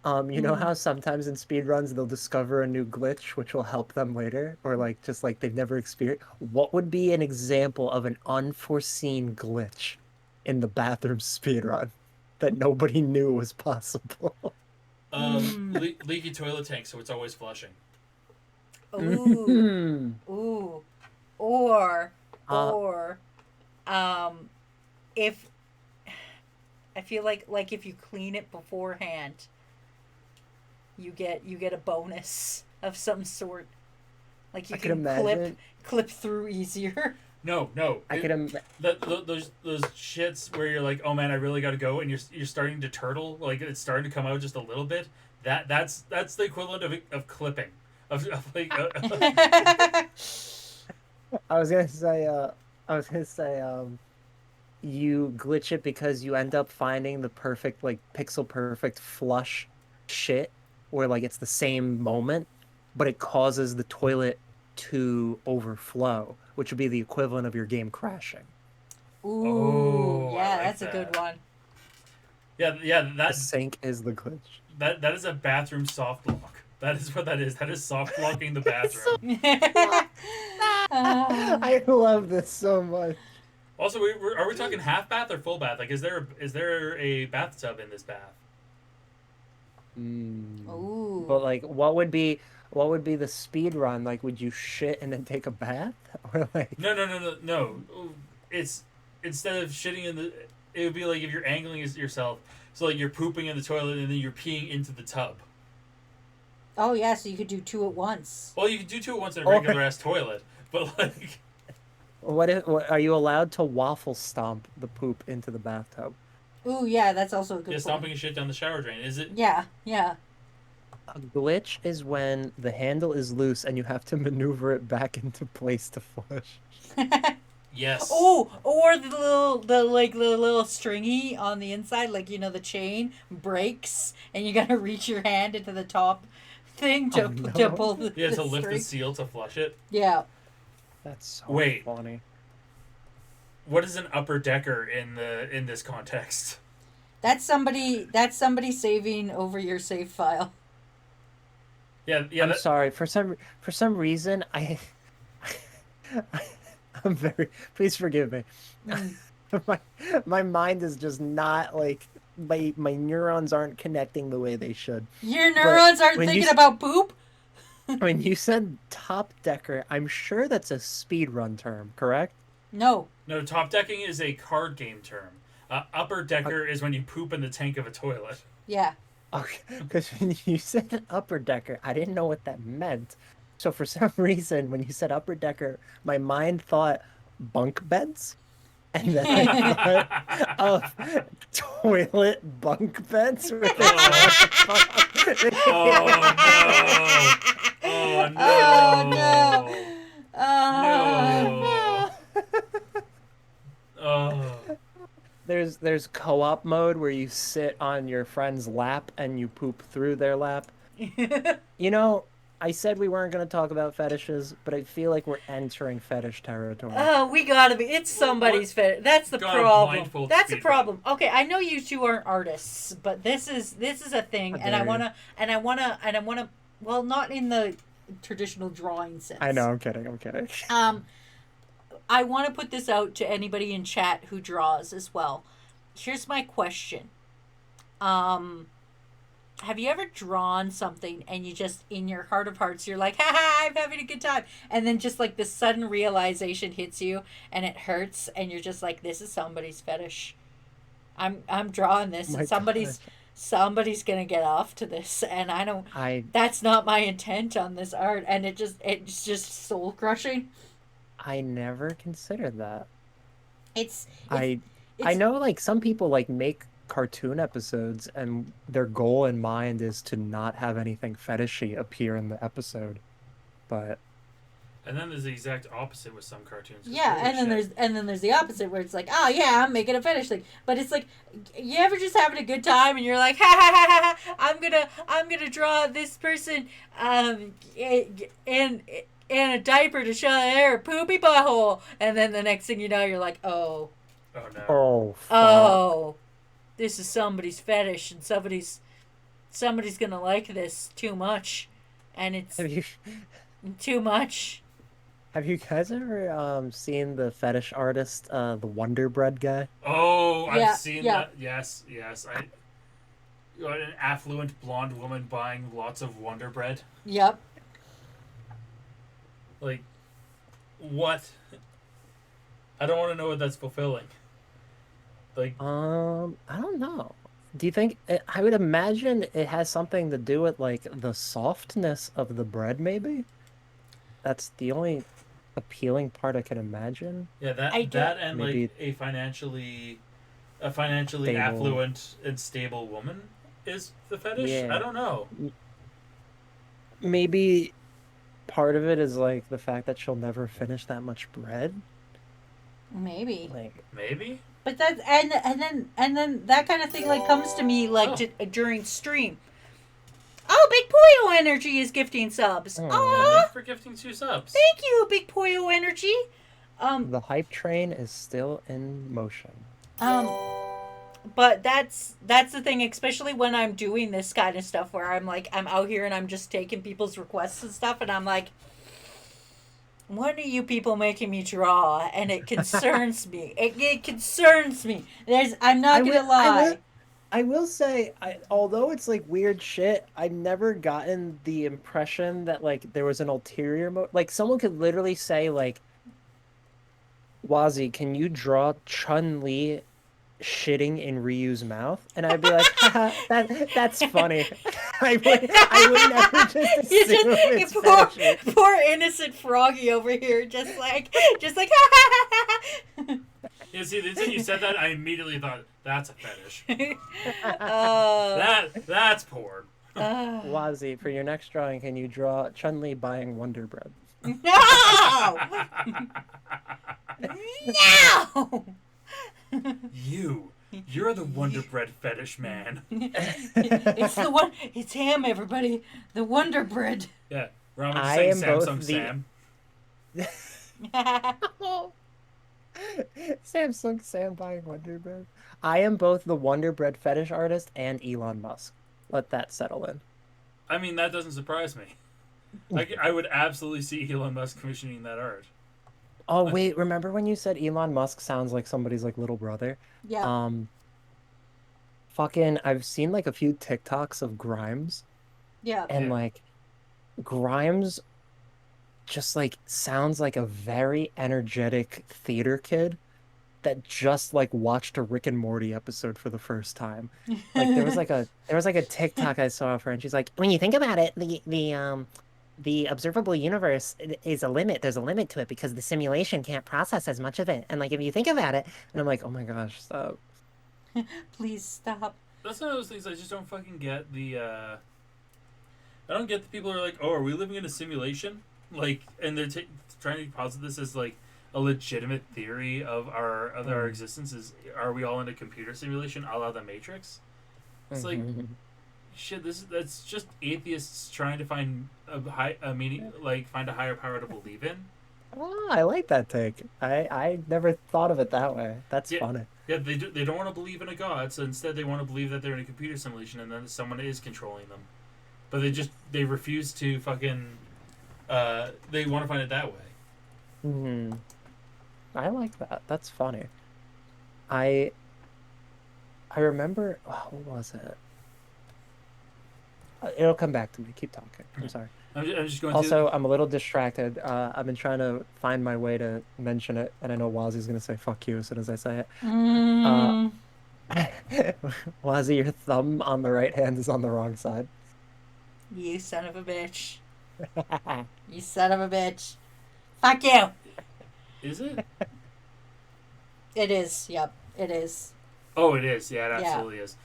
S1: You know
S3: Mm.
S1: how sometimes in speedruns they'll discover a new glitch which will help them later, or like just like they've never experienced. What would be an example of an unforeseen glitch in the bathroom speedrun that nobody knew was possible?
S3: Mm.
S2: Leaky toilet tank, so it's always flushing.
S3: Ooh.
S1: Mhm.
S3: Ooh. Or
S1: Uh,
S3: or um if I feel like if you clean it beforehand, you get a bonus of some sort. Like
S1: I
S3: you
S1: could
S3: can
S1: imagine.
S3: clip through easier.
S2: No, no.
S1: I could Im
S2: Those shits where you're like, oh man, I really got to go, and you're starting to turtle, like it's starting to come out just a little bit. That's the equivalent of clipping, of like.
S1: I was gonna say. I was gonna say. You glitch it because you end up finding the perfect, like pixel perfect flush shit, where like it's the same moment, but it causes the toilet to overflow, which would be the equivalent of your game crashing.
S3: Ooh,
S2: Oh, I
S3: yeah,
S2: like
S3: that's a good
S2: that.
S3: one.
S2: Yeah, yeah.
S1: The sink is the glitch.
S2: That is a bathroom soft lock. That is what that is. That is soft locking the
S1: So
S2: bathroom.
S3: Ah.
S1: I love this so much.
S2: Also, are we talking half bath or full bath? Like, is there a bathtub in this bath?
S3: Ooh.
S1: But like, what would be the speed run? Like, would you shit and then take a bath, or like,
S2: No, no, no, no, no. It's instead of shitting in the, it would be like if you're angling yourself. So like you're pooping in the toilet and then you're peeing into the tub.
S3: Oh yeah, so you could do two at once.
S2: Well, you can do two at once in a
S1: or
S2: regular ass toilet, but like,
S1: what if are you allowed to waffle stomp the poop into the bathtub?
S3: Ooh, yeah, that's also a
S2: yeah,
S3: good point.
S2: stomping a shit down the shower drain. Is it?
S3: Yeah, yeah.
S1: A glitch is when the handle is loose and you have to maneuver it back into place to flush.
S2: Yes.
S3: Oh, or the little stringy on the inside, like the chain breaks, and you gotta reach your hand into the top thing
S1: Oh
S3: to
S1: no.
S3: pull the,
S2: Yeah,
S3: the
S2: to lift the
S3: string.
S2: seal to flush it.
S3: Yeah,
S1: That's so
S2: Wait,
S1: funny.
S2: what is an upper decker in this context?
S3: that's somebody. That's somebody saving over your save file.
S2: Yeah, yeah.
S1: I'm
S2: That
S1: sorry. For some reason I'm very please forgive me.
S3: Mm.
S1: My my mind is just not like my neurons aren't connecting the way they should.
S3: Your
S1: But
S3: neurons aren't
S1: when
S3: thinking about poop.
S1: when you said top decker, I'm sure that's a speed run term, correct?
S3: No.
S2: no, top decking is a card game term. Upper
S1: Uh,
S2: decker is when you poop in the tank of a toilet.
S3: Yeah.
S1: Okay, because when you said upper decker, I didn't know what that meant. So for some reason, when you said upper decker, my mind thought bunk beds, and then I thought of toilet bunk beds where there's
S2: Oh,
S1: like a bunk.
S2: oh no! Oh
S3: Oh no.
S2: no!
S3: Uh,
S2: No! Oh.
S1: There's co-op mode where you sit on your friend's lap and you poop through their lap. You know, I said we weren't going to talk about fetishes, but I feel like we're entering fetish territory.
S3: Oh, we gotta be. It's
S2: What?
S3: somebody's fit. That's the
S2: Got a
S3: problem.
S2: blindfold
S3: That's the
S2: speed run.
S3: problem. Okay, I know you two aren't artists, but this is a
S1: How
S3: thing, and I
S1: dare you?
S3: wanna and I wanna and I wanna. Well, not in the traditional drawing
S1: I know,
S3: sense.
S1: I'm kidding, I'm kidding.
S3: Um, I want to put this out to anybody in chat who draws as well. Here's my question. Um, have you ever drawn something and you just in your heart of hearts you're like, haha, I'm having a good time, and then just like this sudden realization hits you and it hurts and you're just like, this is somebody's fetish. I'm drawing
S1: Oh
S3: this and
S1: my
S3: somebody's
S1: God.
S3: somebody's gonna get off to this, and I don't.
S1: I
S3: That's not my intent on this art, and it's just soul crushing.
S1: I never considered that.
S3: It's it's
S1: I I
S3: it's
S1: know like some people like make cartoon episodes and their goal in mind is to not have anything fetishy appear in the episode, but
S2: And then there's the exact opposite with some cartoons. 'Cause
S3: Yeah,
S2: holy shit.
S3: and then there's the opposite where it's like, oh yeah, I'm making a fetish thing. But it's like, you ever just having a good time and you're like, ha ha ha ha, ha, I'm gonna draw this person, in a diaper to show their poopy butthole, and then the next thing you know, you're like, oh,
S2: Oh no.
S1: Oh fuck.
S3: oh, this is somebody's fetish, and somebody's gonna like this too much, and it's
S1: Have you
S3: too much.
S1: have you guys ever seen the fetish artist, the Wonder Bread guy?
S2: Oh, I've
S3: Yeah,
S2: seen
S3: yeah,
S2: that. Yes, yes. I got an affluent blonde woman buying lots of Wonder Bread.
S3: yep.
S2: Like, what? I don't want to know what that's fulfilling. Like,
S1: I don't know. Do you think I would imagine it has something to do with like the softness of the bread, maybe? That's the only appealing part I can imagine.
S2: yeah,
S3: I don't.
S2: that and like
S1: Maybe
S2: a financially
S1: stable.
S2: affluent and stable woman is the fetish. I
S1: Yeah.
S2: don't know.
S1: M- Maybe part of it is like the fact that she'll never finish that much bread.
S3: Maybe.
S1: Like,
S2: Maybe.
S3: But that's and then that kind of thing like comes to me like
S2: Oh,
S3: during stream. Oh, Big Poyo Energy is gifting subs.
S2: yeah.
S1: oh,
S2: Thanks
S3: Oh,
S2: for gifting 2 subs.
S3: thank you, Big Poyo Energy. Um,
S1: the hype train is still in motion.
S3: um, but that's the thing, especially when I'm doing this kind of stuff where I'm like I'm out here and I'm just taking people's requests and stuff, and I'm like, what are you people making me draw? And it concerns me. It concerns me. I'm
S1: I
S3: not
S1: will,
S3: gonna
S1: I will,
S3: lie.
S1: I will say, although it's like weird shit, I've never gotten the impression that like there was an ulterior mo like someone could literally say like, Wazy, can you draw Chun-Li shitting in Ryu's mouth? And I'd be like, haha, that's funny. I would never just
S3: You
S1: assume
S3: just
S1: it's
S3: you poor
S1: fetishy.
S3: poor innocent Froggy over here, just like
S2: Yeah, see, the instant you said that, I immediately thought that's a fetish.
S3: uh,
S2: That's porn.
S3: uh,
S1: Wazy, for your next drawing, can you draw Chun-Li buying Wonder Bread?
S3: no, no.
S2: You're the Wonder Bread fetish man.
S3: It's the one. It's him, everybody. The Wonder Bread.
S2: Yeah, Ramen just
S1: I
S2: saying
S1: am both
S2: Samsung
S1: the
S2: Sam.
S1: Samsung Sam buying Wonder Bread. I am both the Wonder Bread fetish artist and Elon Musk. Let that settle in.
S2: I mean, that doesn't surprise me. I would absolutely see Elon Musk commissioning that art.
S1: Oh wait, remember when you said Elon Musk sounds like somebody's like little brother?
S3: Yeah.
S1: Um, fucking, I've seen like a few TikToks of Grimes,
S3: Yeah.
S1: and
S2: Yeah.
S1: like Grimes just like sounds like a very energetic theater kid that just like watched a Rick and Morty episode for the first time. Like there was like a TikTok I saw of her and she's like, when you think about it, the observable universe is a limit. There's a limit to it because the simulation can't process as much of it. And like if you think about it, and I'm like, oh my gosh, stop.
S3: Please stop.
S2: That's one of those things I just don't fucking get. I don't get the people who are like, oh, are we living in a simulation? Like, and they're trying to posit this as like a legitimate theory of our
S1: Mm.
S2: existence. Is are we all in a computer simulation, a la the Matrix? It's like
S1: Mhm.
S2: shit. That's just atheists trying to find a meaning, like find a higher power to believe in.
S1: Oh, I like that take. I never thought of it that way. That's
S2: Yeah,
S1: funny.
S2: yeah. They don't want to believe in a god, so instead they want to believe that they're in a computer simulation and then someone is controlling them. But they refuse to fucking. They want to find it that way.
S1: Hmm. I like that. That's funny. I I remember, oh, what was it? It'll come back to me. Keep talking. I'm sorry.
S2: I'm just going through.
S1: Also, I'm a little distracted. I've been trying to find my way to mention it, and I know Wazi's gonna say "fuck you" as soon as I say it. Uh,
S3: Mm,
S1: Wazi, your thumb on the right hand is on the wrong side.
S3: you son of a bitch. You son of a bitch. Fuck you.
S2: Is it?
S3: It is. Yep. It is.
S2: Oh, it is. Yeah, it
S3: Yeah.
S2: absolutely is.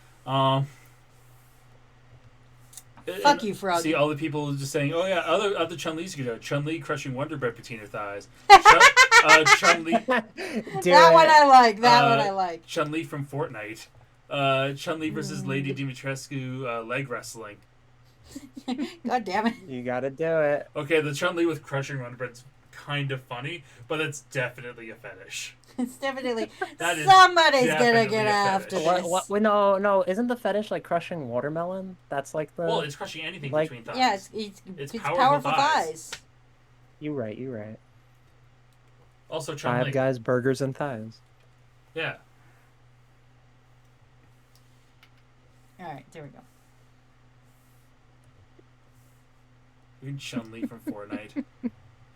S3: Fuck you, Froggy.
S2: See all the people just saying, "Oh yeah, other Chun Li's you know, Chun Li crushing Wonder Bread between her thighs, Chun Li,
S1: Do
S3: That one
S1: it.
S3: I like. That one I like.
S2: Chun Li from Fortnite, Chun Li versus Lady Dimitrescu leg wrestling."
S3: God damn it.
S1: You gotta do it.
S2: Okay, the Chun Li with crushing Wonder Bread's kind of funny, but it's definitely a fetish.
S3: It's definitely
S2: That is
S3: somebody's gonna
S2: definitely
S3: get
S2: a
S3: after
S2: fetish.
S3: this.
S1: What? Wait, no, no. Isn't the fetish like crushing watermelon? That's like the.
S2: Well, it's crushing anything
S1: like-
S2: between thighs.
S3: Yeah,
S2: It's
S3: it's
S2: powerful
S3: powerful
S2: thighs.
S3: thighs.
S1: You right. You right.
S2: Also Chun
S1: Five
S2: Li.
S1: guys, burgers, and thighs.
S2: Yeah.
S3: All right, there we go.
S2: Even Chun Li from Fortnite.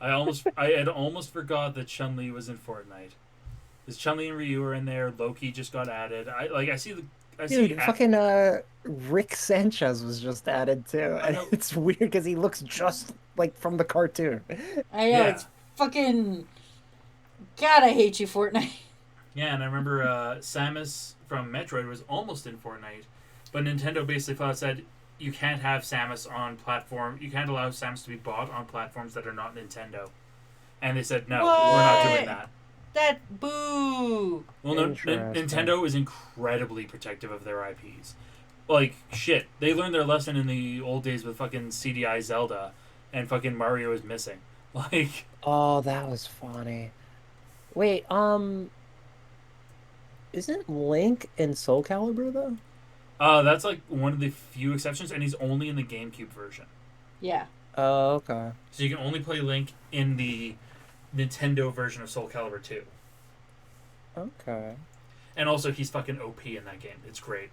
S2: I had almost forgot that Chun Li was in Fortnite. Because Chun Li and Ryu are in there. Loki just got added. I see
S1: Dude, fucking Rick Sanchez was just added too,
S2: I
S1: and
S2: know.
S1: it's weird because he looks just like from the cartoon.
S3: I know
S2: Yeah.
S3: it's fucking. God, I hate you, Fortnite.
S2: Yeah, and I remember Samus from Metroid was almost in Fortnite, but Nintendo basically said you can't have Samus on platform. You can't allow Samus to be bought on platforms that are not Nintendo. And they said no, we're not
S3: What?
S2: doing that.
S3: That boo.
S2: Well, no,
S1: Interesting.
S2: Nintendo is incredibly protective of their IPs. Like shit, they learned their lesson in the old days with fucking CDI Zelda, and fucking Mario is missing. Like,
S1: Oh, that was funny. Wait, isn't Link in Soul Calibur though?
S2: that's like one of the few exceptions, and he's only in the GameCube version.
S3: Yeah.
S1: Oh, okay.
S2: So you can only play Link in the Nintendo version of Soul Calibur 2.
S1: Okay.
S2: And also, he's fucking OP in that game. It's great.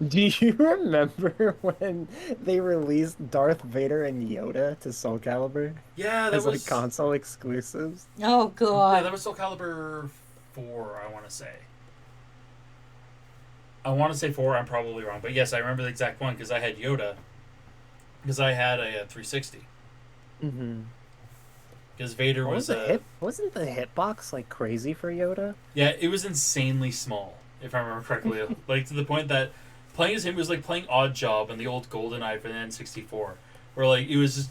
S1: Do you remember when they released Darth Vader and Yoda to Soul Calibur
S2: Yeah, that
S1: as like
S2: was
S1: console exclusives?
S3: Oh
S2: yeah,
S3: God.
S2: that was Soul Calibur 4. I want to say. I want to say 4. I'm probably wrong, but yes, I remember the exact one because I had Yoda. Because I had a 360.
S1: Mm-hmm.
S2: Because Vader
S1: What
S2: was
S1: was the hit? Wasn't the hitbox like crazy for Yoda?
S2: Yeah, it was insanely small, if I remember correctly. Like, to the point that playing as him was like playing Odd Job in the old GoldenEye for the N64. Where, like, it was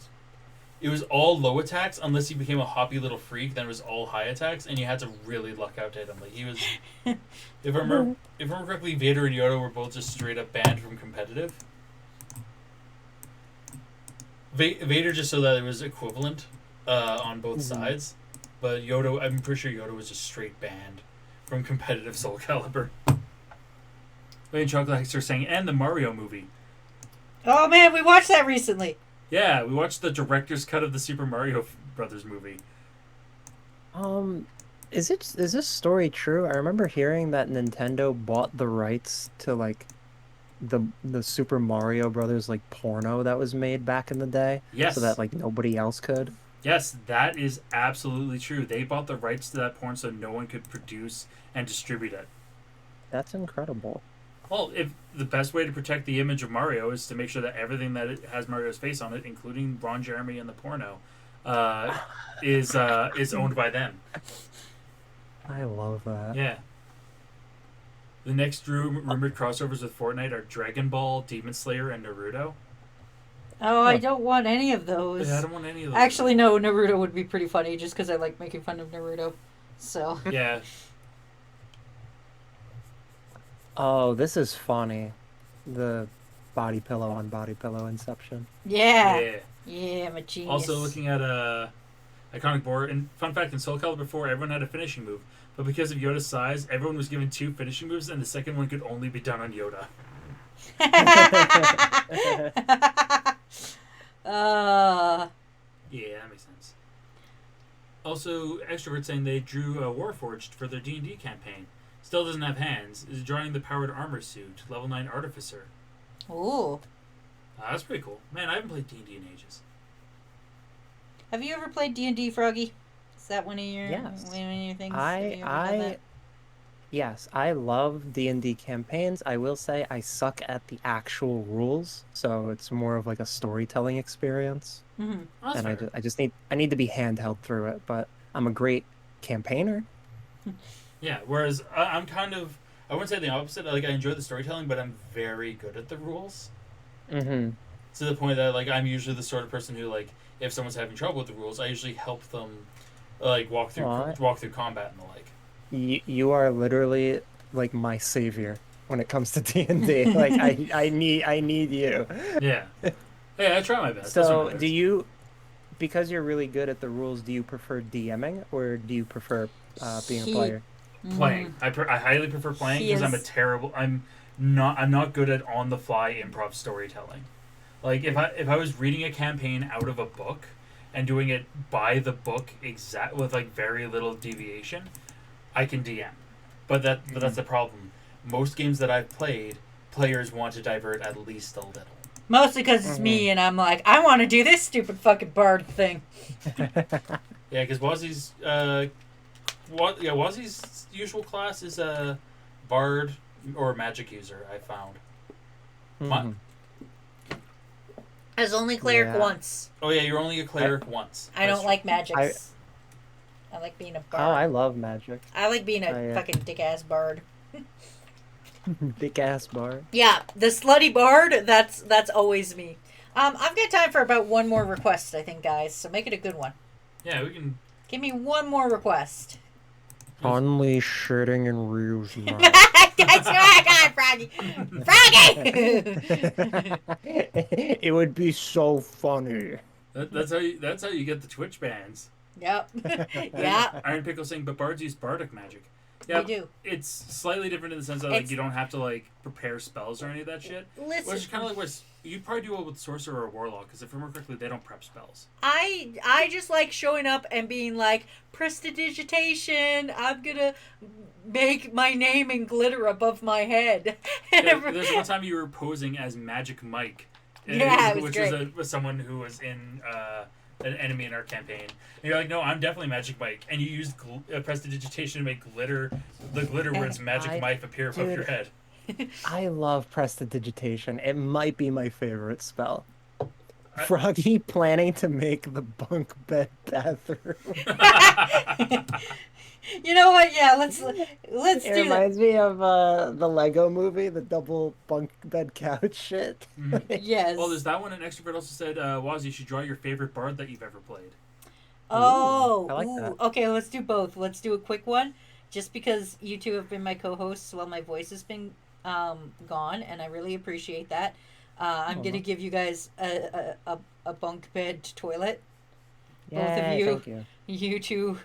S2: all low attacks unless he became a hoppy little freak, then it was all high attacks, and you had to really luck out to hit him. Like, he was... if I remember correctly, Vader and Yoda were both just straight up banned from competitive. Vader just so that it was equivalent on both sides. But Yoda, I'm pretty sure Yoda was just straight banned from competitive Soul Calibur. Lane Chocolate are saying, and the Mario movie.
S3: Oh man, we watched that recently.
S2: Yeah, we watched the director's cut of the Super Mario Brothers movie.
S1: Is this story true? I remember hearing that Nintendo bought the rights to like the Super Mario Brothers like porno that was made back in the day,
S2: Yes.
S1: so that like nobody else could.
S2: Yes, that is absolutely true. They bought the rights to that porn so no one could produce and distribute it.
S1: That's incredible.
S2: Well, if the best way to protect the image of Mario is to make sure that everything that it has Mario's face on it, including Ron Jeremy and the porno, is owned by them.
S1: I love that.
S2: Yeah. The next rumored crossovers with Fortnite are Dragon Ball, Demon Slayer, and Naruto.
S3: Oh, I don't want any of those.
S2: Yeah, I don't want any of those.
S3: Actually, no. Naruto would be pretty funny, just because I like making fun of Naruto. So.
S2: Yeah.
S1: Oh, this is funny. The body pillow on body pillow inception.
S3: Yeah.
S2: Yeah.
S3: Yeah, I'm a genius.
S2: Also looking at iconic board, and fun fact, in Soul Calibur before, everyone had a finishing move. But because of Yoda's size, everyone was given 2 finishing moves, and the second one could only be done on Yoda. Yeah, that makes sense. Also, Extrovert saying they drew Warforged for their D&D campaign. Still doesn't have hands. Is drawing the powered armor suit, level 9 artificer.
S3: Ooh.
S2: That's pretty cool. Man, I haven't played D&D in ages.
S3: Have you ever played D&D, Froggy? Is that one of your
S1: Yes.
S3: one of your things? Have you ever done that?
S1: Yes, I love D&D campaigns. I will say I suck at the actual rules, so it's more of like a storytelling experience.
S3: Mm-hmm.
S2: Oh, that's
S1: And
S2: fair.
S1: I just need to be handheld through it, but I'm a great campaigner.
S2: Yeah, whereas I'm kind of... I wouldn't say the opposite. Like, I enjoy the storytelling, but I'm very good at the rules.
S1: Mm-hmm.
S2: To the point that like I'm usually the sort of person who like if someone's having trouble with the rules, I usually help them like
S1: Aw,
S2: walk through combat and the like.
S1: you are literally like my savior when it comes to D&D. Like I need you.
S2: Yeah, hey, I try my best. That's what
S1: So,
S2: matters.
S1: because you're really good at the rules, do you prefer DMing or do you prefer being a
S3: He,
S1: player?
S3: mm,
S2: Playing, I highly prefer playing
S3: he
S2: because
S3: is.
S2: I'm not good at on the fly improv storytelling. Like if I was reading a campaign out of a book and doing it by the book exact with like very little deviation, I can DM. But that's
S1: Mm-hmm.
S2: the problem. Most games that I've played, players want to divert at least a little.
S3: Mostly because it's
S1: Mm-hmm.
S3: me, and I'm like, I want to do this stupid fucking bard thing.
S2: Yeah, because Wazy's usual class is a bard or magic user. I found. My,
S1: hmm
S3: As only cleric
S1: Yeah.
S3: once.
S2: oh yeah, you're only a
S1: I
S2: cleric once.
S3: I
S2: That's
S3: don't
S2: true.
S3: like
S1: I
S3: magics. I like being a
S1: oh,
S3: bard.
S1: I love magic.
S3: I like being a
S1: I
S3: fucking dick ass bard.
S1: Thick ass bar.
S3: Yeah, the slutty bard. That's always me. I've got time for about one more request, I think, guys. So make it a good one.
S2: Yeah, we can.
S3: Give me one more request.
S1: Only shitting in Ryu's mouth.
S3: That's right, God, Froggy. Froggy.
S1: It would be so funny.
S2: That's how you get the Twitch bans.
S3: Yep. Yeah,
S2: Iron Pickle saying, but bards use bardic magic.
S3: they
S2: Yeah,
S3: do.
S2: it's slightly different in the sense that like
S3: It's
S2: you don't have to like prepare spells or any of that shit. Which is
S3: listen.
S2: kind of like what you'd probably do it with sorcerer or warlock because if I remember correctly, they don't prep spells.
S3: I just like showing up and being like prestidigitation. I'm gonna make my name in glitter above my head. And
S2: Yeah, there's one time you were posing as Magic Mike,
S3: Yeah, it was
S2: which
S3: great.
S2: was someone who was in an enemy in our campaign. And you're like, no, I'm definitely Magic Mike, and you used prestidigitation to make the glitter words Magic
S1: I,
S2: Mike appear above your
S1: dude,
S2: head.
S1: I love prestidigitation. It might be my favorite spell.
S2: I,
S1: Froggy planning to make the bunk bed bathroom.
S3: You know what? Yeah, let's
S1: It
S3: do that.
S1: reminds me of the Lego movie, the double bunk bed couch shit.
S2: Mhm. Well, there's
S3: Yes.
S2: that one, and Extrovert also said, Waz, you should draw your favorite bard that you've ever played.
S1: Ooh, I
S3: Oh,
S1: like
S3: ooh.
S1: that.
S3: Okay, let's do both. Let's do a quick one, just because you two have been my co-hosts while my voice has been gone, and I really appreciate that. I'm gonna
S1: Aw.
S3: give you guys a bunk bed toilet. Both of
S1: Yay,
S3: you,
S1: thank you.
S3: you two,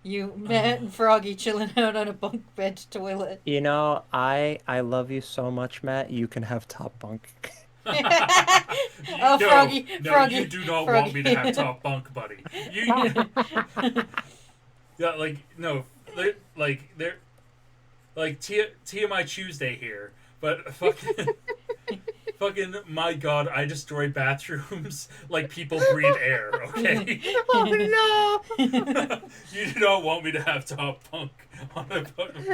S3: you Matt and Froggy chilling out on a bunk bed toilet.
S1: You know, I love you so much, Matt. You can have top bunk.
S3: Oh,
S2: No,
S3: Froggy,
S2: no, you
S3: Froggy,
S2: do not want me to have
S3: Froggy.
S2: top bunk, buddy. You yeah, like no, they're like TMI Tuesday here, but fucking my god, I destroy bathrooms like people breathe air. Okay,
S1: Oh
S2: you do not want me to have top bunk on a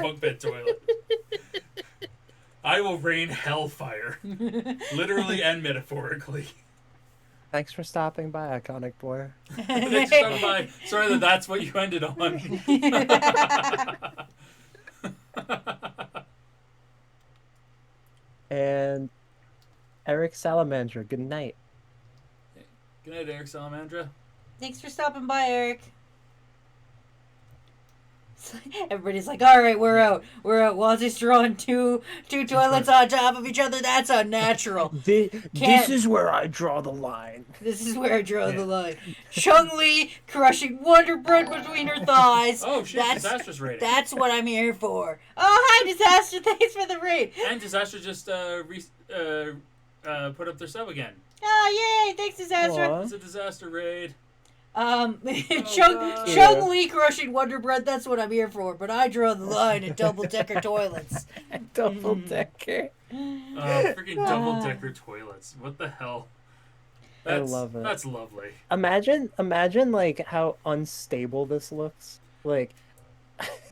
S2: bunk bed toilet. I will rain hellfire, literally and metaphorically.
S1: Thanks for stopping by, Iconic Boy.
S2: Thanks for stopping by. Sorry that that's what you ended on.
S1: And Eric Salamandra, good night.
S2: Good night, Eric Salamandra.
S3: Thanks for stopping by, Eric. Everybody's like, all right, we're out. We're out. Wazy's drawing two toilets on top of each other. That's unnatural.
S1: This
S3: Can't.
S1: is where I draw the line.
S3: This is where I draw
S2: Yeah.
S3: the line. Chung Li crushing Wonder Bread between her thighs.
S2: Oh shit,
S3: That's
S2: Disastrous rating.
S3: that's what I'm here for. Oh, hi, Disaster. Thanks for the raid.
S2: And Disaster just put up their sub again.
S3: Oh, yay. Thanks, Disaster.
S1: Aw.
S2: It's a disaster raid.
S3: Chung
S2: God.
S3: Chung Li crushing Wonder Bread. That's what I'm here for. But I draw the line at double decker toilets.
S1: Double decker.
S2: Freaking double decker toilets. What the hell?
S1: I love it.
S2: That's lovely.
S1: Imagine like how unstable this looks. Like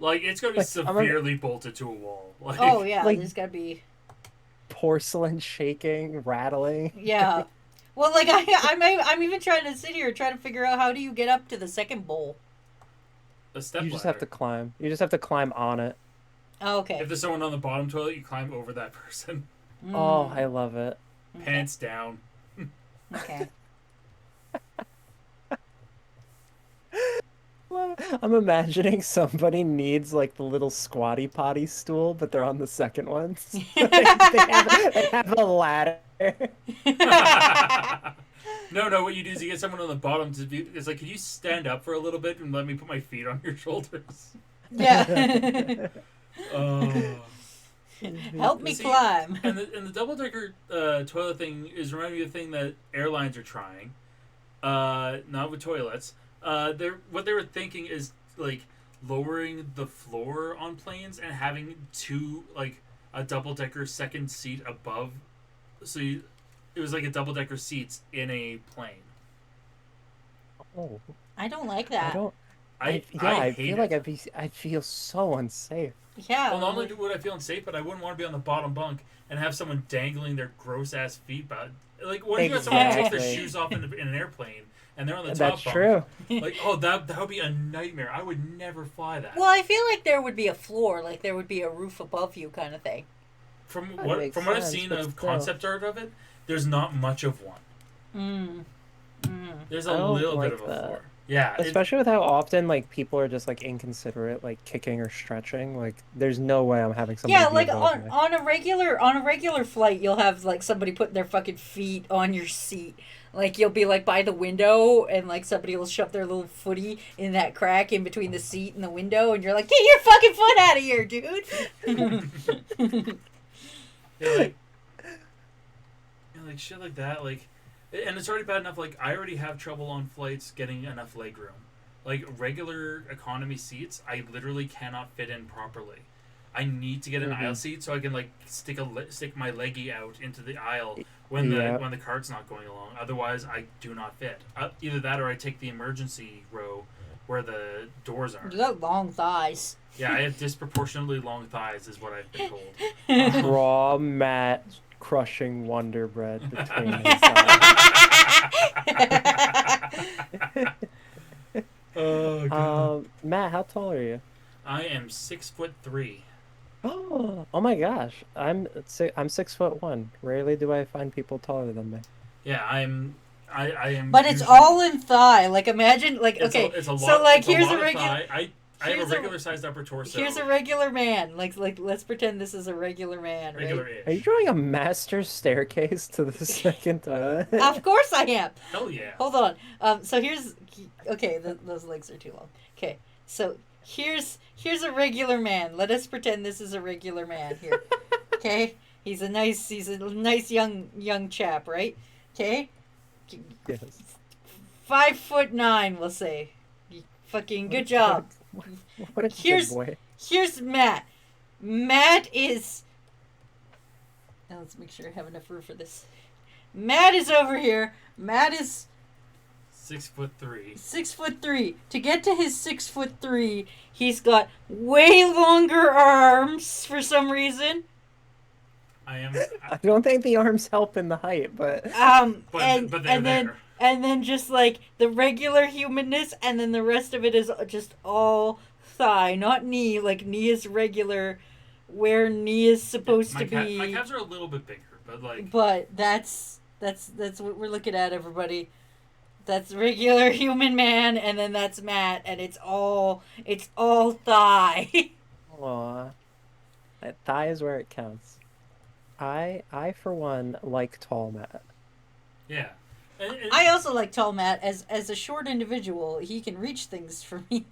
S2: Like it's gonna be
S1: Like,
S2: severely bolted to a wall. Like,
S3: Oh yeah,
S1: Like-
S3: there's gotta be.
S1: porcelain shaking, rattling.
S3: Yeah. Well, like I'm even trying to sit here trying to figure out how do you get up to the second bowl.
S2: a step
S1: You just
S2: ladder.
S1: have to climb. You just have to climb on it.
S3: Oh, okay.
S2: If there's someone on the bottom toilet, you climb over that person.
S1: Oh, I love it.
S2: Pants down.
S3: Okay.
S1: Well, I'm imagining somebody needs like the little squatty potty stool, but they're on the second ones. They have a ladder.
S2: No. What you do is you get someone on the bottom to be. It's like, can you stand up for a little bit and let me put my feet on your shoulders?
S3: Yeah.
S2: Oh.
S3: Help me
S2: See,
S3: climb.
S2: And the double decker toilet thing is reminding me of the thing that airlines are trying. Not with toilets. What they were thinking is like lowering the floor on planes and having a double decker second seat above. It was like a double decker seats in a plane.
S1: Oh,
S3: I don't like
S1: I
S3: that.
S1: don't.
S2: I
S1: I
S2: hate
S1: feel
S2: it.
S1: like I'd feel so unsafe.
S3: Yeah.
S2: Well, not only would I feel unsafe, but I wouldn't want to be on the bottom bunk and have someone dangling their gross ass feet. But like, what if you got someone who takes their
S1: Exactly.
S2: shoes off in an airplane and they're on the top
S1: That's
S2: bunk?
S1: true.
S2: Like, that would be a nightmare. I would never fly that.
S3: Well, I feel like there would be a floor, like there would be a roof above you, kind of thing.
S2: From
S1: That
S2: what
S1: makes
S2: I've
S1: sense,
S2: seen
S1: but
S2: of
S1: still.
S2: concept art of it, there's not much of one.
S3: Mm.
S2: There's
S1: I
S2: a
S1: don't
S2: little
S1: like
S2: bit of a
S1: that.
S2: floor. Yeah,
S1: Especially with how often like people are just like inconsiderate, like kicking or stretching. Like, there's no way I'm having somebody
S3: Yeah,
S1: be
S3: like
S1: above me.
S3: on a regular flight, you'll have like somebody putting their fucking feet on your seat. Like you'll be like by the window, and like somebody will shove their little footy in that crack in between the seat and the window, and you're like, get your fucking foot out of here, dude.
S2: yeah, like shit like that. Like, and it's already bad enough. Like, I already have trouble on flights getting enough leg room. Like regular economy seats, I literally cannot fit in properly. I need to get an aisle seat so I can like stick my leggy out into the aisle when the cart's not going along. Otherwise, I do not fit. Either that or I take the emergency row where the doors are.
S3: You got long thighs.
S2: Yeah, I have disproportionately long thighs, is what I've been told.
S1: Raw Matt crushing Wonder Bread between his thighs.
S2: Oh god.
S1: Matt, how tall are you?
S2: I am 6'3".
S1: Oh my gosh, I'm 6'1". Rarely do I find people taller than me.
S2: Yeah, I am.
S3: But it's
S2: usually-
S3: all in thigh. Like imagine, like
S2: It's
S3: okay,
S2: it's a lot,
S3: so like
S2: it's
S3: here's
S2: lot
S3: a
S2: of
S3: regular.
S2: thigh. I have a
S3: here's a-
S2: regular sized upper torso.
S3: Here's a regular man. Like let's pretend this is a regular man, right?
S2: regular-ish.
S1: Are you drawing a master staircase to the second toilet?
S3: Of course I am.
S2: Hell yeah.
S3: Hold on. So here's okay. Those legs are too long. Okay. So here's a regular man. Let us pretend this is a regular man here. Okay. He's a nice young chap, right? Okay.
S1: Yes.
S3: 5'9", we'll say. Fucking good job.
S1: What a
S3: Here's-
S1: good boy.
S3: Here's Matt. Matt is. Now let's make sure I have enough room for this. Matt is over here. Matt is
S2: 6'3".
S3: 6'3". To get to his 6'3", he's got way longer arms for some reason.
S2: I am.
S1: I don't think the arms help in the height, but
S2: But they're there.
S3: And then just like the regular humanness, and then the rest of it is just all thigh, not knee. Like knee is regular, where knee is supposed to be.
S2: My calves are a little bit bigger, but like.
S3: But that's what we're looking at, everybody. That's regular human man, and then that's Matt, and it's all thigh.
S1: aw, that thigh is where it counts. I for one like tall Matt.
S2: Yeah. And
S3: I also like tall Matt. As a short individual, he can reach things for me.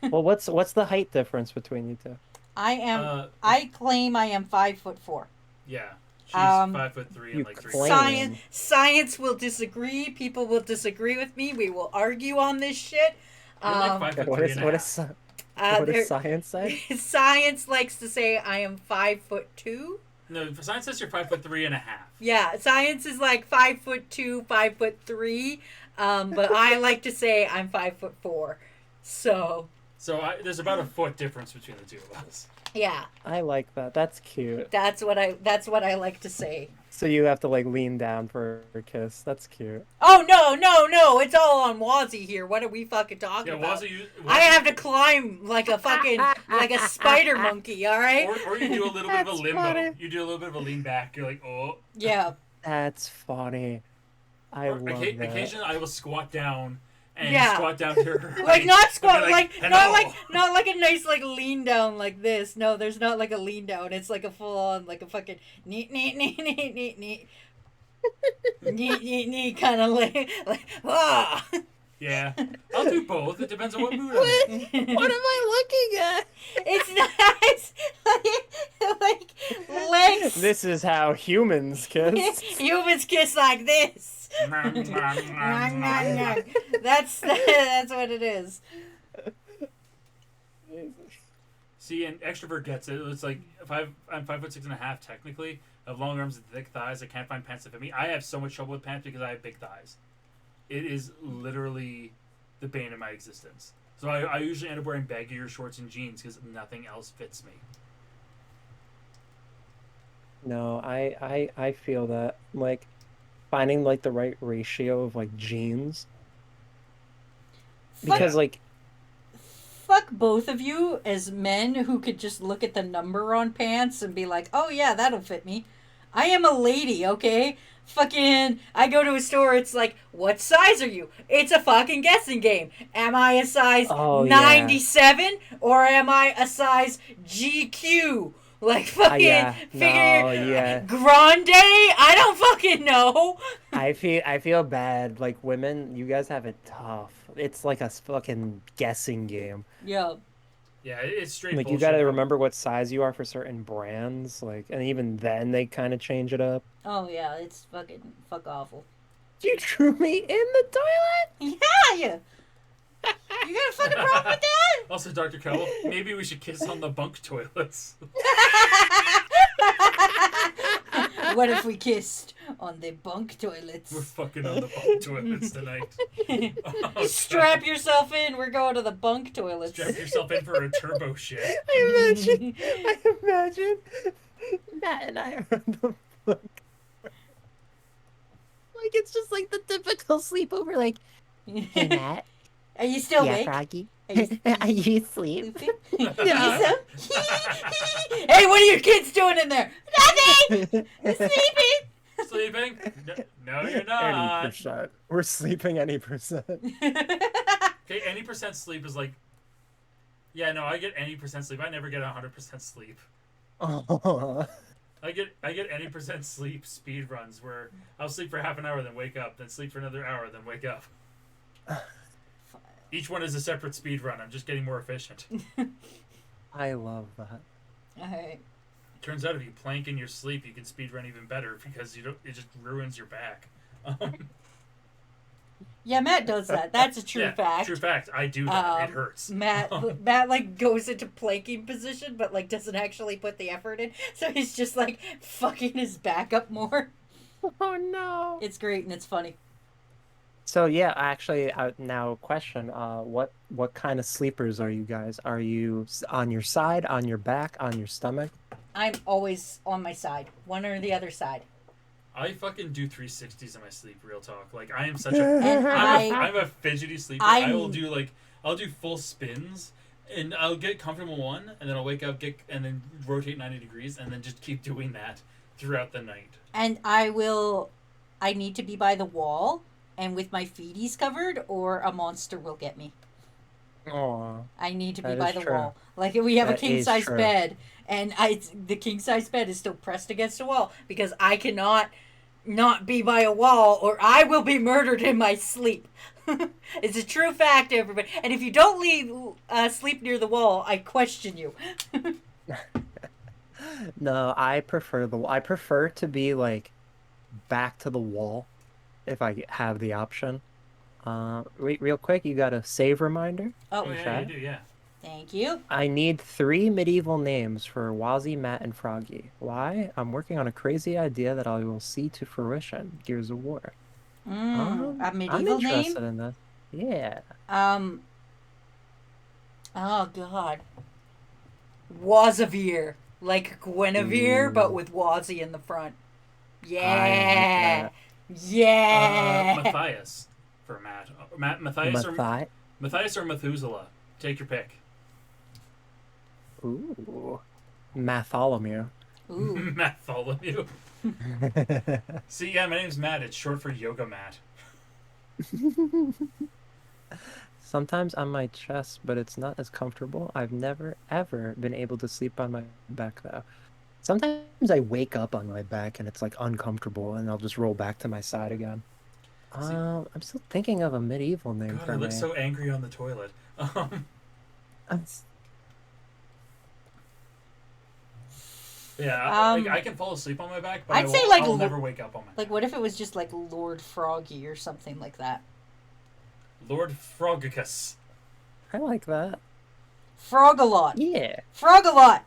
S1: Well, what's the height difference between you two?
S3: I claim I am 5'4".
S2: yeah. She's
S3: Um,
S2: 5'3"
S1: you
S2: and like 3.
S1: claim.
S3: Science will disagree. People will disagree with me. We will argue on this shit.
S2: You're like 5'3"
S1: What
S2: and
S1: is
S2: a
S1: what
S2: half.
S1: is what does science say?
S3: Science likes to say I am 5'2".
S2: No, science says you're 5'3" and a half.
S3: Yeah, science is like 5'2", 5'3". But I like to say I'm 5'4". So
S2: So there's about a foot difference between the two of us.
S3: yeah,
S1: I like that. That's cute.
S3: that's what I like to say.
S1: So you have to like lean down for a kiss. That's cute.
S3: Oh no! It's all on Wazy here. What are we fucking talking
S2: Yeah,
S3: about?
S2: Wassy,
S3: I have to climb like a fucking like a spider monkey. All right.
S2: Or you do a little bit of a
S1: That's
S2: limbo.
S1: funny.
S2: You do a little bit of a lean back. You're like, oh.
S3: Yeah.
S1: That's funny. I
S2: Or
S1: love that.
S2: occasionally I will squat down and
S3: Yeah.
S2: squat down to her.
S3: Like
S2: height
S3: not
S2: and be
S3: squat, like not
S2: "Hello."
S3: like a nice like lean down like this. No, there's not like a lean down. It's like a full on like a fucking neat neat neat neat neat neat neat kind of like ah.
S2: Yeah, I'll do both. It depends on what mood I'm
S1: What?
S2: in.
S1: What am I looking at?
S3: It's nice, like legs.
S1: This is how humans kiss.
S3: Humans kiss like this. That's what it is.
S2: See, an extrovert gets it. It's like I'm 5'6.5" technically. I have long arms and thick thighs. I can't find pants that fit me. I have so much trouble with pants because I have big thighs. It is literally the bane of my existence. So I usually end up wearing baggier shorts and jeans because nothing else fits me.
S1: No, I feel that like finding like the right ratio of like jeans
S3: Fuck,
S1: because like
S3: fuck both of you as men who could just look at the number on pants and be like, oh yeah, that'll fit me. I am a lady, okay? Fucking, I go to a store, it's like, what size are you? It's a fucking guessing game. Am I a size
S1: oh yeah
S3: 97 or am I a size GQ? Like fucking
S1: yeah
S3: figure
S1: no yeah
S3: grande? I don't fucking know.
S1: I feel bad like women you guys have it tough. It's like a fucking guessing game.
S3: Yo,
S2: Yeah, it's straight
S1: Like you
S2: bullshit.
S1: gotta remember what size you are for certain brands, like, and even then they kind of change it up.
S3: oh yeah, it's fucking fuck awful.
S1: You threw me in the toilet.
S3: Yeah, you. You got a fucking problem with that?
S2: Also, Dr. Cowell, maybe we should kiss on the bunk toilets.
S3: What if we kissed on the bunk
S2: We're
S3: toilets?
S2: fucking on the bunk toilets tonight. Oh,
S3: Strap
S2: God.
S3: yourself in. We're going to the bunk toilets.
S2: Strap yourself in for a turbo shit.
S1: I imagine Matt and I are on the bunk. Like it's just like the typical sleepover. Like, hey Matt,
S3: Are you still awake?
S1: Froggy,
S3: Are you
S1: are you asleep?
S3: sleeping?
S1: Yeah.
S3: Hey, what are your kids doing in there? Nothing. Sleeping.
S2: Sleeping? No, you're not.
S1: 80%. We're sleeping any percent.
S2: Okay, any percent sleep is like. Yeah, no, I get any percent sleep. I never get 100% sleep.
S1: Oh.
S2: I get any percent sleep speed runs where I'll sleep for half an hour, then wake up, then sleep for another hour, then wake up. Each one is a separate speed run. I'm just getting more efficient.
S1: I love that.
S3: All right.
S2: Turns out if you plank in your sleep, you can speed run even better because it just ruins your back.
S3: Yeah, Matt does that. That's a true
S2: Yeah,
S3: fact.
S2: True fact. I do that. It
S3: Um,
S2: hurts.
S3: Matt like goes into planking position, but like doesn't actually put the effort in. So he's just like fucking his back up more.
S1: Oh no.
S3: It's great and it's funny.
S1: So yeah, actually, now question: what kind of sleepers are you guys? Are you on your side, on your back, on your stomach?
S3: I'm always on my side, one or the other side.
S2: I fucking do 360s in my sleep. Real talk. Like I am such a.
S3: And
S2: I'm a fidgety sleeper.
S3: I'm-
S2: I will do I'll do full spins, and I'll get comfortable one, and then I'll wake up, and then rotate 90 degrees, and then just keep doing that throughout the night.
S3: And I need to be by the wall and with my feeties covered, or a monster will get me.
S1: Oh,
S3: I need to be
S1: That
S3: by
S1: is
S3: the
S1: true.
S3: wall. Like we have a
S1: That
S3: king
S1: is
S3: size
S1: true.
S3: bed, and the king size bed is still pressed against a wall because I cannot not be by a wall, or I will be murdered in my sleep. It's a true fact, everybody. And if you don't sleep near the wall, I question you.
S1: no, I prefer to be like back to the wall if I have the option. Real quick, you got a save reminder?
S3: Oh,
S2: Oh yeah,
S1: Okay.
S2: you do. Yeah.
S3: thank you.
S1: I need 3 medieval names for Wazy, Matt, and Froggy. Why? I'm working on a crazy idea that I will see to fruition. Gears of War.
S3: A
S1: I'm
S3: medieval
S1: interested
S3: name.
S1: in this. Yeah.
S3: Oh God. Wazavir, like Guinevere, but
S1: Ooh.
S3: with Wazzy in the front.
S1: I
S3: Yeah.
S1: like
S3: Yeah.
S2: Matthias for Matt.
S1: that.
S2: Matthias
S1: Mathi.
S2: or Methuselah. Take your pick.
S1: Ooh. Matholomew.
S3: Ooh.
S2: Bartholomew. See, yeah, my name's Matt. It's short for yoga mat.
S1: Sometimes on my chest, but it's not as comfortable. I've never ever been able to sleep on my back though. Sometimes I wake up on my back and it's like uncomfortable and I'll just roll back to my side again.
S2: See,
S1: I'm still thinking of a medieval name
S2: God, I
S1: for
S2: look
S1: me.
S2: so angry on the toilet.
S1: I'm s-
S2: Yeah, I
S3: Um,
S2: can fall asleep on my back, but
S3: I'd say like
S2: I'll never wake up on my
S3: like
S2: back.
S3: what if it was just like Lord Froggy or something like that?
S2: Lord Frogicus.
S1: I like that.
S3: Frog-a-lot.
S1: Yeah.
S3: Frog-a-lot.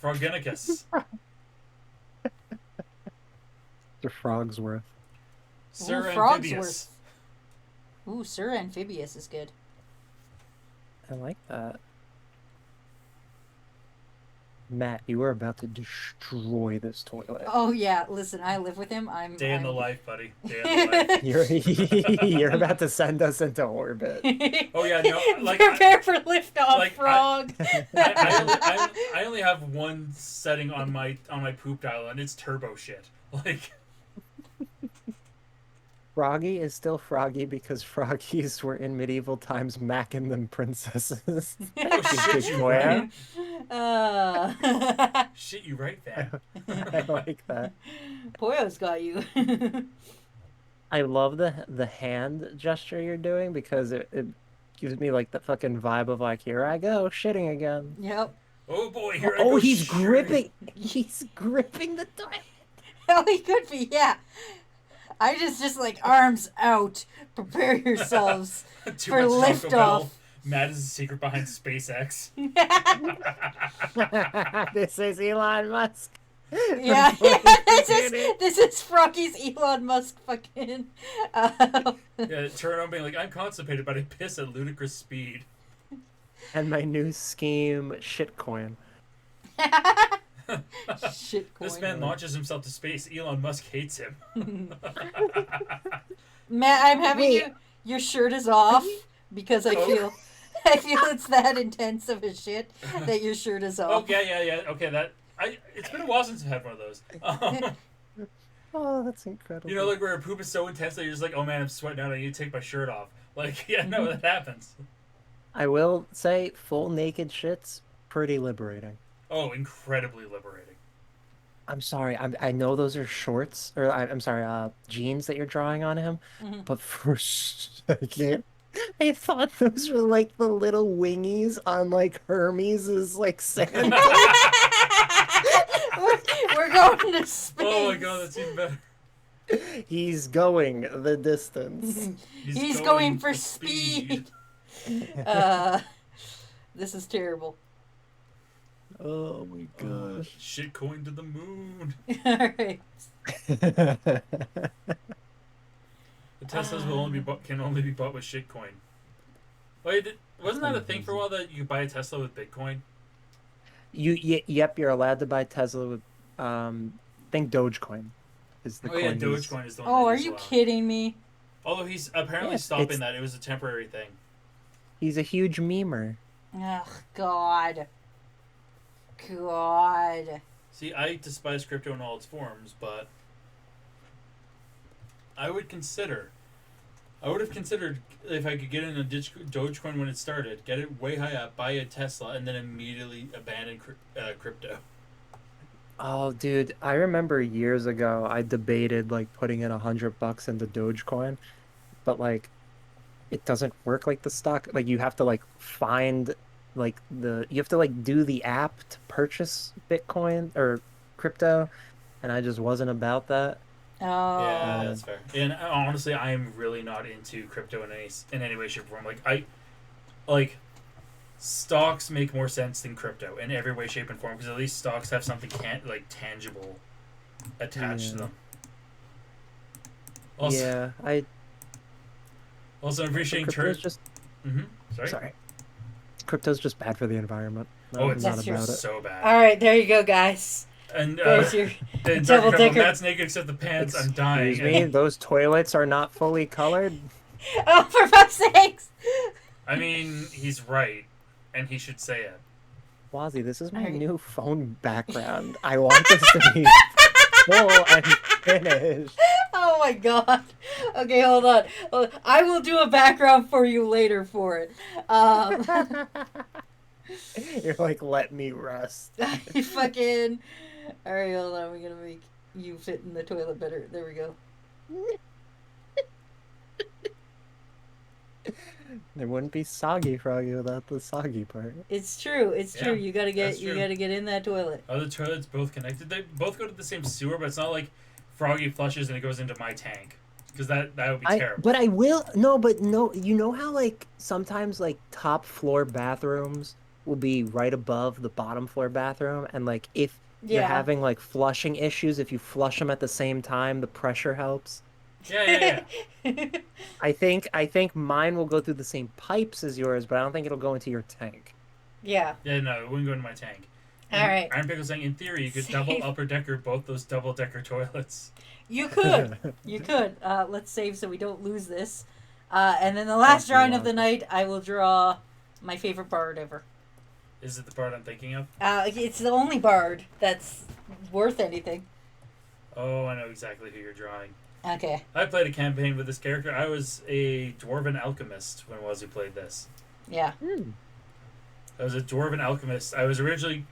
S2: Frogenicus.
S1: The Frogsworth.
S3: Ooh,
S2: Sir
S3: Frogsworth.
S2: Amphibious.
S3: Ooh, Sir Amphibious is good.
S1: I like that. Matt, you are about to destroy this toilet.
S3: Oh yeah, listen, I live with him.
S2: Day in
S3: I'm
S2: the life, buddy. Day in the life.
S1: You're about to send us into orbit.
S2: Oh yeah, no, like
S3: prepare for liftoff,
S2: like,
S3: frog.
S2: I only have one setting on my poop dial, and it's turbo shit. Like,
S1: Froggy is still Froggy because Froggies were in medieval times macking them princesses.
S2: oh shit, you
S1: Square.
S2: right.
S3: uh,
S2: Shit, you right, Van.
S1: I like that.
S3: Poyo's got you.
S1: I love the hand gesture you're doing because it gives me like the fucking vibe of like, here I go, shitting again.
S3: Yep.
S2: Oh boy,
S1: Oh,
S2: here I go.
S1: he's
S2: shooting.
S1: gripping. He's gripping the toilet.
S3: Oh, he could be. Yeah. I just like arms out. Prepare yourselves
S2: Too
S3: for
S2: much Taco
S3: liftoff.
S2: Bell. Matt is the secret behind SpaceX.
S1: This is Elon Musk.
S3: Yeah, this is Froggy's Elon Musk fucking.
S2: Yeah, turn on being like, I'm constipated, but I piss at ludicrous speed.
S1: And my new scheme, shitcoin.
S3: Shit coin.
S2: This man launches himself to space. Elon Musk hates him.
S3: Matt, I'm having
S1: Wait.
S3: you. Your shirt is off because I feel it's that intense of a shit that your shirt is
S2: Oh
S3: off.
S2: yeah. Okay, it's been a while since I've had one of those.
S1: Oh, that's incredible.
S2: You know, like where a poop is so intense that you're just like, oh man, I'm sweating out. I need to take my shirt off. Like, yeah, no, that happens.
S1: I will say, full naked shits, pretty liberating.
S2: Oh, incredibly liberating.
S1: I'm sorry, I know those are shorts, or I'm sorry, jeans that you're drawing on him,
S3: Mhm.
S1: but for a second, I thought those were like the little wingies on like Hermes's like sand.
S3: We're going to space.
S2: Oh my god, that's even better.
S1: He's going the distance.
S3: He's going for speed. This is terrible.
S1: Oh my gosh.
S2: Shitcoin to the moon.
S3: All right.
S2: The Teslas can only be bought with shitcoin. Wait, wasn't that a thing for a while that you could buy a Tesla with Bitcoin?
S1: Yep, you're allowed to buy Tesla with I think Dogecoin is the
S2: Oh yeah,
S1: coin
S2: Dogecoin is the one.
S3: Oh,
S2: that
S3: are
S2: he's
S3: you
S2: allowed.
S3: kidding me?
S2: Although he's apparently
S1: Yeah,
S2: stopping
S1: it's-
S2: that. It was a temporary thing.
S1: He's a huge memer.
S3: Oh God. God.
S2: See, I despise crypto in all its forms, but I would have considered if I could get in a Dogecoin when it started, get it way high up, buy a Tesla, and then immediately abandon crypto.
S1: Oh, dude, I remember years ago I debated like putting in $100 into Dogecoin, but like it doesn't work like the stock. Like you have to like find like you have to like do the app to purchase Bitcoin or crypto, and I just wasn't about that.
S2: Yeah,
S3: Oh.
S2: that's fair. And honestly, I am really not into crypto in any way, shape, or form. Like stocks make more sense than crypto in every way, shape, and form because at least stocks have something tangible attached to
S1: Yeah.
S2: them. Also,
S1: Yeah, I
S2: also I'm appreciating
S1: crypto's just
S2: Sorry.
S1: sorry. Crypto's just bad for the environment. No,
S2: Oh,
S1: I'm
S2: it's
S1: not
S3: That's your-
S1: about it.
S2: so bad.
S3: All right, there you go, guys.
S2: And
S3: There's your
S2: the
S3: double
S2: Dark
S3: decker.
S2: Matt's naked except the pants. I'm dying.
S1: Excuse me, those toilets are not fully colored.
S3: Oh, for fuck's sakes!
S2: I mean, he's right, and he should say it.
S1: Wazy, this is my
S3: Alright.
S1: new phone background. I want this to be full and finished.
S3: Oh my god. Okay, hold on. I will do a background for you later for it.
S1: You're like, let me rest.
S3: I fucking. Alright, hold on. We're gonna make you fit in the toilet better. There we go.
S1: There wouldn't be soggy Froggy without the soggy part.
S3: It's true. It's true.
S2: Yeah,
S3: You gotta get.
S2: that's
S3: You
S2: true.
S3: gotta get in that toilet.
S2: Are the toilets both connected? They both go to the same sewer, but it's not like Froggy flushes and it goes into my tank. Because that would be terrible.
S1: But I will no, but no, you know how like sometimes like top floor bathrooms will be right above the bottom floor bathroom, and like if you're
S3: Yeah.
S1: having like flushing issues, if you flush them at the same time, the pressure helps.
S2: Yeah.
S1: I think mine will go through the same pipes as yours, but I don't think it'll go into your tank.
S3: Yeah.
S2: Yeah, no, it wouldn't go into my tank.
S3: All right.
S2: Iron Pickle's saying, in theory, you could double upper decker both those double decker toilets.
S3: You could. You could. Let's save so we don't lose this. And then the last drawing of the night, I will draw my favorite bard ever.
S2: Is it the part I'm thinking of?
S3: It's the only bard that's worth anything.
S2: Oh, I know exactly who you're drawing.
S3: Okay.
S2: I played a campaign with this character. I was a dwarven alchemist when Wazy played this.
S3: Yeah.
S2: I was a dwarven alchemist.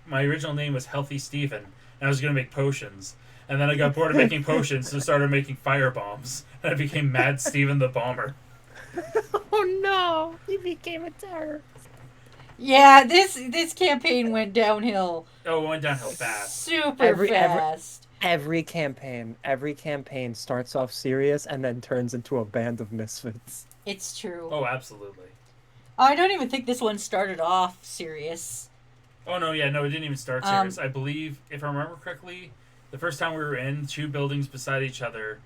S2: My original name was Healthy Steven, and I was going to make potions. And then I got bored of making potions, so started making fire bombs. And I became Mad Steven the Bomber.
S1: Oh no, he became a terror.
S3: Yeah, this campaign went downhill
S2: Oh, it went downhill fast.
S3: super fast.
S1: Every campaign starts off serious and then turns into a band of misfits.
S3: It's true.
S2: Oh, absolutely.
S3: I don't even think this one started off serious.
S2: Oh, no, it didn't even start serious. I believe, if I remember correctly, the first time we were in, two buildings beside each other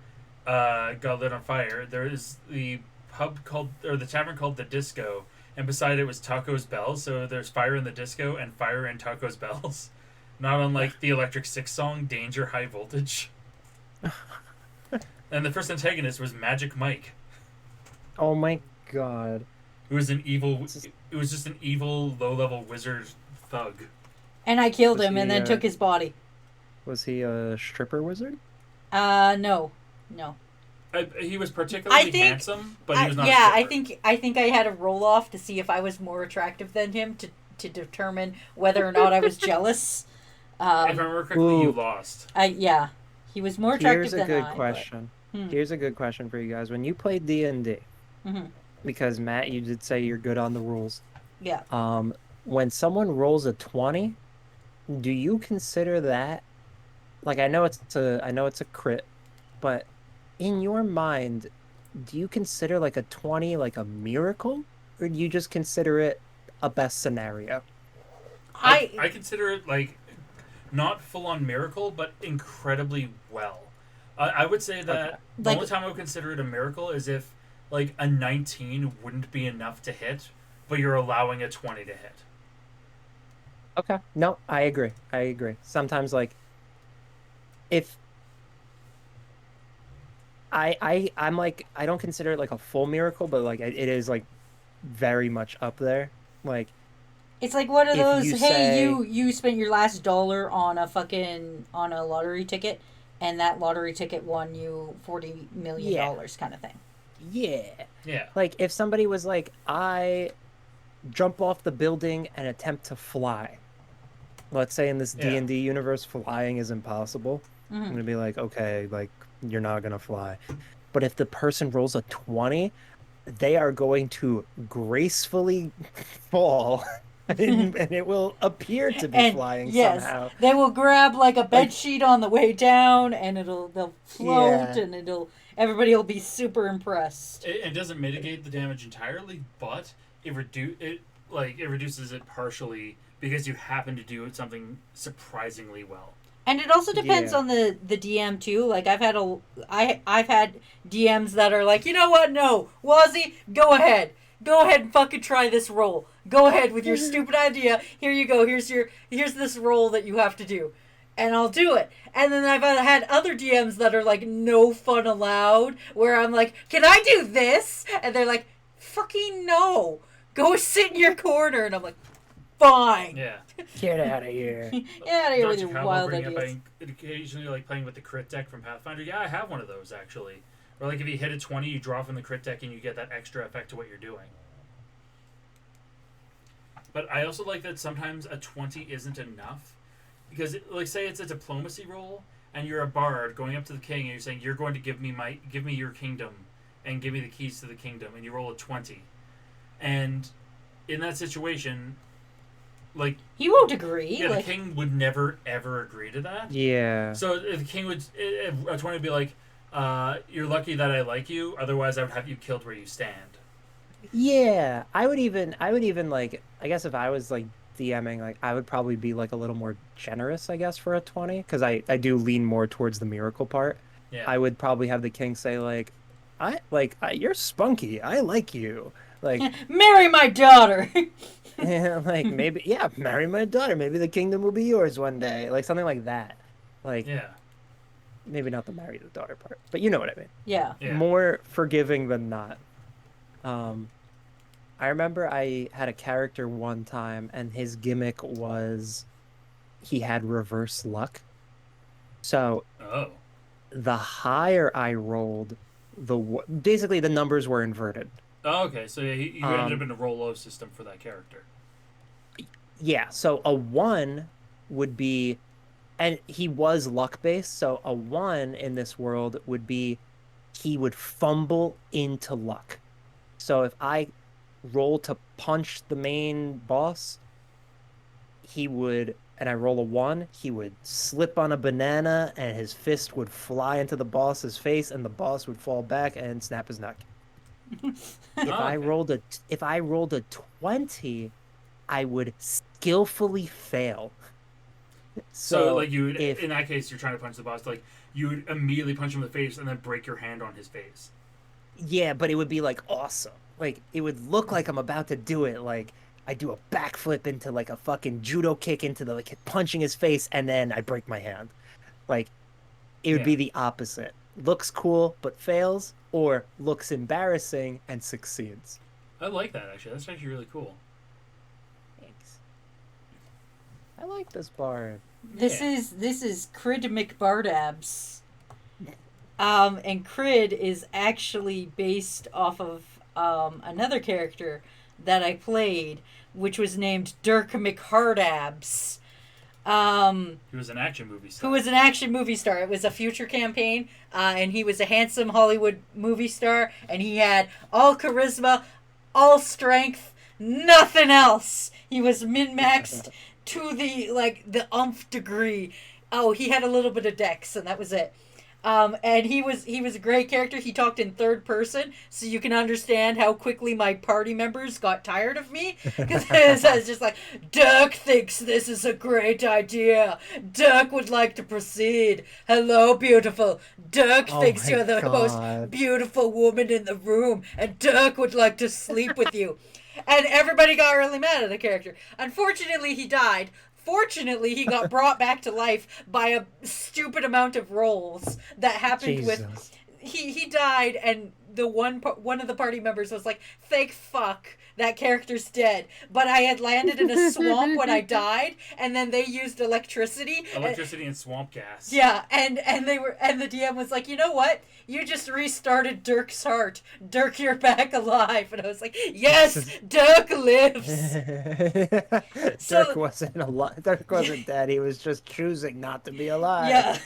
S2: got lit on fire. There is the the tavern called The Disco, and beside it was Taco's Bells, so there's fire in the disco and fire in Taco's Bells. Not unlike the Electric Six song, Danger High Voltage. And the first antagonist was Magic Mike.
S1: Oh my god.
S2: It was just an evil, low-level wizard thug.
S3: And I killed
S1: Was
S3: him and
S1: he,
S3: then took his body.
S1: Was he a stripper wizard?
S3: No.
S2: He was particularly handsome, but he was not a stripper.
S3: I think I had a roll off to see if I was more attractive than him to determine whether or not I was jealous.
S2: If I remember correctly, you lost.
S3: He was more attractive than I.
S1: Here's a good question. Here's a good question for you guys. When you played D&D, because Matt, you did say you're good on the rules.
S3: Yeah.
S1: When someone rolls a 20, do you consider that, like, I know it's a crit, but in your mind, do you consider like a 20 like a miracle, or do you just consider it a best scenario?
S2: I consider it like not full on miracle, but incredibly well. I would say that the only time I would consider it a miracle is if like a 19 wouldn't be enough to hit, but you're allowing a 20 to hit.
S1: Okay. No, I agree. Sometimes like if I'm like, I don't consider it like a full miracle, but like it is like very much up there. Like
S3: it's like one of those,
S1: say,
S3: you spent your last dollar on a lottery ticket, and that lottery ticket won you $40 million kind of thing.
S1: Yeah. Like if somebody was like, I jump off the building and attempt to fly. Let's say in this D&D universe, flying is impossible. I'm going to be like, okay, like you're not going to fly. But if the person rolls a 20, they are going to gracefully fall. And it will appear to be flying somehow.
S3: They will grab like a bed sheet on the way down, and they'll float, and everybody will be super impressed.
S2: It doesn't mitigate the damage entirely, but it reduces it partially because you happen to do something surprisingly well.
S3: And it also depends on the DM too. Like I've had DMs that are like, you know what? No, Wazy, go ahead and fucking try this roll. Go ahead with your stupid idea. Here you go. Here's this roll that you have to do, and I'll do it. And then I've had other DMs that are like, no fun allowed. Where I'm like, can I do this? And they're like, fucking no. Go sit in your corner. And I'm like, fine.
S2: Yeah.
S1: Get out of here.
S3: Get out of here with
S2: Dr.
S3: your
S2: Cowboy
S3: wild
S2: bringing up
S3: ideas.
S2: occasionally like playing with the crit deck from Pathfinder. Yeah, I have one of those actually. Or like if you hit a 20, you draw from the crit deck and you get that extra effect to what you're doing. But I also like that sometimes a 20 isn't enough. Because like say it's a diplomacy roll and you're a bard going up to the king and you're saying you're going to give me your kingdom and give me the keys to the kingdom, and you roll a 20. And in that situation, like,
S3: He won't agree.
S2: yeah,
S3: like,
S2: the king would never ever agree to that.
S1: Yeah.
S2: So if the king would, if a 20 would be like, you're lucky that I like you, otherwise I would have you killed where you stand.
S1: Yeah, I would even like, I guess if I was like DMing, like I would probably be like a little more generous, I guess, for a 20, because I do lean more towards the miracle part.
S2: Yeah.
S1: I would probably have the king say like, you're spunky. I like you. Like,
S3: marry my daughter.
S1: and like maybe, yeah, marry my daughter. Maybe the kingdom will be yours one day. Like something like that. Like
S2: Yeah.
S1: maybe not the marry the daughter part, but you know what I mean.
S3: Yeah.
S2: Yeah.
S1: More forgiving than not. Um, I remember I had a character one time, and his gimmick was he had reverse luck. So
S2: Oh.
S1: the higher I rolled, basically the numbers were inverted.
S2: Oh, okay. So yeah, you ended up
S1: Um,
S2: in a roll low system for that character.
S1: yeah, so a one would be, and he was luck based, so a one in this world would be he would fumble into luck. So if I roll to punch the main boss, he would, and I roll a one, he would slip on a banana and his fist would fly into the boss's face and the boss would fall back and snap his neck. If
S2: Oh,
S1: I
S2: okay.
S1: rolled a if I rolled a 20, I would skillfully fail.
S2: So
S1: So
S2: like you would,
S1: if
S2: in that case, you're trying to punch the boss. Like you would immediately punch him in the face and then break your hand on his face.
S1: yeah, but it would be like awesome. Like it would look like I'm about to do it. Like I do a backflip into like a fucking judo kick into the like punching his face and then I break my hand. Like it would
S2: Yeah.
S1: be the opposite. Looks cool but fails, or looks embarrassing and succeeds.
S2: I like that actually. That's actually really cool.
S1: Thanks. I like this bard.
S3: This
S2: Yeah.
S3: is Crid McBardabs. And Crid is actually based off of another character that I played, which was named Dirk McHardabs.
S2: He was an action movie
S3: Who
S2: star.
S3: was an action movie star. It was a future campaign, and he was a handsome Hollywood movie star, and he had all charisma, all strength, nothing else. He was min maxed to the umph degree. Oh, he had a little bit of dex, and that was it. And he was a great character. He talked in third person, so you can understand how quickly my party members got tired of me. Because I was just like, Dirk thinks this is a great idea. Dirk would like to proceed. Hello, beautiful. Dirk
S1: Oh
S3: thinks
S1: my
S3: you're the most
S1: God.
S3: beautiful woman in the room, and Dirk would like to sleep with you. And everybody got really mad at the character. Unfortunately, he died. Fortunately, he got brought back to life by a stupid amount of rolls that happened with.
S1: Jesus.
S3: He died, and the one of the party members was like, "Thank fuck that character's dead." But I had landed in a swamp when I died, and then they used electricity.
S2: Electricity and swamp gas.
S3: Yeah, and the DM was like, you know what? You just restarted Dirk's heart. Dirk, you're back alive. And I was like, yes, Dirk lives.
S1: Dirk
S3: So
S1: wasn't alive. Dirk wasn't dead. He was just choosing not to be alive.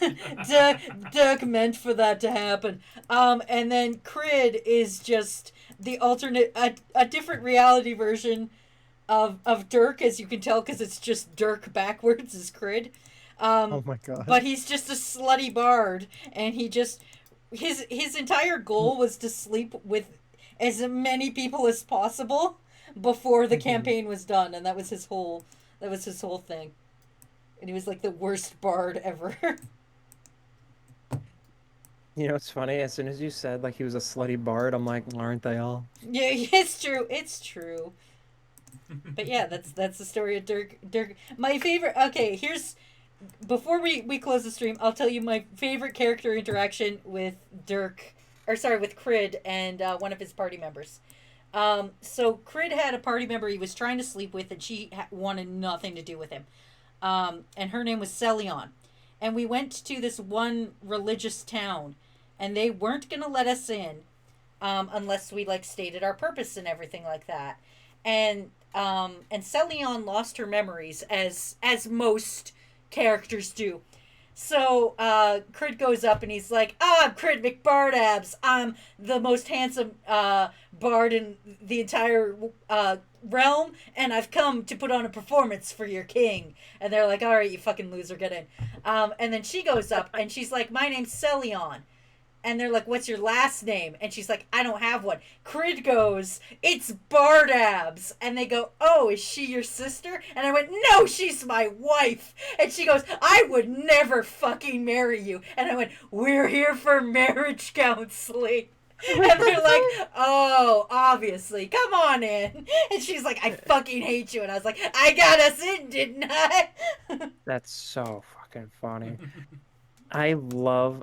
S3: yeah, Dirk meant for that to happen. And then Crid is just the alternate, a different reality version of Dirk, as you can tell, because it's just Dirk backwards is Crid.
S1: Oh my God.
S3: But he's just a slutty bard, and he just his entire goal was to sleep with as many people as possible before the campaign was done, and that was his whole thing. And he was like the worst bard ever.
S1: You know, it's funny. As soon as you said like he was a slutty bard, I'm like, aren't they all?
S3: Yeah, it's true. It's true. But yeah, that's the story of Dirk. Dirk, my favorite. Okay, here's before we close the stream, I'll tell you my favorite character interaction with Dirk, or sorry, with Crid and one of his party members. So Crid had a party member he was trying to sleep with, and she wanted nothing to do with him. And her name was Celion. And we went to this one religious town, and they weren't gonna let us in, unless we like stated our purpose and everything like that. And Celion lost her memories as most characters do. So Crid goes up and he's like, I'm Crid McBardabs. I'm the most handsome bard in the entire realm, and I've come to put on a performance for your king. And they're like, all right, you fucking loser, get in. And then she goes up and she's like, my name's Celion. And they're like, what's your last name? And she's like, I don't have one. Crid goes, it's Bardabs. And they go, oh, is she your sister? And I went, no, she's my wife. And she goes, I would never fucking marry you. And I went, we're here for marriage counseling. And they're like, oh, obviously, come on in. And she's like, I fucking hate you. And I was like, I got us in, didn't I?
S1: That's so fucking funny. I love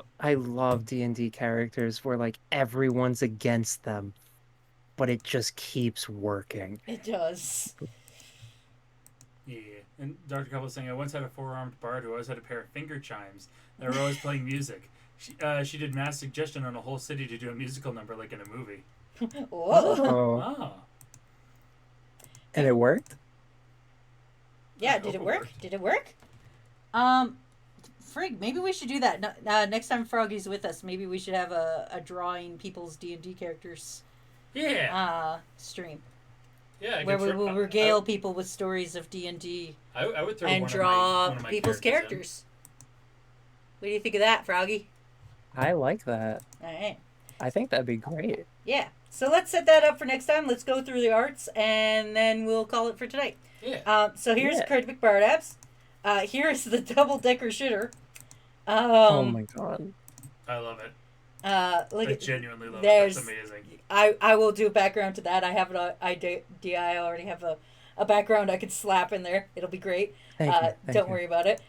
S1: D&D characters where like everyone's against them, but it just keeps working.
S3: It does.
S2: Yeah. And Dr. Couple was saying, I once had a four-armed bard who always had a pair of finger chimes. They were always playing music. She did mass suggestion on a whole city to do a musical number like in a movie.
S3: Whoa.
S1: Oh,
S2: Oh.
S1: and it worked?
S3: Yeah,
S2: I
S3: did
S2: hope
S3: it
S2: it
S3: work?
S2: worked.
S3: Did it work? Frig, maybe we should do that. Next time Froggy's with us, maybe we should have a drawing people's D&D characters
S2: Yeah.
S3: stream.
S2: Yeah. I
S3: Where
S2: could
S3: we
S2: throw-
S3: will regale people with stories of D&D
S2: I would throw
S3: and
S2: one
S3: draw
S2: of my
S3: people's characters. What do you think of that, Froggy?
S1: I like that.
S3: All right.
S1: I think that'd be great.
S3: Yeah. So let's set that up for next time. Let's go through the arts, and then we'll call it for tonight.
S2: in. Yeah.
S3: So here's
S1: Yeah.
S3: Crit McBardabs. Here's the double-decker shitter.
S1: Oh my god.
S2: I love it.
S3: Look
S2: I
S3: at
S2: genuinely love it.
S3: there's-
S2: That's amazing.
S3: I will do a background to that. I have an idea. I already have a background I could slap in there. It'll be great.
S1: Thank you. Thank
S3: Don't
S1: you.
S3: worry about it.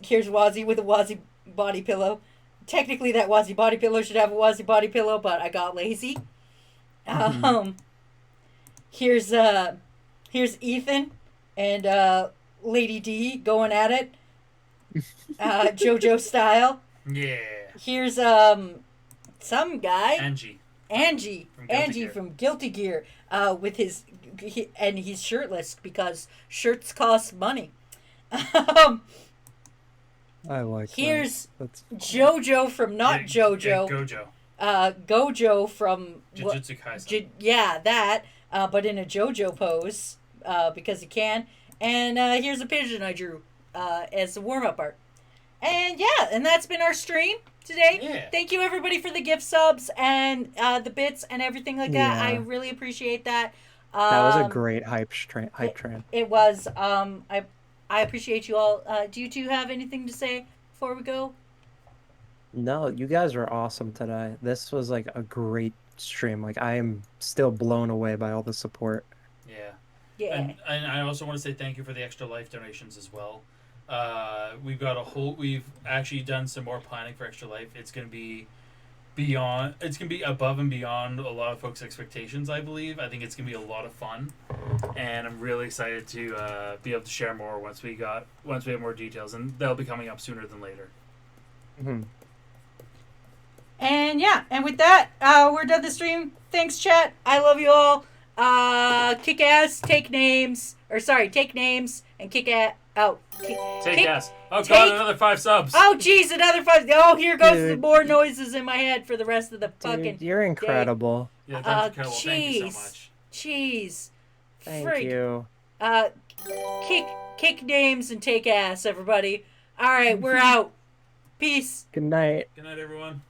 S3: Here's Wazy with a Wazy body pillow. Technically, that Wazy body pillow should have a Wazy body pillow, but I got lazy. Here's Ethan and Lady D going at it, JoJo style.
S2: Yeah.
S3: Here's some guy.
S2: Angie.
S3: Angie
S2: From Guilty Gear.
S3: from Guilty Gear, with and he's shirtless because shirts cost money.
S1: I like
S3: Here's
S1: that. That's
S3: JoJo from not
S2: Yeah,
S3: JoJo.
S2: Gojo.
S3: Gojo from
S2: Jujutsu Kaisen.
S3: yeah, that, but in a JoJo pose, because he can. And here's a pigeon I drew as a warm-up art. And yeah, and that's been our stream today.
S2: Yeah.
S3: Thank you everybody for the gift subs and the bits and everything like that. I
S1: Yeah.
S3: really appreciate that.
S1: that was a great hype train.
S3: It was. I appreciate you all. Do you two have anything to say before we go?
S1: No, you guys were awesome today. This was like a great stream. Like I am still blown away by all the support.
S2: Yeah.
S3: Yeah.
S2: And I also want to say thank you for the extra life donations as well. We've actually done some more planning for Extra Life. It's going to be above and beyond a lot of folks' expectations, I believe. I think it's going to be a lot of fun. And I'm really excited to be able to share more once we have more details. And they'll be coming up sooner than later.
S1: Mhm.
S3: And yeah, and with that, we're done the stream. Thanks, chat. I love you all. Kick ass, take names, and kick ass. Oh,
S2: Take gas. Oh,
S3: take-
S2: God, another 5 subs.
S3: oh, jeez, another 5. Oh, here goes the
S1: Dude.
S3: more noises in my head for the rest of the
S1: Dude,
S3: fucking.
S1: you're incredible.
S2: Yeah, that's incredible. Thank you so
S3: jeez.
S2: much.
S3: Jeez.
S1: Thank
S3: Freak.
S1: you.
S3: Kick names and take ass, everybody. All right, we're out. Peace.
S1: Good night.
S2: Good night, everyone.